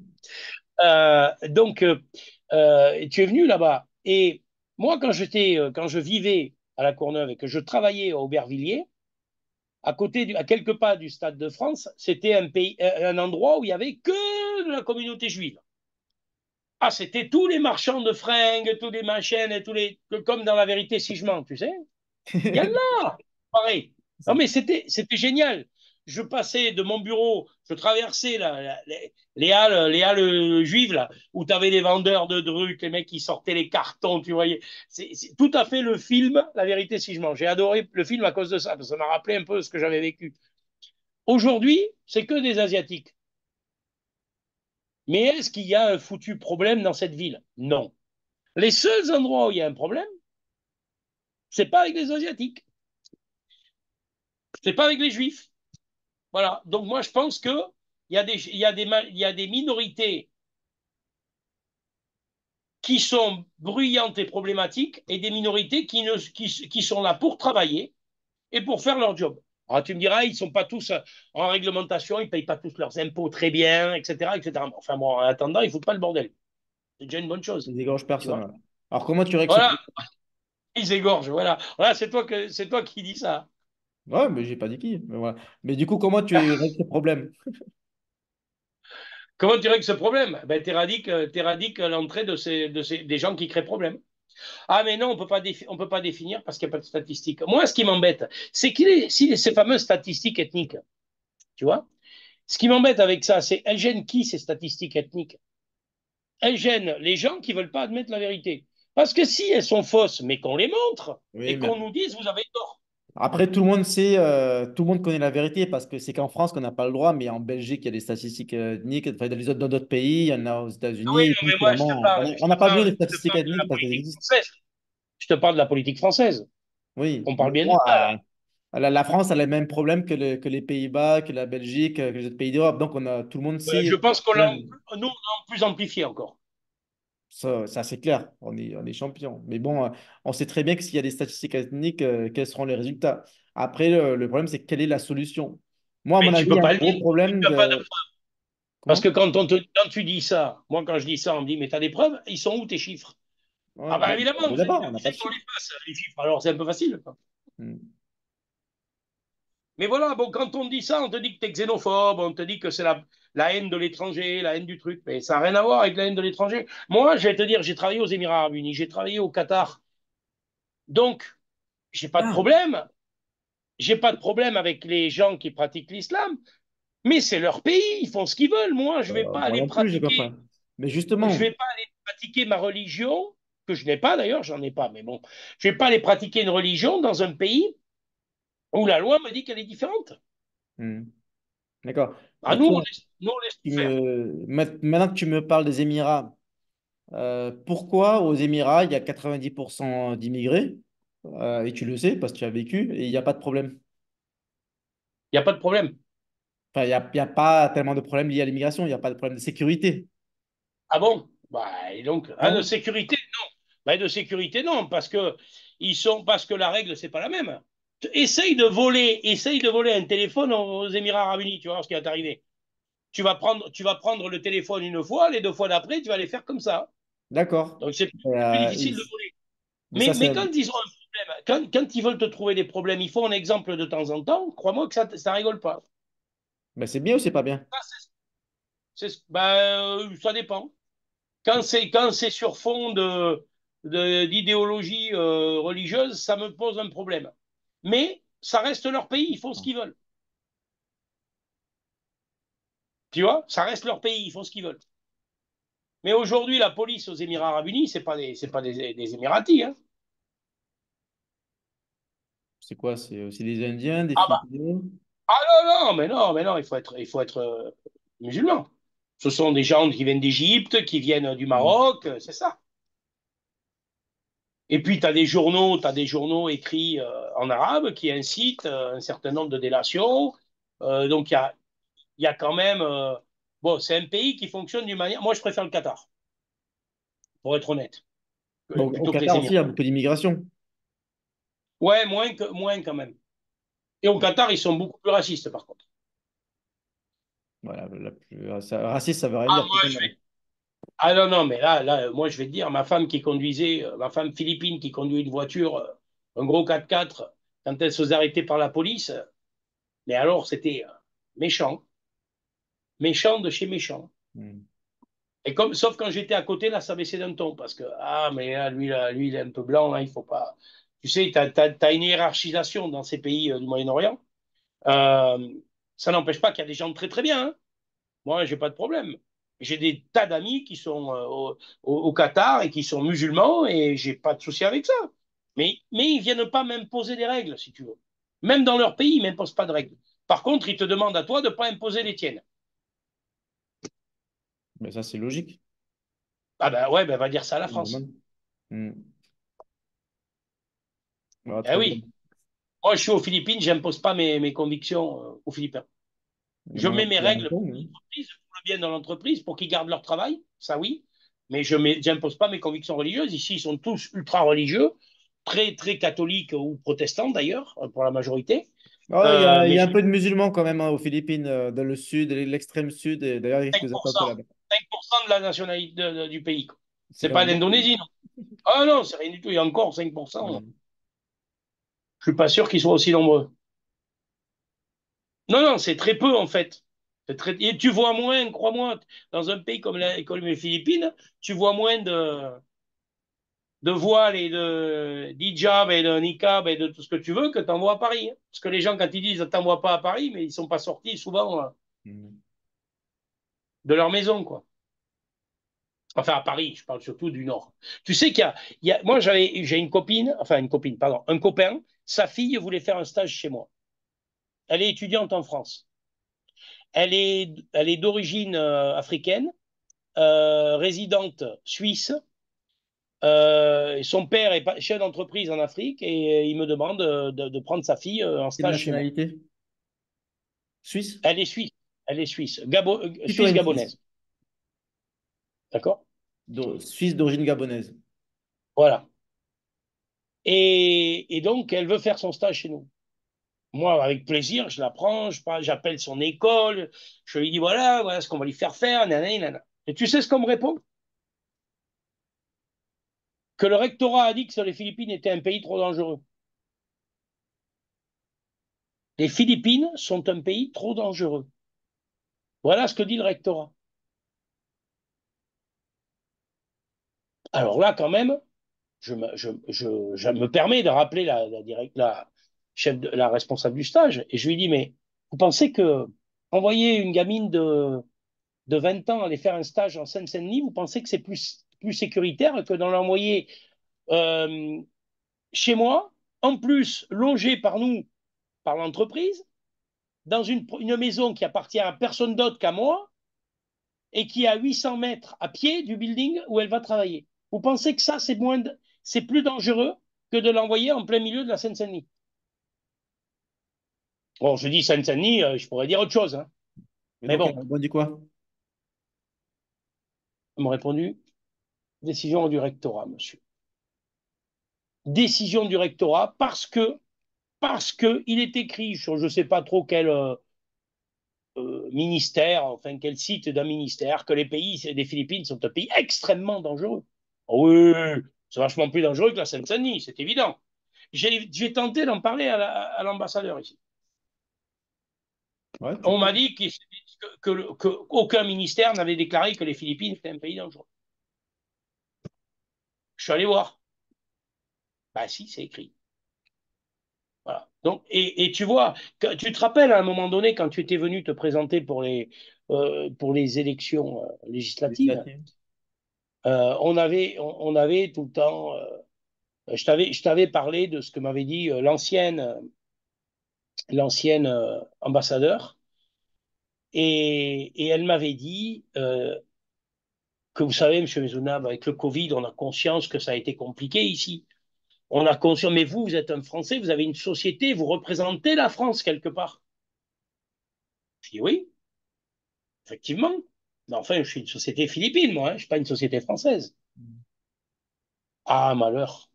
Donc, tu es venu là-bas. Et moi, quand je vivais à La Courneuve et que je travaillais à Aubervilliers, à quelques pas du Stade de France, c'était un endroit où il y avait que de la communauté juive. Ah, c'était tous les marchands de fringues, tous les machins, et comme dans La Vérité si je mens, tu sais. Il y en a, pareil. Non, mais c'était génial. Je passais de mon bureau, je traversais les halles juives, là, où tu avais les vendeurs de trucs, les mecs qui sortaient les cartons, tu voyais. C'est tout à fait le film, La Vérité si je mens. J'ai adoré le film à cause de ça, parce que ça m'a rappelé un peu ce que j'avais vécu. Aujourd'hui, c'est que des Asiatiques. Mais est-ce qu'il y a un foutu problème dans cette ville? Non. Les seuls endroits où il y a un problème, c'est pas avec les Asiatiques, c'est pas avec les Juifs. Voilà. Donc moi, je pense que il y a des minorités qui sont bruyantes et problématiques et des minorités qui sont là pour travailler et pour faire leur job. Alors tu me diras, ils sont pas tous en réglementation, ils payent pas tous leurs impôts très bien, etc., etc. Enfin bon, en attendant, ils foutent pas le bordel. C'est déjà une bonne chose, Ils égorgent tu personne. vois. Voilà. Alors, comment tu règles ce Voilà, problème? ils égorgent, voilà. Voilà, c'est toi qui dis ça. Ouais, mais j'ai pas dit qui. Mais, voilà. Mais du coup, comment tu règles ce problème? Comment tu règles ce problème? Ben, t'éradiques l'entrée des gens qui créent problème. Ah, mais non, on peut pas définir parce qu'il n'y a pas de statistiques. Moi, ce qui m'embête, c'est ces fameuses statistiques ethniques, tu vois. Ce qui m'embête avec ça, c'est elles gênent qui ces statistiques ethniques? Elles gênent les gens qui veulent pas admettre la vérité. Parce que si elles sont fausses, mais qu'on les montre Oui, et mais qu'on nous dise vous avez tort. après, tout le monde sait, tout le monde connaît la vérité parce que c'est qu'en France qu'on n'a pas le droit, mais en Belgique, il y a des statistiques ethniques. Enfin, dans d'autres pays, il y en a aux Ah oui, États-Unis. Et non, tout, mais moi, finalement, on n'a pas besoin de je te statistiques parle de ethniques la parce qu'elles politique existent. française. Je te parle de la politique française. Oui, On mais parle bien de bon, ça. la France a les mêmes problèmes que les Pays-Bas, que la Belgique, que les autres pays d'Europe. Donc, tout le monde Je sait. pense qu'on l'a, Même, nous, on l'a plus amplifié encore. ça c'est clair, on est champion. Mais bon, on sait très bien que s'il y a des statistiques ethniques, quels seront les résultats. Après, le problème, c'est quelle est la solution? Moi, à mon Mais avis, tu il y peux a un pas le dire. gros problème Tu n'as pas de de. preuves. Parce Comment? que quand tu dis ça, moi, quand je dis ça, on me dit, mais tu as des preuves? Ils sont où tes chiffres? Ah, Ouais, bah bon, évidemment, on les a pas, on où n'a pas c'est de qu'on les chiffres. passe, les chiffres? Alors, c'est un peu facile, quoi. Hmm. Mais voilà, bon, quand on dit ça, on te dit que tu es xénophobe, on te dit que c'est la haine de l'étranger, la haine du truc. Mais ça n'a rien à voir avec la haine de l'étranger. Moi, je vais te dire, j'ai travaillé aux Émirats Arabes Unis, j'ai travaillé au Qatar. Donc, j'ai pas de Ah, problème. J'ai pas de problème avec les gens qui pratiquent l'islam. Mais c'est leur pays, ils font ce qu'ils veulent. Moi, moi non plus, je comprends. Mais je justement, vais pas aller pratiquer ma religion, que je n'ai pas d'ailleurs, j'en ai pas, mais bon, je vais pas aller pratiquer une religion dans un pays où la loi me dit qu'elle est différente. hmm, d'accord. Ah, Mais tiens, nous, on laisse tout faire. maintenant que tu me parles des Émirats, pourquoi aux Émirats, il y a 90% d'immigrés, et tu le sais parce que tu as vécu, et il n'y a pas de problème. Il n'y a pas de problème. Enfin, il y a pas tellement de problèmes liés à l'immigration, il n'y a pas de problème de sécurité. Ah bon? Bah, et donc, ah, de Non? sécurité, non. Bah, de sécurité, non, parce que la règle, c'est pas la même. Essaye de voler un téléphone aux Émirats Arabes Unis, tu vas voir ce qui va t'arriver. Tu vas prendre le téléphone une fois, les deux fois d'après, tu vas les faire comme ça. D'accord. Donc, c'est plus Euh, difficile et- de voler. mais ça, Mais c'est. quand ils ont un problème, quand ils veulent te trouver des problèmes, ils font un exemple de temps en temps, crois-moi que ça rigole pas. Ben, c'est bien ou c'est pas bien? Ça, ça dépend. Quand c'est sur fond d'idéologie religieuse, ça me pose un problème. Mais ça reste leur pays, ils font ce qu'ils veulent. Tu vois, ça reste leur pays, ils font ce qu'ils veulent. Mais aujourd'hui, la police aux Émirats Arabes Unis, c'est pas des Émiratis, hein. C'est quoi? C'est des Indiens, des Ah bah, Philippins? ah mais non, il faut être musulman. Ce sont des gens qui viennent d'Égypte, qui viennent du Hmm. Maroc, c'est ça. Et puis, tu as des journaux écrits en arabe qui incitent un certain nombre de délations. Donc, il y a quand même. Bon, c'est un pays qui fonctionne d'une manière. Moi, je préfère le Qatar, pour être honnête, Bon, au plutôt que les Qatar aussi, il Émirats. y a beaucoup d'immigration. Ouais, moins quand même. Et au Qatar, ils sont beaucoup plus racistes, par contre. Voilà, raciste, ça veut rien Ah, dire. moi, je vais. Ah non, non, mais moi, je vais te dire, ma femme philippine qui conduit une voiture, un gros 4x4, quand elle se faisait arrêter par la police, mais alors, c'était méchant, méchant de chez méchant. Hmm. Sauf quand j'étais à côté, là, ça baissait d'un ton, parce que, ah, mais lui, il est un peu blanc, là, il faut pas. Tu sais, t'as une hiérarchisation dans ces pays du Moyen-Orient. Euh, Ça n'empêche pas qu'il y a des gens très, très bien, hein. Moi, j'ai pas de problème. J'ai des tas d'amis qui sont au Qatar et qui sont musulmans et j'ai pas de souci avec ça. Mais ils viennent pas m'imposer des règles, si tu veux. Même dans leur pays, ils m'imposent pas de règles. Par contre, ils te demandent à toi de pas imposer les tiennes. Mais ça, c'est logique. Ah ben ouais, ben va dire ça à la C'est France. normal. Hmm. Voilà, Eh très bien. oui, moi je suis aux Philippines, j'impose pas mes convictions aux Philippins. Je Moi non mets mes plus en même règles temps, pour mais- l'entreprise, pour le bien de l'entreprise, pour qu'ils gardent leur travail, ça oui. Mais je n'impose pas mes convictions religieuses. Ici, ils sont tous ultra religieux, très, très catholiques ou protestants d'ailleurs, pour la majorité. Oh, il Mais y a un peu de musulmans quand même hein, aux Philippines, dans le sud, l'extrême sud, et d'ailleurs, il y a quelques attentats 5%, là-bas. 5% de la nationalité du pays, quoi. C'est C'est quand pas même beaucoup. l'Indonésie, non. Ah non, c'est rien du tout. Il y a encore 5%. Mm. Je suis pas sûr qu'ils soient aussi nombreux. Non, non, c'est très peu en fait. Et tu vois moins, crois-moi, dans un pays comme les Philippines, tu vois moins de voiles et d'hijab et de niqab et de tout ce que tu veux que t'en vois à Paris, hein. Parce que les gens, quand ils disent t'en vois pas à Paris, mais ils sont pas sortis souvent Mm. de leur maison, quoi. Enfin, à Paris, je parle surtout du Nord. Tu sais moi, j'ai une copine, enfin une copine, pardon, un copain, sa fille voulait faire un stage chez moi. Elle est étudiante en France. Elle est d'origine africaine, résidente suisse. Et son père est chef d'entreprise en Afrique et il me demande de prendre sa fille en Quelle stage chez moi. nationalité? Suisse? Elle est suisse. Elle est suisse. Suisse Citoyenne suisse. gabonaise. D'accord. Suisse d'origine gabonaise. Voilà. Et donc, elle veut faire son stage chez nous. Moi, avec plaisir, je la prends, j'appelle son école, je lui dis voilà ce qu'on va lui faire faire, nanana, nanana. Et tu sais ce qu'on me répond? Que le rectorat a dit que les Philippines était un pays trop dangereux. Les Philippines sont un pays trop dangereux. Voilà ce que dit le rectorat. Alors là, quand même, je me permets de rappeler la la responsable du stage. Et je lui dis, mais vous pensez que envoyer une gamine de 20 ans aller faire un stage en Seine-Saint-Denis, vous pensez que c'est plus sécuritaire que d'en l'envoyer euh, chez moi, en plus logé par nous, par l'entreprise, dans une maison qui appartient à personne d'autre qu'à moi et qui est à 800 mètres à pied du building où elle va travailler. Vous pensez que ça, c'est plus dangereux que de l'envoyer en plein milieu de la Seine-Saint-Denis? Bon, je dis Seine-Saint-Denis, je pourrais dire autre chose, hein. Et Mais donc, elle bon, rebondit quoi? ils m'ont répondu, décision du rectorat, monsieur. Décision du rectorat parce que il est écrit sur je ne sais pas trop quel ministère, enfin quel site d'un ministère, que les pays des Philippines sont un pays extrêmement dangereux. Oh oui, c'est vachement plus dangereux que la Seine-Saint-Denis, c'est évident. J'ai tenté d'en parler à l'ambassadeur ici. Ouais, tu On peux. m'a dit qu'aucun ministère n'avait déclaré que les Philippines étaient un pays dangereux. Je suis allé voir. Bah si, c'est écrit. Voilà. Donc, et tu vois, tu te rappelles à un moment donné quand tu étais venu te présenter pour les élections législatives, Législative. on avait tout le temps, je t'avais parlé de ce que m'avait dit l'ancienne ambassadeur, et elle m'avait dit que vous savez, M. Maisonnable, avec le Covid, on a conscience que ça a été compliqué ici. On a conscience, mais vous êtes un Français, vous avez une société, vous représentez la France quelque part. Je dis oui, effectivement. Mais enfin, je suis une société philippine, moi, hein, je ne suis pas une société française. Ah, malheur.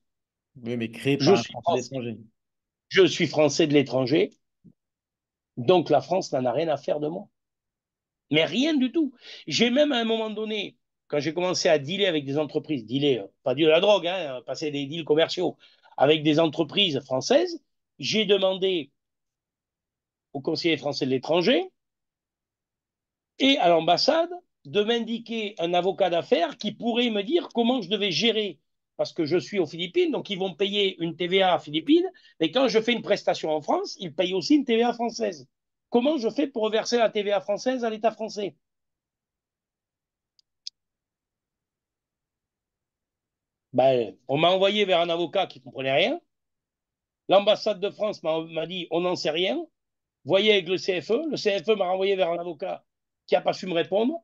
Oui, mais créé Je par un suis Français français, d'étranger. je suis français de l'étranger, donc la France n'en a rien à faire de moi. Mais rien du tout. J'ai même à un moment donné, quand j'ai commencé à dealer avec des entreprises, dealer, pas de la drogue, hein, passer des deals commerciaux avec des entreprises françaises, j'ai demandé au conseiller français de l'étranger et à l'ambassade de m'indiquer un avocat d'affaires qui pourrait me dire comment je devais gérer. Parce que je suis aux Philippines, donc ils vont payer une TVA philippine, mais quand je fais une prestation en France, ils payent aussi une TVA française. Comment je fais pour reverser la TVA française à l'État français? Ben, on m'a envoyé vers un avocat qui ne comprenait rien. L'ambassade de France m'a dit on n'en sait rien. Voyez avec le CFE. Le CFE m'a renvoyé vers un avocat qui n'a pas su me répondre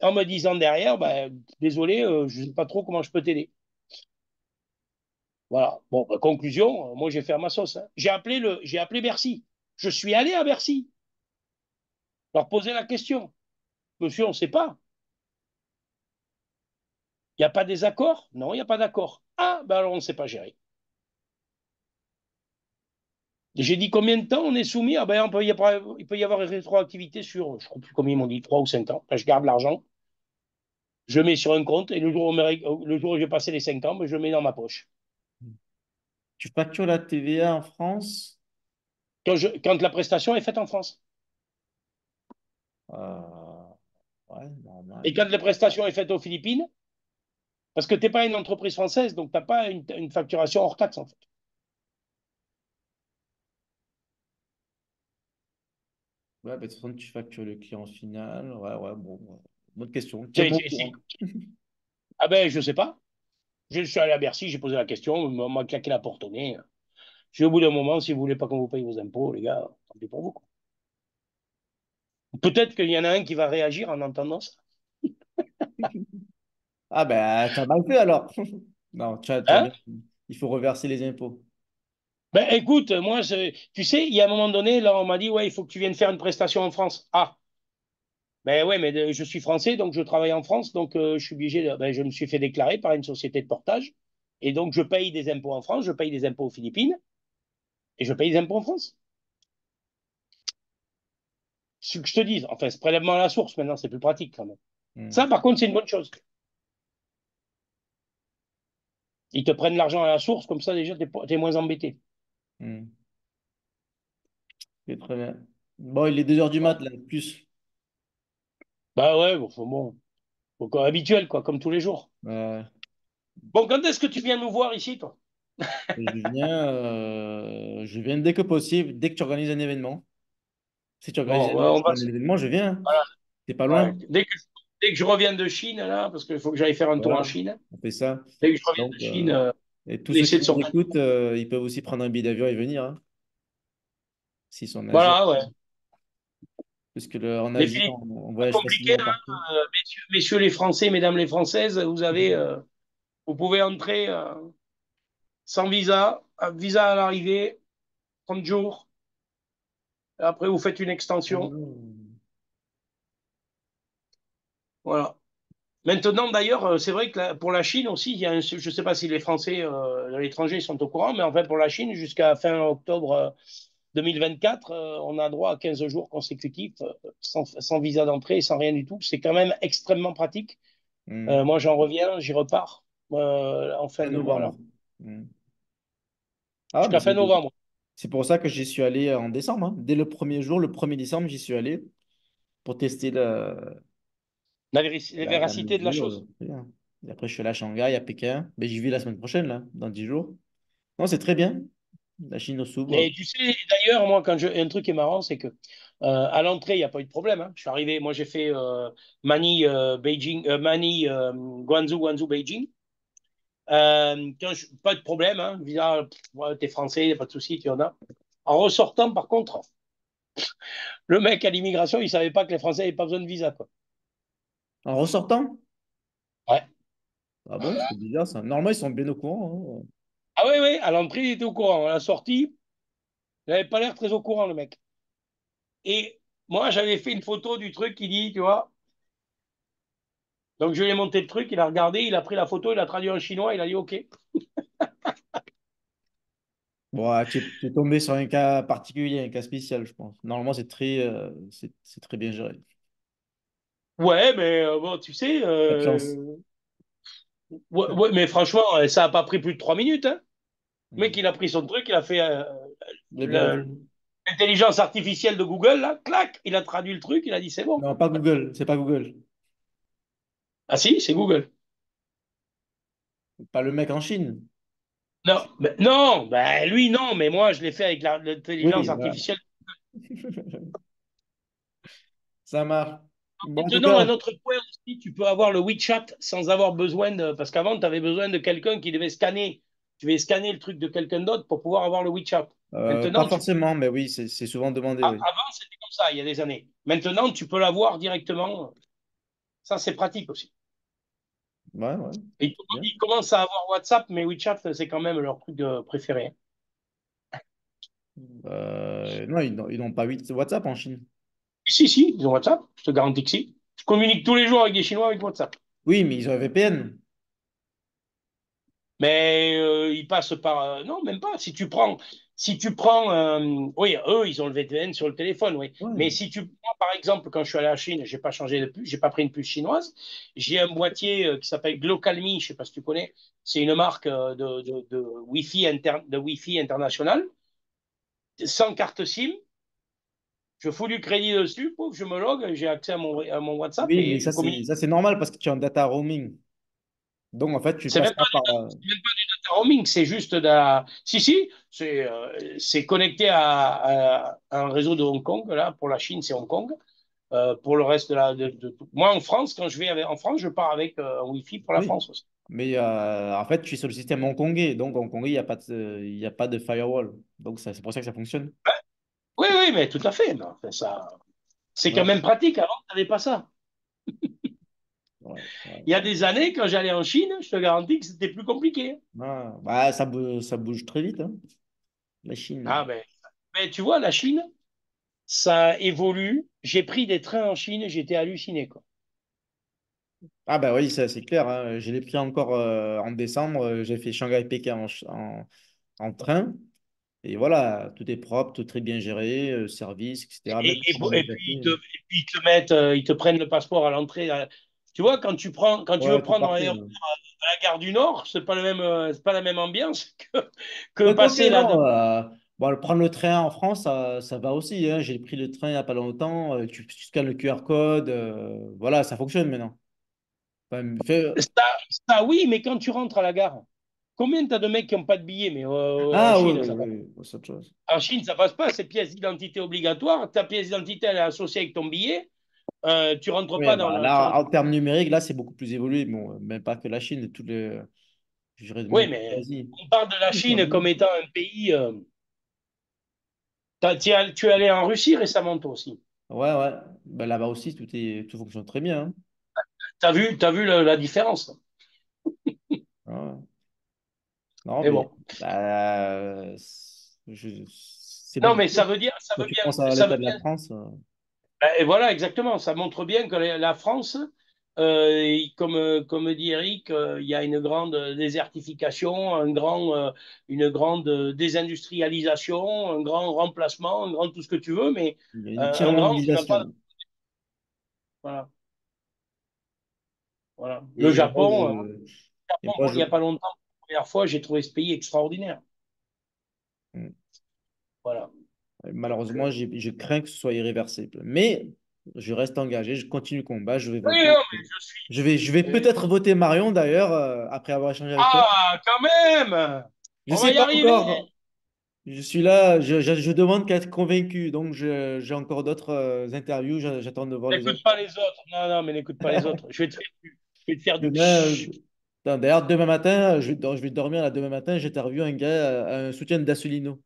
en me disant derrière ben, désolé, je ne sais pas trop comment je peux t'aider. Voilà. Bon, ben, conclusion, moi j'ai fait ma sauce, hein. J'ai appelé Bercy. Je suis allé à Bercy leur poser la question. Monsieur, on ne sait pas. Il n'y a pas de désaccord? Non, il n'y a pas d'accord. Ah, ben alors on ne sait pas gérer. J'ai dit combien de temps on est soumis? Ah ben, il peut y avoir une rétroactivité sur, je ne sais plus combien ils m'ont dit, 3 ou 5 ans. Enfin, je garde l'argent, je le mets sur un compte et le jour où j'ai passé les 5 ans, ben, je le mets dans ma poche. Tu factures la TVA en France? Quand la prestation est faite en France. Euh, ouais, normal. Et quand la prestation est faite aux Philippines, parce que tu n'es pas une entreprise française, donc tu n'as pas une facturation hors taxe en fait. Ouais, bah, de toute façon, tu factures le client final. Ouais, ouais, bon. Ouais. Bonne question. Tiens, C'est- bon c'est- c'est- courant. Ah ben, je sais pas. Je suis allé à Bercy, j'ai posé la question, on m'a claqué la porte au nez. J'ai au bout d'un moment, si vous voulez pas qu'on vous paye vos impôts, les gars, tant pis pour vous, quoi. Peut-être qu'il y en a un qui va réagir en entendant ça. Ah, ben, tu as mal fait alors. Non, tu as Hein? bien. Il faut reverser les impôts. Ben écoute, moi, tu sais, il y a un moment donné, là, on m'a dit, ouais, il faut que tu viennes faire une prestation en France. Ah, ben ouais, mais je suis français, donc je travaille en France, donc je suis obligé ben, je me suis fait déclarer par une société de portage, et donc je paye des impôts en France, je paye des impôts aux Philippines, et je paye des impôts en France. C'est ce que je te dis. Enfin, ce prélèvement à la source, maintenant, c'est plus pratique quand même. Hmm, Ça, par contre, c'est une bonne chose. Ils te prennent l'argent à la source, comme ça, déjà, t'es moins embêté. hmm. C'est très bien. Bon, il est 2 heures du mat, là, plus. Bah ouais, bon, donc, habituel, quoi, comme tous les jours. Euh, Bon, quand est-ce que tu viens nous voir ici, toi? je viens dès que possible, dès que tu organises un événement. Si tu organises Bon, ouais, on va. un événement, je viens. Voilà, C'est pas ouais. loin. Dès que je reviens de Chine, là, parce qu'il faut que j'aille faire un tour en Voilà, Chine, on fait ça. dès que je reviens Donc, de Chine, et tous on ceux essaie qui de nous sortir. écoutent, ils peuvent aussi prendre un billet d'avion et venir, hein, s'ils sont en Asie. Voilà, ouais. Parce que en Les Asie, Philippines, on pas voyage compliqué, facilement partout. hein, messieurs les Français, mesdames les Françaises, vous pouvez entrer sans visa, visa à l'arrivée, 30 jours. Après, vous faites une extension. Voilà. Maintenant, d'ailleurs, c'est vrai que pour la Chine aussi, je ne sais pas si les Français à l'étranger sont au courant, mais en fait, pour la Chine, jusqu'à fin octobre 2024, on a droit à 15 jours consécutifs sans visa d'entrée et sans rien du tout. C'est quand même extrêmement pratique. Hmm. Moi, j'en reviens, j'y repars en fin Fin de mois, là, novembre. Hmm. Ah, mais jusqu'à fin novembre. c'est pour ça que j'y suis allé en décembre, hein. Dès le premier jour, le 1er décembre, j'y suis allé pour tester La la véracité de la mesure. chose. Et après, je suis allé à Shanghai, à Pékin. Mais j'y vais la semaine prochaine, là, dans 10 jours. Non, c'est très bien. La Chine s'ouvre. Mais tu sais, d'ailleurs, moi, un truc qui est marrant, c'est que à l'entrée, il n'y a pas eu de problème, hein. Je suis arrivé, moi, j'ai fait Manille, Guangzhou, Guangzou, Beijing. Pas de problème, hein. Visa, ouais, t'es français, y a pas de souci, tu en as. En ressortant, par contre, le mec à l'immigration, il savait pas que les Français n'avaient pas besoin de visa, quoi. En ressortant? Ouais. Ah bon, c'est bizarre ça. Normalement, ils sont bien au courant, hein. Ah oui, oui, à l'entrée, il était au courant. À la sortie, il n'avait pas l'air très au courant, le mec. Et moi, j'avais fait une photo du truc qui dit, tu vois. Donc, je lui ai monté le truc, il a regardé, il a pris la photo, il a traduit en chinois, il a dit OK. Bon, tu es tombé sur un cas particulier, un cas spécial, je pense. Normalement, c'est très bien géré. Ouais, mais bon, tu sais, Pas de chance. ouais, ouais, mais franchement, ça n'a pas pris plus de 3 minutes, hein. Le Hmm. mec, il a pris son truc, il a fait Les bons. le- l'intelligence artificielle de Google, là, clac, il a traduit le truc, il a dit c'est bon. Non, pas Google. C'est pas Google. Ah si, c'est Google. Pas le mec en Chine. Non, non, ben, lui, non, mais moi, je l'ai fait avec l'intelligence Oui, voilà. artificielle. Ça marche. Bon, en tout Maintenant, cas, un autre point aussi, tu peux avoir le WeChat sans avoir besoin de. Parce qu'avant, tu avais besoin de quelqu'un qui devait scanner. Tu devais scanner le truc de quelqu'un d'autre pour pouvoir avoir le WeChat. pas Maintenant, forcément, mais oui, c'est souvent demandé, oui. Avant, c'était comme ça, il y a des années. Maintenant, tu peux l'avoir directement. Ça, c'est pratique aussi. Ouais, ouais. Et Bien. ils commencent à avoir WhatsApp, mais WeChat, c'est quand même leur truc préféré. Non, ils n'ont pas WhatsApp en Chine. Si, si, ils ont WhatsApp, je te garantis que si. Je communique tous les jours avec des Chinois avec WhatsApp. Oui, mais ils ont un VPN. Mais ils passent par. Non, même pas. Si tu prends. si tu prends, oui, eux, ils ont le VPN sur le téléphone, oui. Mais Ouais. si tu prends, par exemple, quand je suis allé à Chine, j'ai pas changé de puce, j'ai pas pris une puce chinoise. J'ai un boîtier qui s'appelle Glocalmi, je sais pas si tu connais. C'est une marque de de Wi-Fi international, sans carte SIM. Je fous du crédit dessus, pouf, je me log, j'ai accès à mon WhatsApp Oui, mais et je communique. ça c'est normal parce que tu es en data roaming. Donc, en fait, tu C'est passes même pas par. c'est même pas du data roaming, c'est juste de la. Si, si, c'est connecté à un réseau de Hong Kong. Là, pour la Chine, c'est Hong Kong. Pour le reste moi, en France, quand je vais en France, je pars avec un Wi-Fi pour la Oui. France aussi. Mais en fait, tu es sur le système hongkongais. Donc, hongkongais, il y a pas de firewall. Donc, c'est pour ça que ça fonctionne. Oui, oui, mais tout à fait. Mais enfin, ça, c'est quand Ouais. même pratique. Avant, tu n'avais pas ça. Ouais, ouais. Il y a des années, quand j'allais en Chine, je te garantis que c'était plus compliqué. Ah, bah, ça bouge très vite, hein, la Chine. Ah ben, mais tu vois, la Chine, ça évolue. J'ai pris des trains en Chine, j'étais halluciné, quoi. Ah, bah oui, ça, c'est clair, hein. Je l'ai pris encore en décembre. J'ai fait Shanghai-Pékin en train. Et voilà, tout est propre, tout très bien géré, service, etc. Même pour me Puis, déplacer. et puis ils te mettent, ils te prennent le passeport à l'entrée. Tu vois, quand tu veux Ouais, tout prendre parfait, l'aéroport hein. à la gare du Nord, c'est pas la même ambiance que Quoique, passer là. non. Bon, prendre le train en France, ça va aussi, hein. J'ai pris le train il n'y a pas longtemps. Tu scannes le QR code. Voilà, ça fonctionne maintenant. Enfin, Oui, mais quand tu rentres à la gare, combien t'as de mecs qui n'ont pas de billets? Mais en Ah oui, Chine, oui, ça passe. oui, oui, c'est autre chose. En Chine, ça passe pas. C'est pièce d'identité obligatoire. Ta pièce d'identité, elle est associée avec ton billet. Tu rentres Oui, pas bah tu là, rentres. en termes numériques, là, c'est beaucoup plus évolué. Bon, même pas que la Chine, je dirais Oui, même toute mais l'Asie. on parle de la Oui, quand Chine même. comme étant un pays. Tu es allé en Russie récemment, toi aussi. Ouais, ouais. Bah, là-bas aussi, tout fonctionne très bien, hein. T'as vu la différence. Ouais. Non, Mais mais bon. c'est Non, beaucoup mais plus. ça Quand veut tu bien, penses à ça veut l'état de la bien. France, Et voilà, exactement. Ça montre bien que la France, comme dit Eric, il y a une grande désertification, une grande désindustrialisation, un grand remplacement, un grand tout ce que tu veux, mais il y a une un grand qui n'a pas. tiers-mondisation. Voilà, voilà. Le Et moi, Japon, et moi, il n'y a pas longtemps, pour la première fois, j'ai trouvé ce pays extraordinaire. Voilà. Donc, malheureusement, je crains que ce soit irréversible. Mais je reste engagé, je continue le combat, je vais oui, voter. non, mais je suis. Je vais euh, peut-être voter Marion d'ailleurs, après avoir échangé avec toi. Ah, quand même! Je On sais va y pas arriver! encore. Je suis là, je demande qu'à être convaincu. Donc, j'ai encore d'autres interviews. J'attends de voir les N'écoute autres. pas les autres. Non, non, mais n'écoute pas les autres. Je vais te faire du Demain, tch. d'ailleurs, demain matin, je vais dormir là demain matin. J'interviewe un gars, un soutien d'Assolino.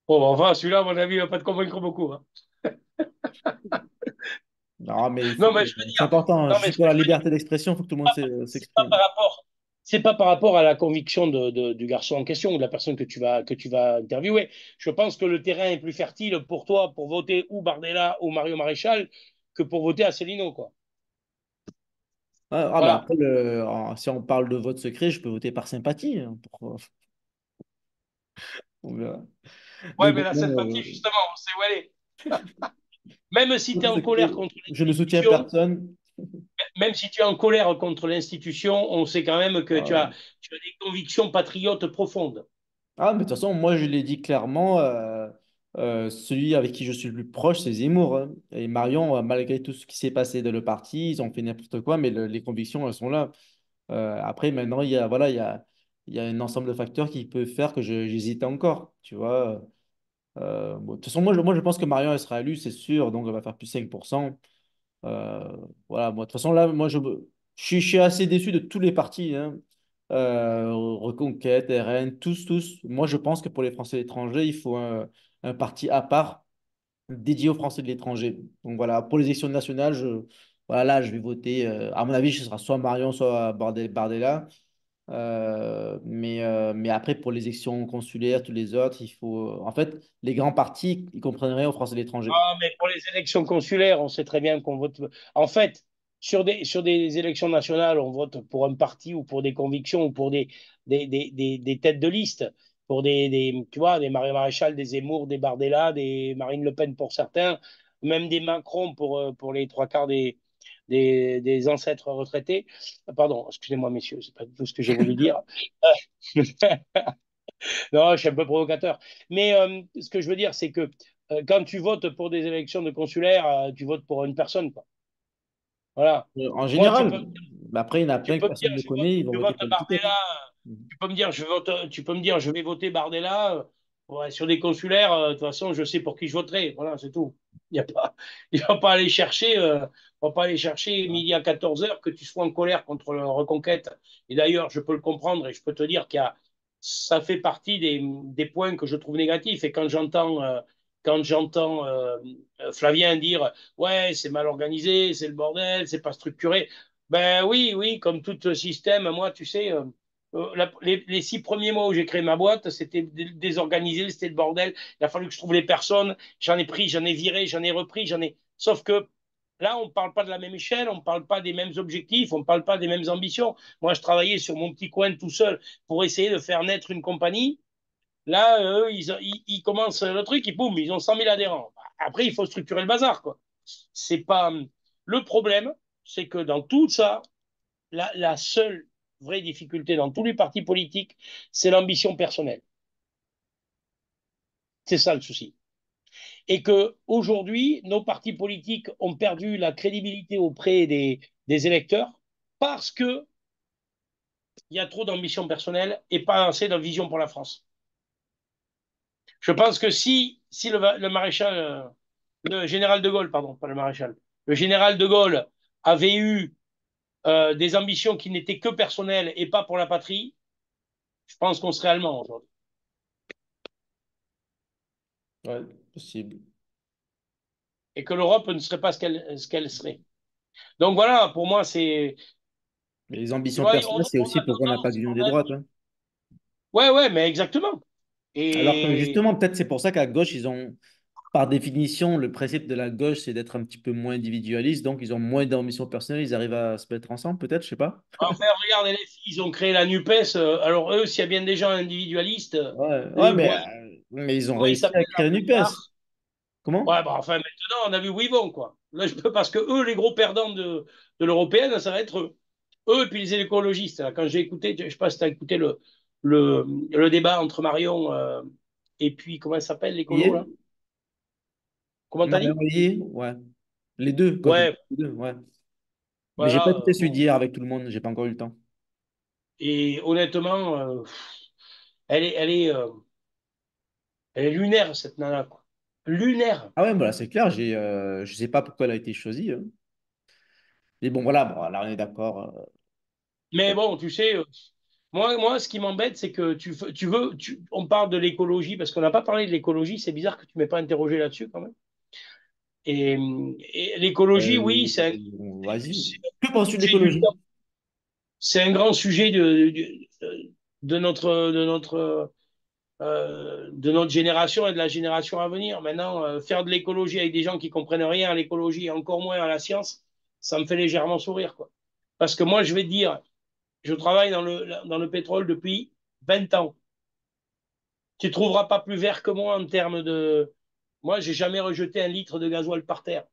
Bon, enfin, celui-là, à mon avis, il va pas te convaincre beaucoup, hein. Non, mais Non, mais je veux c'est dire, important, hein. non, Je mais suis ce que pour la je veux dire, liberté d'expression. Il faut que tout le monde c'est pas s'exprime. par rapport, c'est pas par rapport à la conviction du garçon en question ou de la personne que tu vas interviewer. Je pense que le terrain est plus fertile pour toi pour voter ou Bardella ou Mario Maréchal que pour voter Asselineau, quoi. Bah Voilà. après, si on parle de vote secret, je peux voter par sympathie, hein, on verra. Mais Ouais, bon, mais la non, sympathie, justement, on sait où elle est. Même si tu es vote en colère secret, contre je ne soutiens l'institution, personne. même si tu es en colère contre l'institution, on sait quand même que Ah, tu as des convictions patriotes profondes. mais de toute façon, moi, je l'ai dit clairement, celui avec qui je suis le plus proche, c'est Zemmour, hein. Et Marion, malgré tout ce qui s'est passé dans le parti, ils ont fait n'importe quoi, mais les convictions, elles sont là. Après, maintenant, il y a un ensemble de facteurs qui peuvent faire que j'hésite encore, tu vois. Bon, de toute façon, moi, je pense que Marion, elle sera élue, c'est sûr, donc elle va faire plus 5%. Voilà, moi, de toute façon, là, je suis assez déçu de tous les partis, hein. Reconquête, RN, tous. Moi, je pense que pour les Français de l'étranger, il faut un parti à part dédié aux Français de l'étranger. Donc voilà, pour les élections nationales, voilà, là, je vais voter. À mon avis, ce sera soit Marion, soit Bardella. Mais après, pour les élections consulaires, tous les autres, il faut. En fait, les grands partis, ils comprennent rien aux Français de l'étranger. Ah, mais pour les élections consulaires, on sait très bien qu'on vote. En fait, sur des élections nationales, on vote pour un parti ou pour des convictions ou pour des têtes de liste. pour tu vois, des Marie Maréchal, des Zemmour, des Bardella, des Marine Le Pen pour certains, même des Macron pour les trois quarts des ancêtres retraités. Pardon, excusez-moi, messieurs, c'est pas du tout ce que j'ai voulu dire. Non, je suis un peu provocateur. Mais ce que je veux dire, c'est que quand tu votes pour des élections de consulaire, tu votes pour une personne, quoi. Voilà. En Moi, général, bah après, il y en a tu plein que peux me dire, personne ne connaît, ils vont je voter vote pour l'étiquette. Bardella. Mhm. Tu peux me dire, tu peux me dire, je vais voter Bardella. Ouais, sur des consulaires, de toute façon, je sais pour qui je voterai. Voilà, c'est tout. Il y a pas, il va pas aller chercher, on va pas aller chercher Ah, midi à 14 heures que tu sois en colère contre la reconquête. Et d'ailleurs, je peux le comprendre et je peux te dire ça fait partie des points que je trouve négatifs. Et quand j'entends Flavien dire, ouais, c'est mal organisé, c'est le bordel, c'est pas structuré. Ben oui, oui, comme tout système, moi, tu sais, les 6 premiers mois où j'ai créé ma boîte, c'était désorganisé, c'était le bordel. Il a fallu que je trouve les personnes. J'en ai pris, j'en ai viré, j'en ai repris, j'en ai. Sauf que là, on ne parle pas de la même échelle, on ne parle pas des mêmes objectifs, on ne parle pas des mêmes ambitions. Moi, je travaillais sur mon petit coin tout seul pour essayer de faire naître une compagnie. Là, eux, ils commencent le truc, boum, ils ont 100 000 adhérents. Après, il faut structurer le bazar, quoi. C'est pas. Le problème, c'est que dans tout ça, la seule vraie difficulté dans tous les partis politiques, c'est l'ambition personnelle. C'est ça le souci. Et que aujourd'hui, nos partis politiques ont perdu la crédibilité auprès des électeurs parce que il y a trop d'ambition personnelle et pas assez de vision pour la France. Je pense que si le maréchal, le général de Gaulle, pardon, pas le maréchal, le général de Gaulle avait eu des ambitions qui n'étaient que personnelles et pas pour la patrie, je pense qu'on serait allemand aujourd'hui. ouais, possible. Et que l'Europe ne serait pas ce qu'elle serait. Donc voilà, pour moi, c'est. Mais les Tu ambitions vois, personnelles, c'est on aussi a pourquoi on n'a pas tendance d'union quand des même. droites, hein. Ouais, ouais, mais exactement. Alors que Et justement, peut-être c'est pour ça qu'à gauche, ils ont, par définition, le principe de la gauche, c'est d'être un petit peu moins individualiste, donc ils ont moins d'ambition personnelle, ils arrivent à se mettre ensemble, peut-être, je sais pas. enfin, regarde, les filles, ils ont créé la NUPES. Alors eux, s'il y a bien des gens individualistes, Ouais, ouais, les voix, mais ils ont comment ils réussi à s'appellent là, créer une UPES. Ménard. Comment? Ouais, bah enfin, maintenant, on a vu où ils vont, quoi. Là, je peux, parce que eux, les gros perdants de l'européenne, ça va être eux. Eux, et puis les écologistes. Là, quand j'ai écouté, je sais pas si tu as écouté le débat entre Marion et puis, comment elle s'appelle, l'écolo, là? Yé? Comment t'as Marion dit? Yé? Ouais. Les deux, quand je dis Ouais, les deux, ouais. Mais j'ai pas voilà. écouté celui Bon. d'hier avec tout le monde, j'ai pas encore eu le temps. Et honnêtement, elle est lunaire, cette nana, quoi. Lunaire. Ah ouais, voilà, c'est clair, je sais pas pourquoi elle a été choisie, hein. Mais bon, voilà, bon, là on est d'accord. Mais bon, tu sais, moi, ce qui m'embête, c'est que on parle de l'écologie, parce qu'on n'a pas parlé de l'écologie, c'est bizarre que tu ne m'aies pas interrogé là-dessus, quand même. Et, et l'écologie, oui, Vas-y. c'est Que penses-tu de un sujet du l'écologie? temps. C'est un grand sujet de notre génération et de la génération à venir. Maintenant, faire de l'écologie avec des gens qui comprennent rien à l'écologie et encore moins à la science, ça me fait légèrement sourire, quoi. Parce que moi, je vais te dire, je travaille dans le pétrole depuis 20 ans. Tu ne trouveras pas plus vert que moi en termes de. Moi, j'ai jamais rejeté un litre de gasoil par terre.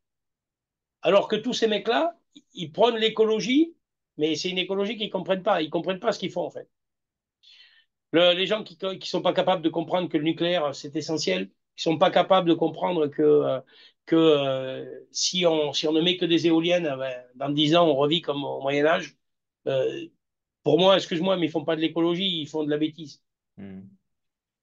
Alors que tous ces mecs-là, ils prônent l'écologie, mais c'est une écologie qu'ils ne comprennent pas. Ils ne comprennent pas ce qu'ils font, en fait. Les gens qui ne sont pas capables de comprendre que le nucléaire, c'est essentiel, qui ne sont pas capables de comprendre que si on ne met que des éoliennes, ben, dans 10 ans, on revit comme au Moyen Âge. Euh, pour moi, excuse-moi, mais ils ne font pas de l'écologie, ils font de la bêtise. Hmm.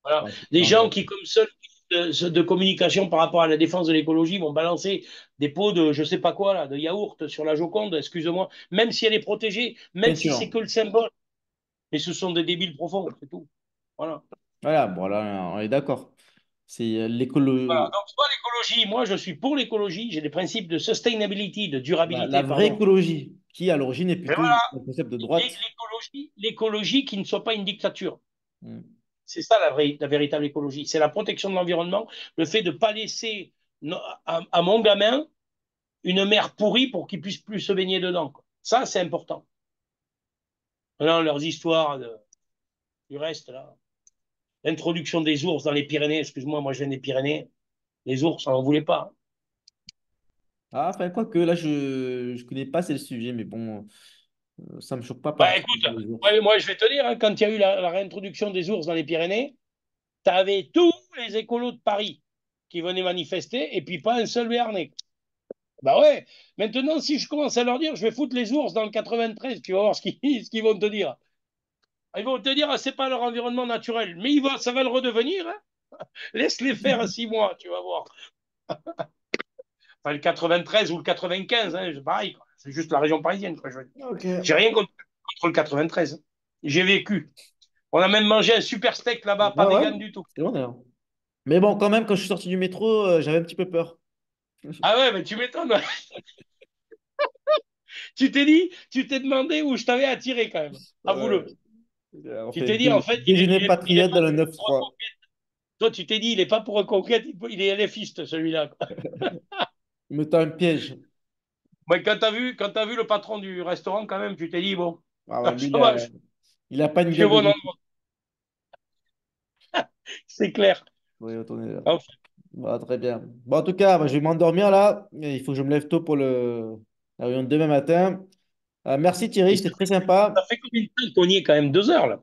Voilà. Ouais, Des non, gens qui, comme seul de communication par rapport à la défense de l'écologie, vont balancer des pots de je sais pas quoi, là, de yaourt sur la Joconde, excuse-moi, même si elle est protégée, même si c'est peinture. que le symbole. Mais ce sont des débiles profonds, c'est tout. Voilà. Voilà, bon, là, on est d'accord. C'est Voilà. Donc, toi, l'écologie, moi, je suis pour l'écologie. J'ai des principes de sustainability, de la durabilité, vraie pardon. écologie, qui à l'origine est Mais plutôt voilà, un concept de droite. l'écologie qui ne soit pas une dictature. Hmm. C'est ça la véritable écologie. C'est la protection de l'environnement, le fait de ne pas laisser à mon gamin une mer pourrie pour qu'ils puissent plus se baigner dedans, quoi. Ça, c'est important. Maintenant, leurs histoires du reste, là. L'introduction des ours dans les Pyrénées, excuse-moi, moi je viens des Pyrénées, les ours, on n'en voulait pas. Ah, enfin, quoi que là, je connais pas c'est le sujet, mais bon, ça me choque pas Bah écoute, particulièrement les ours. ouais, moi je vais te dire, hein, quand il y a eu la réintroduction des ours dans les Pyrénées, tu avais tous les écolos de Paris qui venaient manifester et puis pas un seul Béarnais. Bah ouais, maintenant si je commence à leur dire je vais foutre les ours dans le 93, tu vas voir ce qu'ils vont te dire. Ils vont te dire, ah, c'est pas leur environnement naturel, mais ça va le redevenir. Hein. Laisse-les faire 6 mois, tu vas voir. Enfin, le 93 ou le 95, hein, c'est pareil. Quoi. C'est juste la région parisienne. Quoi. Ok. J'ai rien contre le 93. J'ai vécu. On a même mangé un super steak là-bas, Ouais, pas ouais, vegan du tout. c'est bon d'ailleurs. Mais bon, quand même, quand je suis sorti du métro, j'avais un petit peu peur. Ah ouais, mais tu m'étonnes. Tu t'es demandé où je t'avais attiré quand même. Ouais. Avoue-le. On Tu fait t'es dit, en fait, déjeuner il est patriote pas dans le pour 9-3. reconquête. Toi, tu t'es dit, il est pas pour reconquête, il est LFiste, celui-là. Il me tend un piège. Ouais, quand t'as vu le patron du restaurant, quand même, tu t'es dit, bon, Ah ouais, lui, ça va, il a pas une je suis au gueule de bon bout. endroit. C'est clair. Oui, retourner là. Enfin, Voilà, très bien. Bon, en tout cas, bah, je vais m'endormir là. Et il faut que je me lève tôt pour la réunion de demain matin. Merci Thierry, et c'était ça très sympa. fait combien de temps qu'on y est quand même 2 heures, là?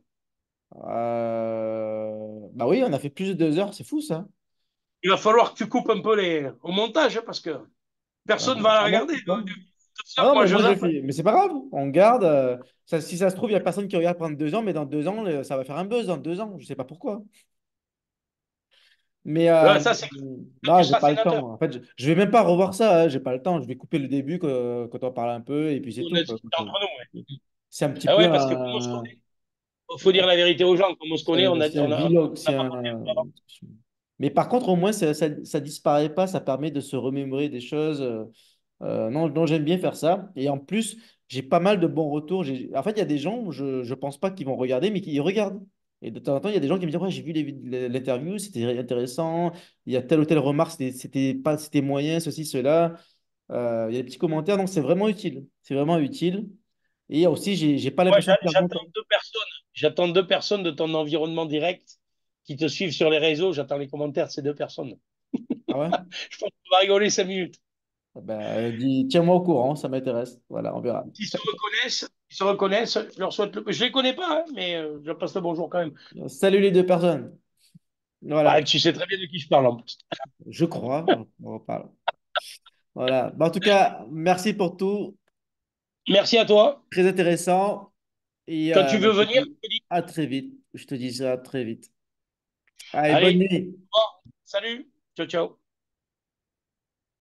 Bah oui, on a fait plus de 2 heures, c'est fou ça. Il va falloir que tu coupes un peu au montage, hein, parce que Ah, personne ne va la ah bon? regarder. Pourquoi? 2 heures, Ah non, moi, mais je moi je zappe. fais. Mais c'est pas grave, on garde. Si ça se trouve, il n'y a personne qui regarde pendant 2 ans, mais dans 2 ans, ça va faire un buzz dans 2 ans. Je sais pas pourquoi. Mais Là, ça, c'est non, tu j'ai seras pas le sénateur. temps. En fait, je vais même pas revoir ça. J'ai pas le temps. Je vais couper le début quand on parle un peu et puis c'est On tout, est quoi. entre nous. Ouais. C'est un petit Ah peu ouais, parce que comme on se connaît, il faut dire la vérité aux gens. Comme on se connaît, c'est un vlog. on a pas parlé encore. Mais par contre, au moins, ça disparaît pas. Ça permet de se remémorer des choses. Non, non, j'aime bien faire ça. Et en plus, j'ai pas mal de bons retours. En fait, il y a des gens, je pense pas qu'ils vont regarder, mais qui regardent. Et de temps en temps, il y a des gens qui me disent, ouais, j'ai vu l'interview, c'était intéressant. Il y a telle ou telle remarque, c'était moyen, ceci, cela. Il y a des petits commentaires, donc c'est vraiment utile. C'est vraiment utile. Et aussi, j'ai pas Moi, l'impression de perdre mon j'attends temps. 2 personnes. J'attends 2 personnes de ton environnement direct qui te suivent sur les réseaux. J'attends les commentaires de ces 2 personnes. Ah ouais? Je pense qu'on va rigoler 5 minutes. Ah ben, tiens-moi au courant, ça m'intéresse. Voilà, on verra. S'ils se reconnaissent, je leur souhaite Je les connais pas, hein, mais je leur passe le bonjour quand même. Salut les deux personnes. Bah, Voilà, tu sais très bien de qui je parle en plus. je crois. On reparle. Voilà. Bah, en tout cas, merci pour tout. Merci à toi. Très intéressant. Et Quand tu veux je te venir, dis tu me dis. à très vite. Je te dis ça très vite. Allez, bonne Allez, nuit. bon, salut. Ciao, ciao.